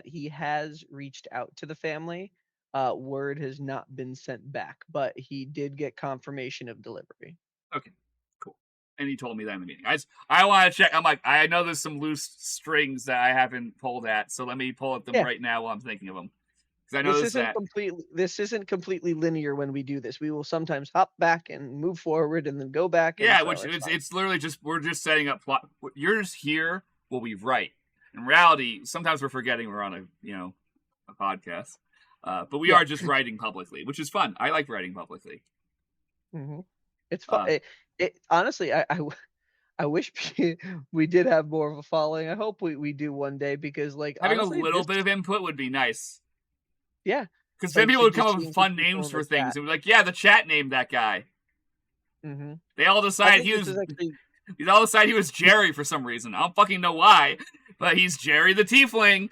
he has reached out to the family. Word has not been sent back, but he did get confirmation of delivery. Okay, cool. And he told me that in the meeting. I want to check. I'm like, I know there's some loose strings that I haven't pulled at, so let me pull at them Yeah, right now while I'm thinking of them. Because I noticed that. this isn't completely linear when we do this. We will sometimes hop back and move forward and then go back, and Yeah, so which it's fine. it's literally just we're just setting up plot. You're just here while we write. In reality, sometimes we're forgetting we're on a podcast, but we Yeah. are just writing publicly, which is fun. I like writing publicly. Hmm. It's fun. Uh, It honestly, I wish we did have more of a following. I hope we do one day because, like, Having a honestly, little this, bit of input would be nice. yeah, Because then like people to would come just up with seeing some fun people names in the for things chat. and be like, yeah, the chat named that guy. Hmm. They all I decide think this is actually, they all decide he was Jerry for some reason. I don't fucking know why, but he's Jerry the Tiefling.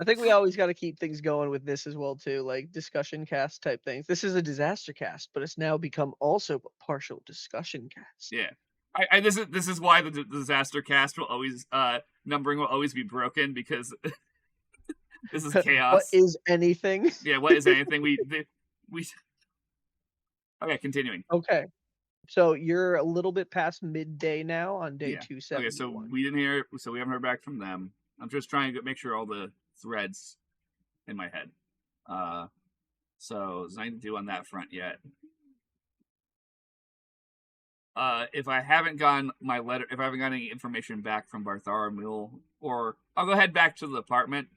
I think we always got to keep things going with this as well too, like discussion cast type things. This is a disaster cast, but it's now become also a partial discussion cast. Yeah. This is why the disaster cast will always numbering will always be broken because this is What chaos. is anything? Yeah, what is anything we okay, continuing. Okay. So you're a little bit past midday now on day Yeah. Okay, so 271. we haven't heard back from them. I'm just trying to make sure all the threads in my head. So there's nothing to do on that front yet. If I haven't gotten any information back from Bartholomew, or I'll go head back to the apartment,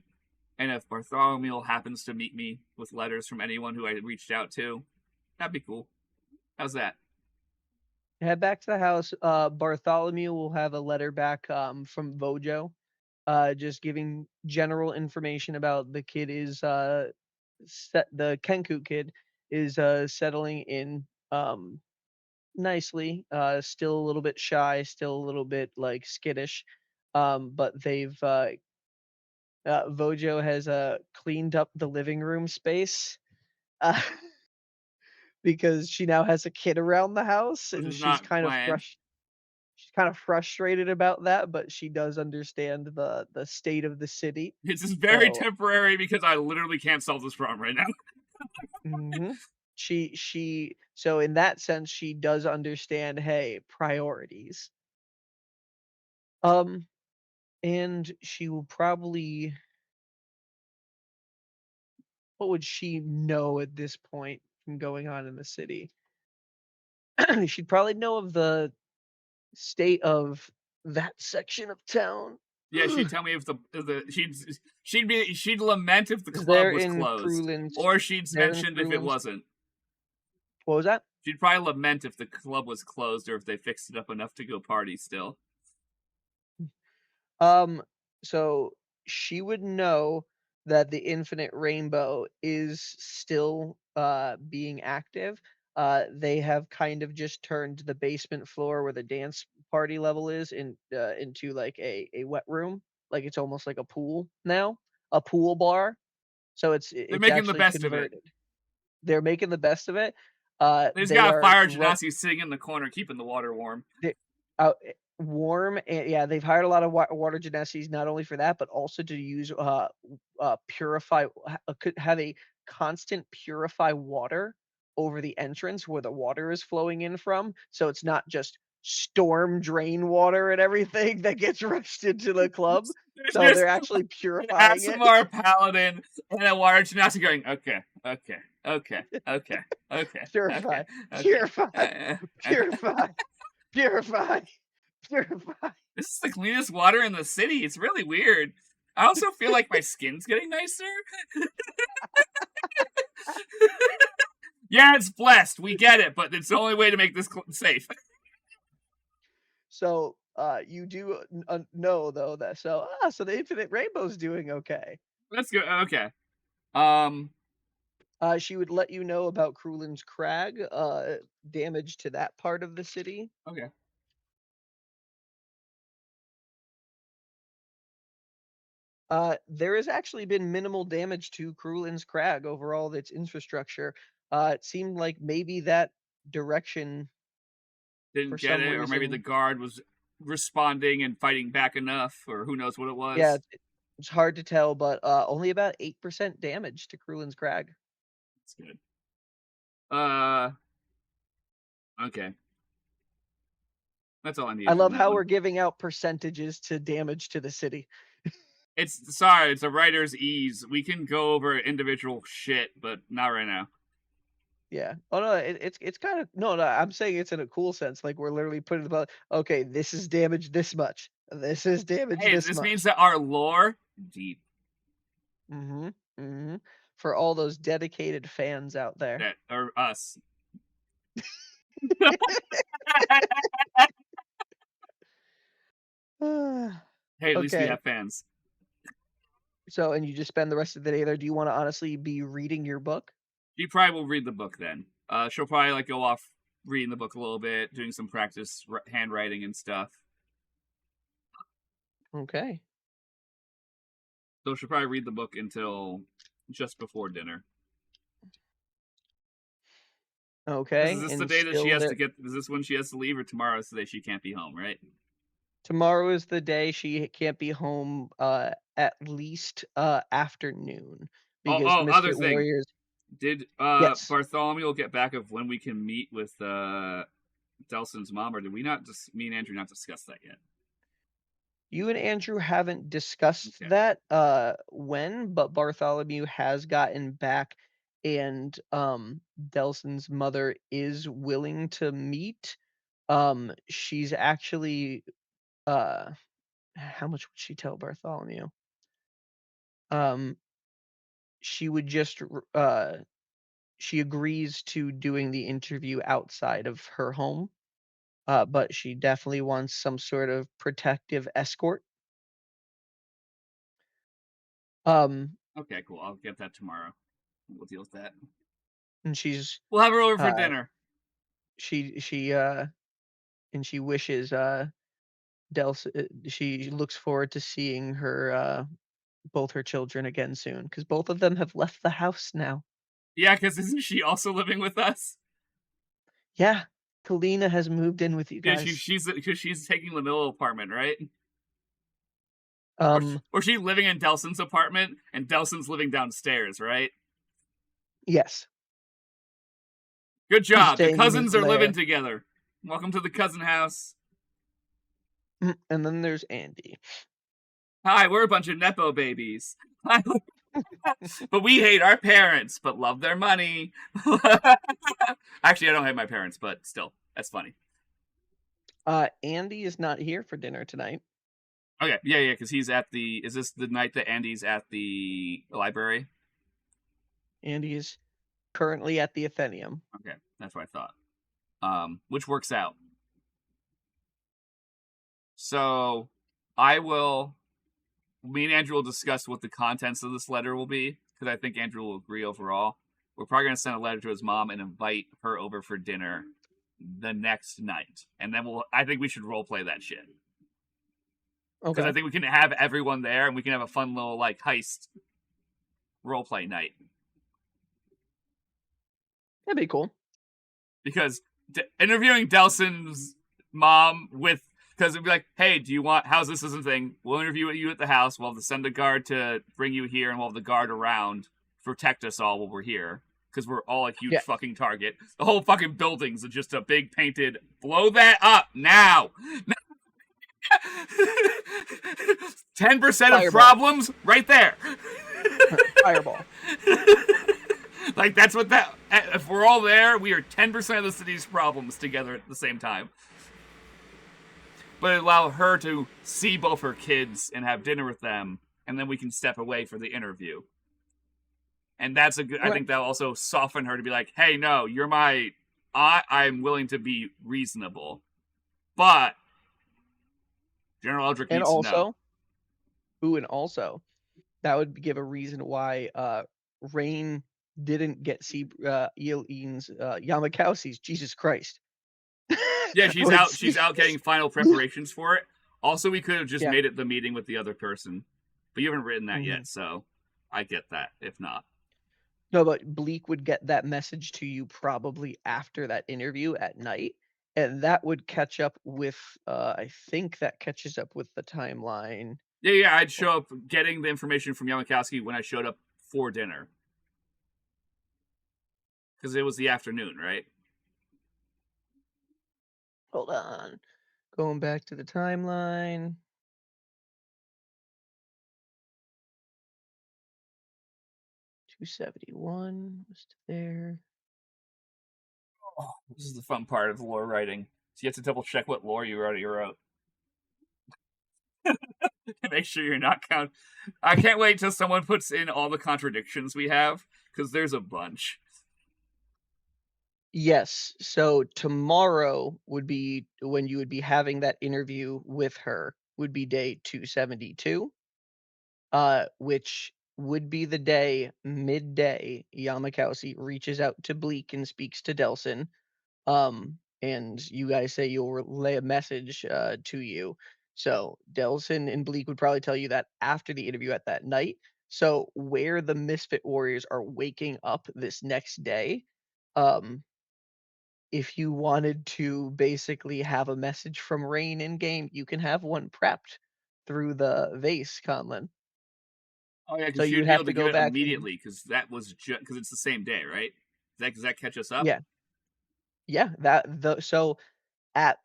and if Bartholomew happens to meet me with letters from anyone who I reached out to, that'd be cool. How's that? Head back to the house. Bartholomew will have a letter back from Vojo. just giving general information about the kid is the Kenku kid is settling in nicely. Still a little bit shy, still a little bit like skittish. But they've Vojo has cleaned up the living room space. Uh, because she now has a kid around the house which and is not planned. she's kind of frustrated about that, but she does understand the state of the city. This is very So, temporary because I literally can't solve this problem right now. mhm. So in that sense, she does understand, hey, priorities. Um, and she will probably what would she know at this point from going on in the city? She'd probably know of the state of that section of town. Yeah, she'd tell me if the she'd lament if the 'Cause club was closed, or she'd they're in mentioned if it Crulin's wasn't. what was that? She'd probably lament if the club was closed or if they fixed it up enough to go party still. Um, so she would know that the Infinite Rainbow is still, being active. They have kind of just turned the basement floor where the dance party level is into, like, a wet room. Like, it's almost like a pool now, a pool bar. So They're it's making the actually best of it. converted. They're making the best of it. They just They got a are fire run genasi sitting in the corner, keeping the water warm. they warm and yeah, they've hired a lot of water genesies not only for that, but also to use, purify could have a constant purify water over the entrance where the water is flowing in from, so it's not just storm drain water and everything that gets rushed into the club. There's So just they're actually an purifying it. Asimar paladin and a water genasi going, okay, okay, okay, okay, okay, okay, Purify, okay. purify, Okay. purify, purify, purify. This is the cleanest water in the city. It's really weird. I also feel like my skin's getting nicer. Yeah, it's blessed. We get it, but it's the only way to make this safe. So, you do know though that so the Infinite Rainbow's doing okay. Let's go. Okay. Um. She would let you know about Crulin's Crag, damage to that part of the city. Okay. There has actually been minimal damage to Crulin's Crag overall, its infrastructure. It seemed like maybe that direction, for Didn't get some it, or maybe the reason, guard was responding and fighting back enough, or who knows what it yeah, was. it's hard to tell, but only about 8% damage to Crulin's Crag. It's good. Uh. Okay. That's all I I needed from love that how one. we're giving out percentages to damage to the city. It's sorry. It's a writer's ease. We can go over individual shit, but not right now. Yeah. Oh no, it's kind of no. I'm saying it's in a cool sense. Like we're literally putting about okay, this is damage this much. This is damage Hey, this this means much. that our lore deep. Mm-hmm. Mm-hmm. For all those dedicated fans out there. That are us. Hey, at least we Okay. have fans. So and you just spend the rest of the day there. Do you want to honestly be reading your book? She probably will read the book then. She'll probably like go off reading the book a little bit, doing some practice handwriting and stuff. Okay. So she'll probably read the book until just before dinner. Because is Okay. this the And day that she still has there to get? Is this when she has to leave, or tomorrow is the day she can't be home? Right? tomorrow is the day she can't be home at least afternoon Oh, because oh, other Mystic thing. Warriors. Did Yes. Bartholomew get back of when we can meet with Delson's mom, or did we not just me and Andrew not discuss that yet? You and Andrew haven't discussed Okay, that, when, but Bartholomew has gotten back and, Delson's mother is willing to meet. She's actually, uh how much would she tell Bartholomew? Um, she would just she agrees to doing the interview outside of her home, but she definitely wants some sort of protective escort. Um, Okay, cool. I'll get that tomorrow. We'll deal with that. and she's We'll have her over for uh dinner. she and she wishes she looks forward to seeing her both her children again soon because both of them have left the house now. Yeah, because isn't she also living with us? Yeah, Kalina has moved in with you Yeah, guys. she's taking the middle apartment, right? Um, Or she living in Delson's apartment, and Delson's living downstairs, right? yes, Good he's job. The staying in his cousins are living lair. together. Welcome to the cousin house. And then there's Andy. Hi, we're a bunch of nepo babies. But we hate our parents, but love their money. Actually, I don't hate my parents, but still, that's funny. Andy is not here for dinner tonight. Okay, yeah, because he's at the. Is this the night that Andy's at the library? Andy is currently at the Athenaeum. Okay, that's what I thought. Which works out. So, I will. Me and Andrew will discuss what the contents of this letter will be, because I think Andrew will agree overall. We're probably going to send a letter to his mom and invite her over for dinner the next night, and then I think we should role play that shit, because I Okay, think we can have everyone there and we can have a fun little like heist role play night. that'd be cool. Because interviewing Delson's mom with, because it'd be like, hey, do you want, how's this isn't thing? We'll interview you at the house. We'll have to send a guard to bring you here, and we'll have the guard around protect us all while we're here, because we're all a huge Yeah, fucking target. The whole fucking building's just a big painted, blow that up now. 10% of fireball, problems right there. fireball. Like, that's what that. If we're all there, we are 10% of the city's problems together at the same time. But allow her to see both her kids and have dinner with them, and then we can step away for the interview. And that's a good. I Okay. think that'll also soften her to be like, "Hey, no, you're my. I'm willing to be reasonable, but General Eldrick And needs to know." also, and also, that would give a reason why Rainn didn't get Eileen's Yamakausi's. Jesus Christ. Yeah, That would She's out getting final preparations for it. Also, we could have just yeah. made it the meeting with the other person, but you haven't written that Mhm. yet, so I get that. If not, No, but Bleak would get that message to you probably after that interview at night, and that would catch up with, I think that catches up with the timeline. yeah, I'd show up getting the information from Yamakowski when I showed up for dinner, because it was the afternoon, right? Hold on. Going back to the timeline. 271 was there. Oh, this is the fun part of lore writing. So you have to double check what lore you already wrote to make sure you're not count. I can't wait till someone puts in all the contradictions we have, because there's a bunch. Yes. So tomorrow would be when you would be having that interview with her, would be day 272, which would be the day midday Yamakausi reaches out to Bleak and speaks to Delson. And you guys say you'll relay a message to you. So Delson and Bleak would probably tell you that after the interview at that night. So where the Misfit Warriors are waking up this next day, um, if you wanted to basically have a message from Rainn in game, you can have one prepped through the vase, Conlan. Oh yeah, So because you you'd would be have able to to give go it back and immediately, because that was because it's the same day, right? Does that catch us up? yeah, yeah,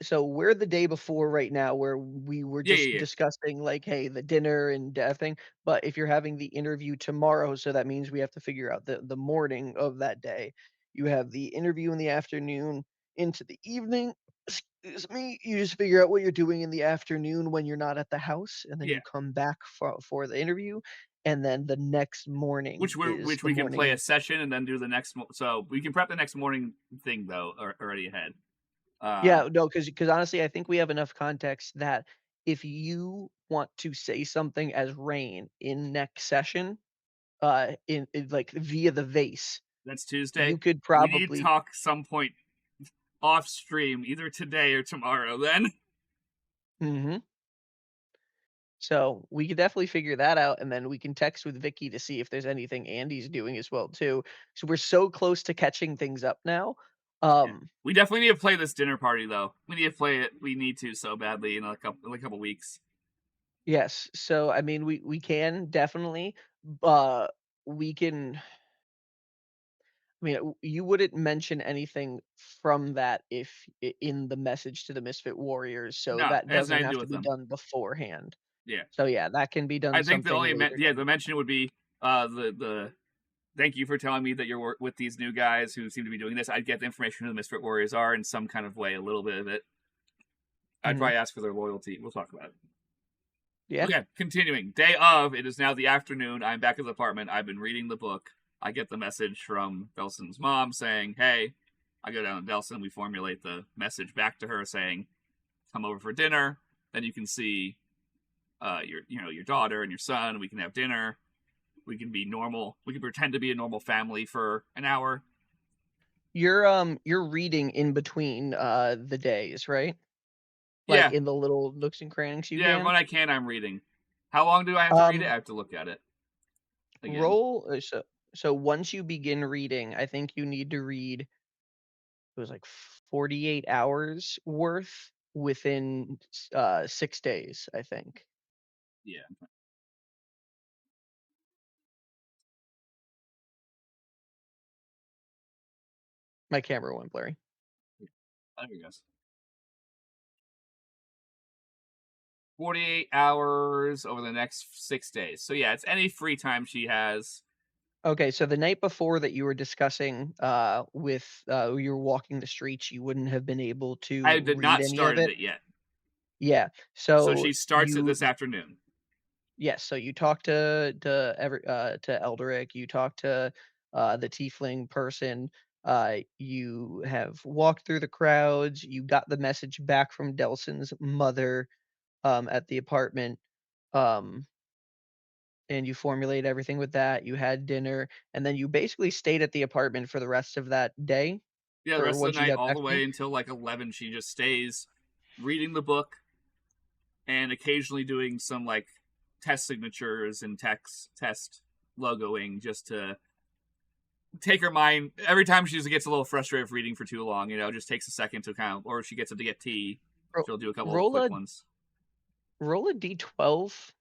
so we're the day before right now where we were Yeah, just yeah, yeah. discussing like, hey, the dinner and thing. But if you're having the interview tomorrow, so that means we have to figure out the morning of that day. You have the interview in the afternoon into the evening. Excuse me. You just figure out what you're doing in the afternoon when you're not at the house, and then Yeah. you come back for the interview, and then the next morning is Which the we can play a morning. session and then do the next. So we can prep the next morning thing though, already ahead. Yeah, no, because honestly, I think we have enough context that if you want to say something as Rainn in next session, in like via the vase, That's Tuesday. you could We need to probably. talk some point off stream, either today or tomorrow. Then. Mhm. So, we could definitely figure that out, and then we can text with Vicky to see if there's anything Andy's doing as well too. So we're so close to catching things up now. Yeah. We definitely need to play this dinner party, though. We need to play it. We need to so badly in a couple weeks. Yes. So, I mean, we can definitely, but we can. I mean, you wouldn't mention anything from that if in the message to the Misfit Warriors, so No, that it has doesn't nothing to have do to with be them. done beforehand. Yeah, So yeah, that can be done I think the something only later the down. mention would be the thank you for telling me that you're with these new guys who seem to be doing this. I'd get the information who the Misfit Warriors are in some kind of way, a little bit of it. I'd Mhm. probably ask for their loyalty. We'll talk about it. Yeah. Okay, continuing. Day of, it is now the afternoon. I'm back at the apartment. I've been reading the book. I get the message from Delson's mom saying, hey, I go down to Delson. We formulate the message back to her saying, come over for dinner. Then you can see your daughter and your son. We can have dinner. We can be normal. We can pretend to be a normal family for an hour. You're reading in between, the days, right? Like, Yeah, in the little nooks and crannies you yeah. can? When I can, I'm reading. How long do I have to read it? I Um, have to look at it again. roll so once you begin reading, I think you need to read it was like 48 hours worth within 6 days, I think. Yeah, My camera went blurry. there we go. 48 hours over the next 6 days. So yeah, it's any free time she has. Okay, so the night before that you were discussing, with, you were walking the streets, you wouldn't have been able I to had read not any of started it? it yet. Yeah. So So she starts it you this afternoon. yes, so you talk to Eldrick, you talk to, the tiefling person, you have walked through the crowds, you got the message back from Delson's mother, at the apartment, um, and you formulate everything with that, you had dinner, and then you basically stayed at the apartment for the rest of that day, Yeah, the or rest of once the you night, got all back the to me? way until like 11, she just stays reading the book and occasionally doing some like test signatures and test logoing just to take her mind. Every time she just gets a little frustrated with reading for too long, just takes a second to kind of, or she gets up to get tea, Ro she'll do a couple of roll quick a ones. roll a D12.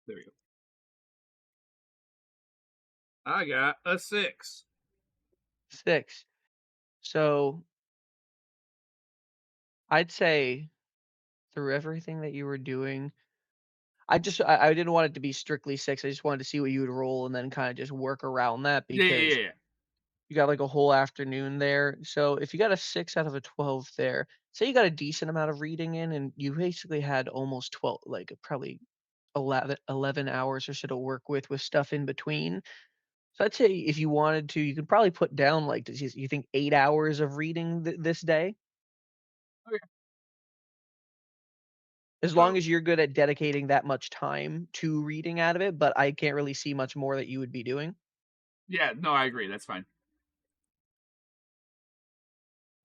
There we go. I got a 6. 6. So, I'd say through everything that you were doing, I didn't want it to be strictly 6, I just wanted to see what you would roll and then kinda just work around that Yeah, yeah, because yeah, yeah. you got, like, a whole afternoon there. So, if you got a 6 out of a 12 there, say you got a decent amount of reading in and you basically had almost 12 like, probably 11 hours or so to work with stuff in between. So, I'd say if you wanted to, you could probably put down, like, does you think 8 hours of reading this day? Okay. As long So as you're good at dedicating that much time to reading out of it, but I can't really see much more that you would be doing. yeah, no, I agree. That's fine.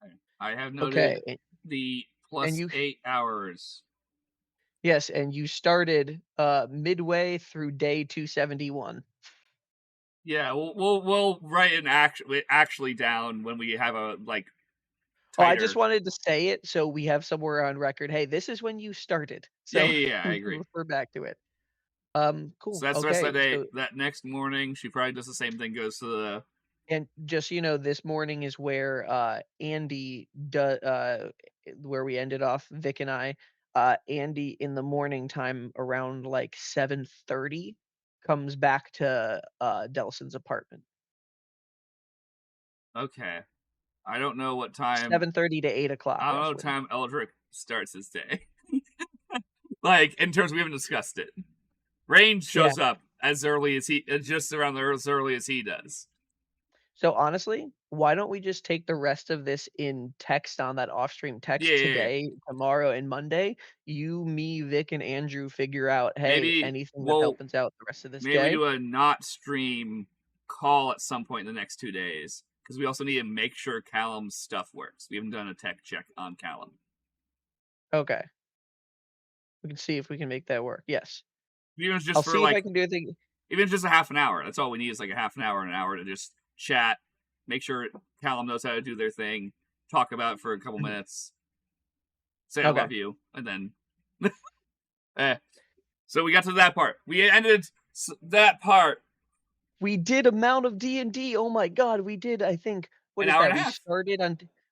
Okay. I have Okay, noted the and plus you 8 hours. yes, and you started, midway through day 271. Yeah, we'll write an actually down when we have a like Oh, I just tighter. wanted to say it so we have somewhere on record, "Hey, this is when you started." Yeah, So, yeah, yeah. I we can agree. refer back to it. So Cool, that's the rest of okay, that day. so That next morning, she probably does the same thing. Goes to the and just so you know, this morning is where, Andy where we ended off, Vic and I, Andy in the morning time around like 7:30 comes back to, Delson's apartment. okay. I don't know what time. 7:30 to 8 o'clock I don't know what roughly. time Eldrick starts his day. Like in terms, we haven't discussed it. Rainn Yeah, shows up as early as he, just around as early as he does. So honestly, why don't we just take the rest of this in text on that off-stream Yeah, text yeah, yeah. today, tomorrow, and Monday? You, me, Vic, and Andrew figure out, hey, Maybe anything that we'll helps us out the rest of this maybe we day? do a not stream call at some point in the next 2 days because we also need to make sure Callum's stuff works. We haven't done a tech check on Callum. Okay. We can see if we can make that work. Yes. Even if it's I'll just for see if like I can do a thing. even if it's just a half an hour. That's all we need is like a half an hour to just chat, make sure Callum knows how to do their thing, talk about it for a couple minutes, say I Okay. love you, and then eh. So we got to that part. We ended that part We did amount of D&D. Oh my god, we did, I think, what an is hour that? and a half.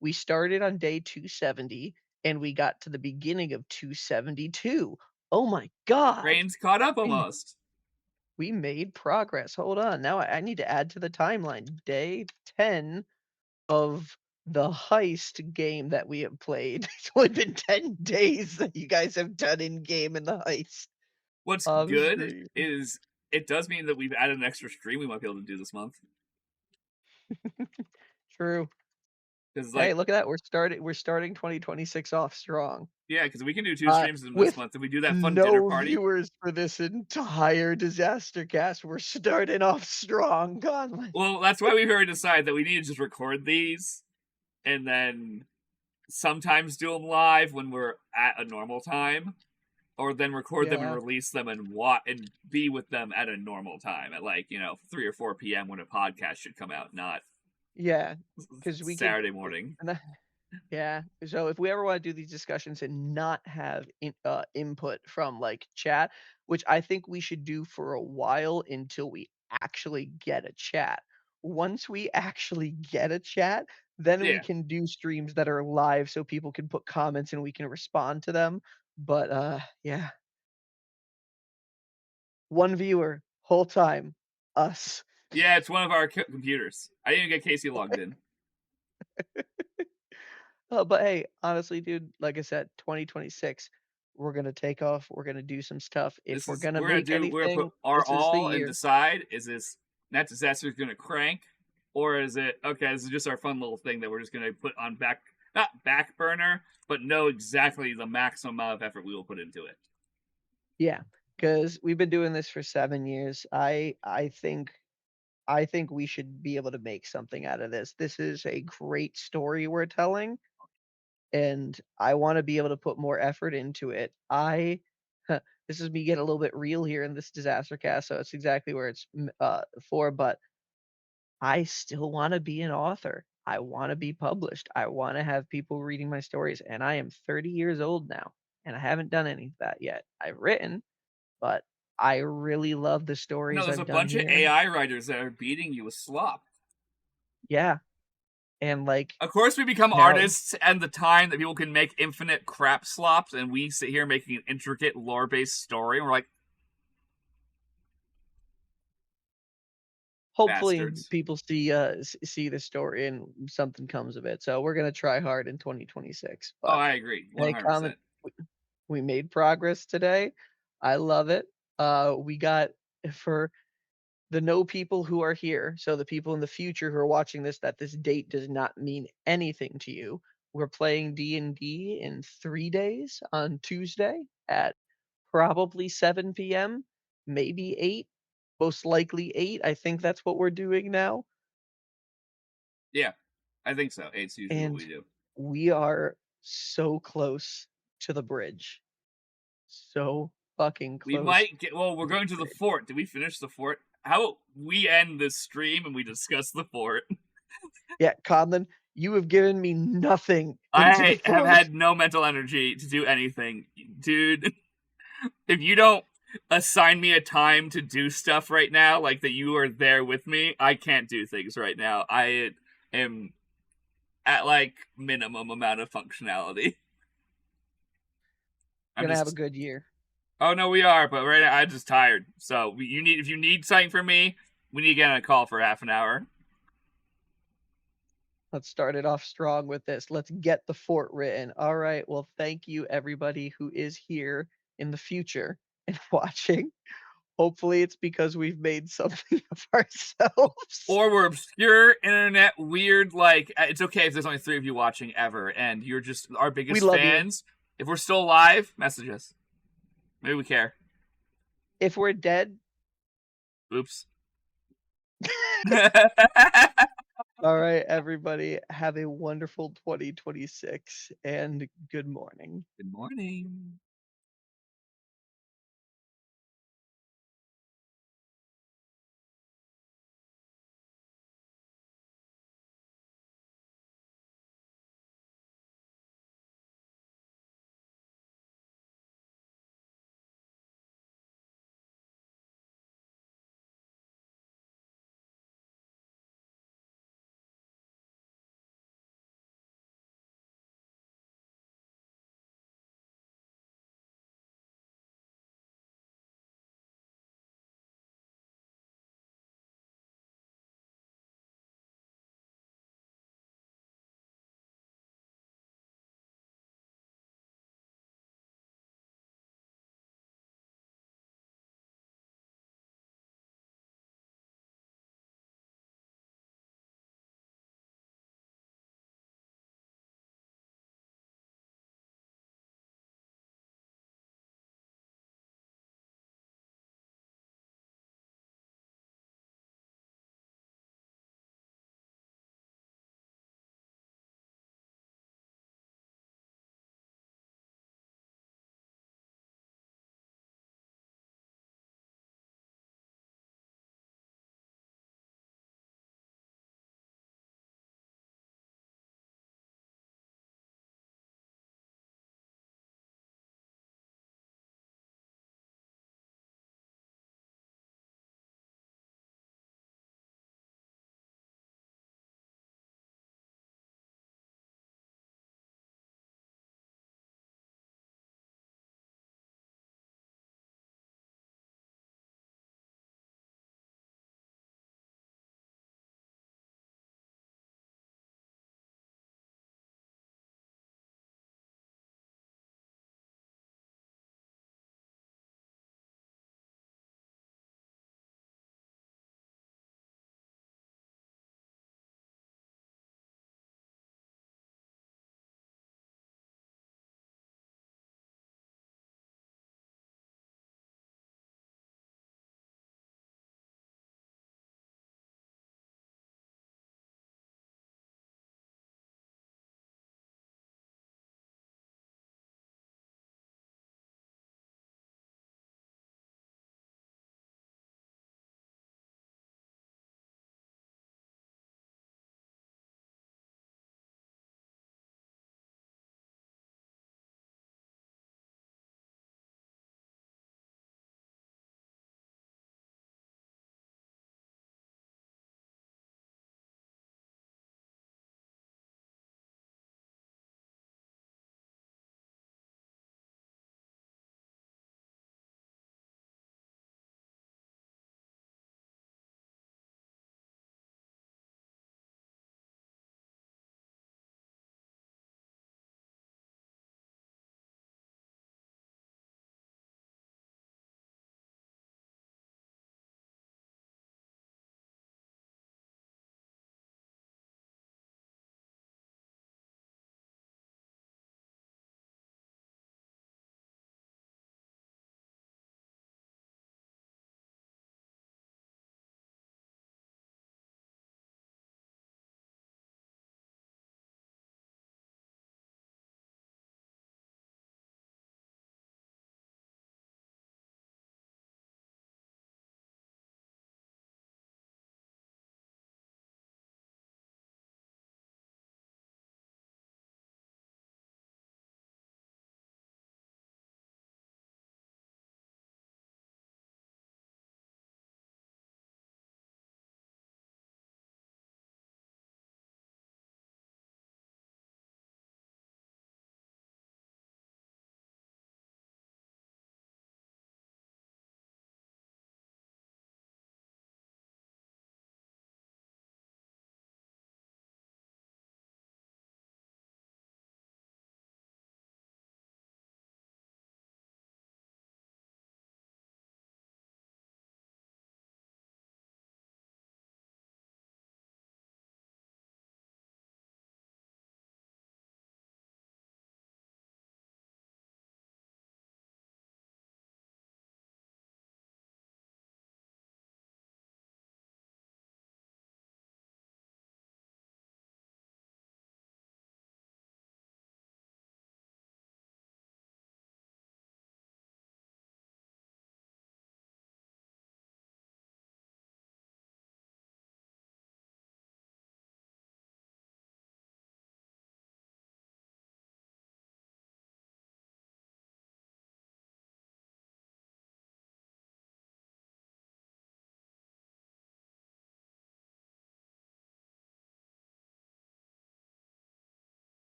We started on day 270 and we got to the beginning of 272. Oh my god. Rainn's caught up We almost. we made progress. Hold on. Now I need to add to the timeline. Day 10 of the heist game that we have played. It's only been 10 days that you guys have done in game in the heist What's of good stream. is it does mean that we've added an extra stream we might be able to do this month. True. Because Hey, like look at that. We're starting 2026 off strong. yeah, because we can do 2 streams in this With month if we do that fun dinner no party. viewers for this entire disaster cast. We're starting off strong, Conlan. Well, that's why we've already decided that we need to just record these and then sometimes do them live when we're at a normal time, or then record them and Yeah, release them and be with them at a normal time at like 3 or 4 p.m. when a podcast should come out, not yeah, because we could. Saturday morning. And yeah. So if we ever want to do these discussions and not have input from like chat, which I think we should do for a while until we actually get a chat. Once we actually get a chat, then we Yeah, can do streams that are live so people can put comments and we can respond to them. But yeah, one viewer whole time, us. yeah, it's one of our computers. I didn't even get Casey logged in. But hey, honestly, dude, like I said, 2026, we're gonna take off. We're gonna do some stuff. If This we're is gonna make we're gonna put anything, our this is the all and year. decide, is this Nat Disaster is gonna crank, or is it okay? This is just our fun little thing that we're just gonna put on not back burner, but know exactly the maximum amount of effort we will put into it. Yeah, because we've been doing this for 7 years. I think we should be able to make something out of this. This is a great story we're telling, and I want to be able to put more effort into it. This is me getting a little bit real here in this disaster cast, so it's exactly where it's for. But I still want to be an author. I want to be published. I want to have people reading my stories, and I am 30 years old now, and I haven't done any of that yet. I've written, but I really love the No, stories there's a I've done bunch of here. AI writers that are beating you with slop. Yeah, and like Of course, we become now, artists and the time that people can make infinite crap slops, and we sit here making an intricate lore-based story, and we're like hopefully bastards. people see the story and something comes of it. So we're gonna try hard in 2026. Oh, But I agree, hey, 100%. we made progress today. I love it. We got for the no people who are here, so the people in the future who are watching this, that this date does not mean anything to you. We're playing D&D in 3 days on Tuesday at probably 7 p.m., maybe 8, most likely 8. I think that's what we're doing now. Yeah, I think so. Eight's usually what And we do. we are so close to the bridge. So fucking We close might get. Well, we're to the going to the bridge. fort. Did we finish the fort? How about we end this stream and we discuss the fort? Yeah, Conlan, you have given me nothing into the I have fort. had no mental energy to do anything, dude. If you don't assign me a time to do stuff right now, like that you are there with me, I can't do things right now. I am at like minimum amount of functionality. I'm Gonna have a just. good year. Oh no, we are, but right now I'm just tired. So you need if you need something from me, we need to get on a call for half an hour. Let's start it off strong with this. Let's get the fort written. All right. Well, thank you everybody who is here in the future and watching. Hopefully, it's because we've made something of ourselves. Or we're obscure internet weird, like it's okay if there's only 3 of you watching ever, and you're just our We biggest love you. fans. If we're still alive, message us. Maybe we care. If we're dead, Oops. all right, everybody, have a wonderful 2026 and good morning. Good morning.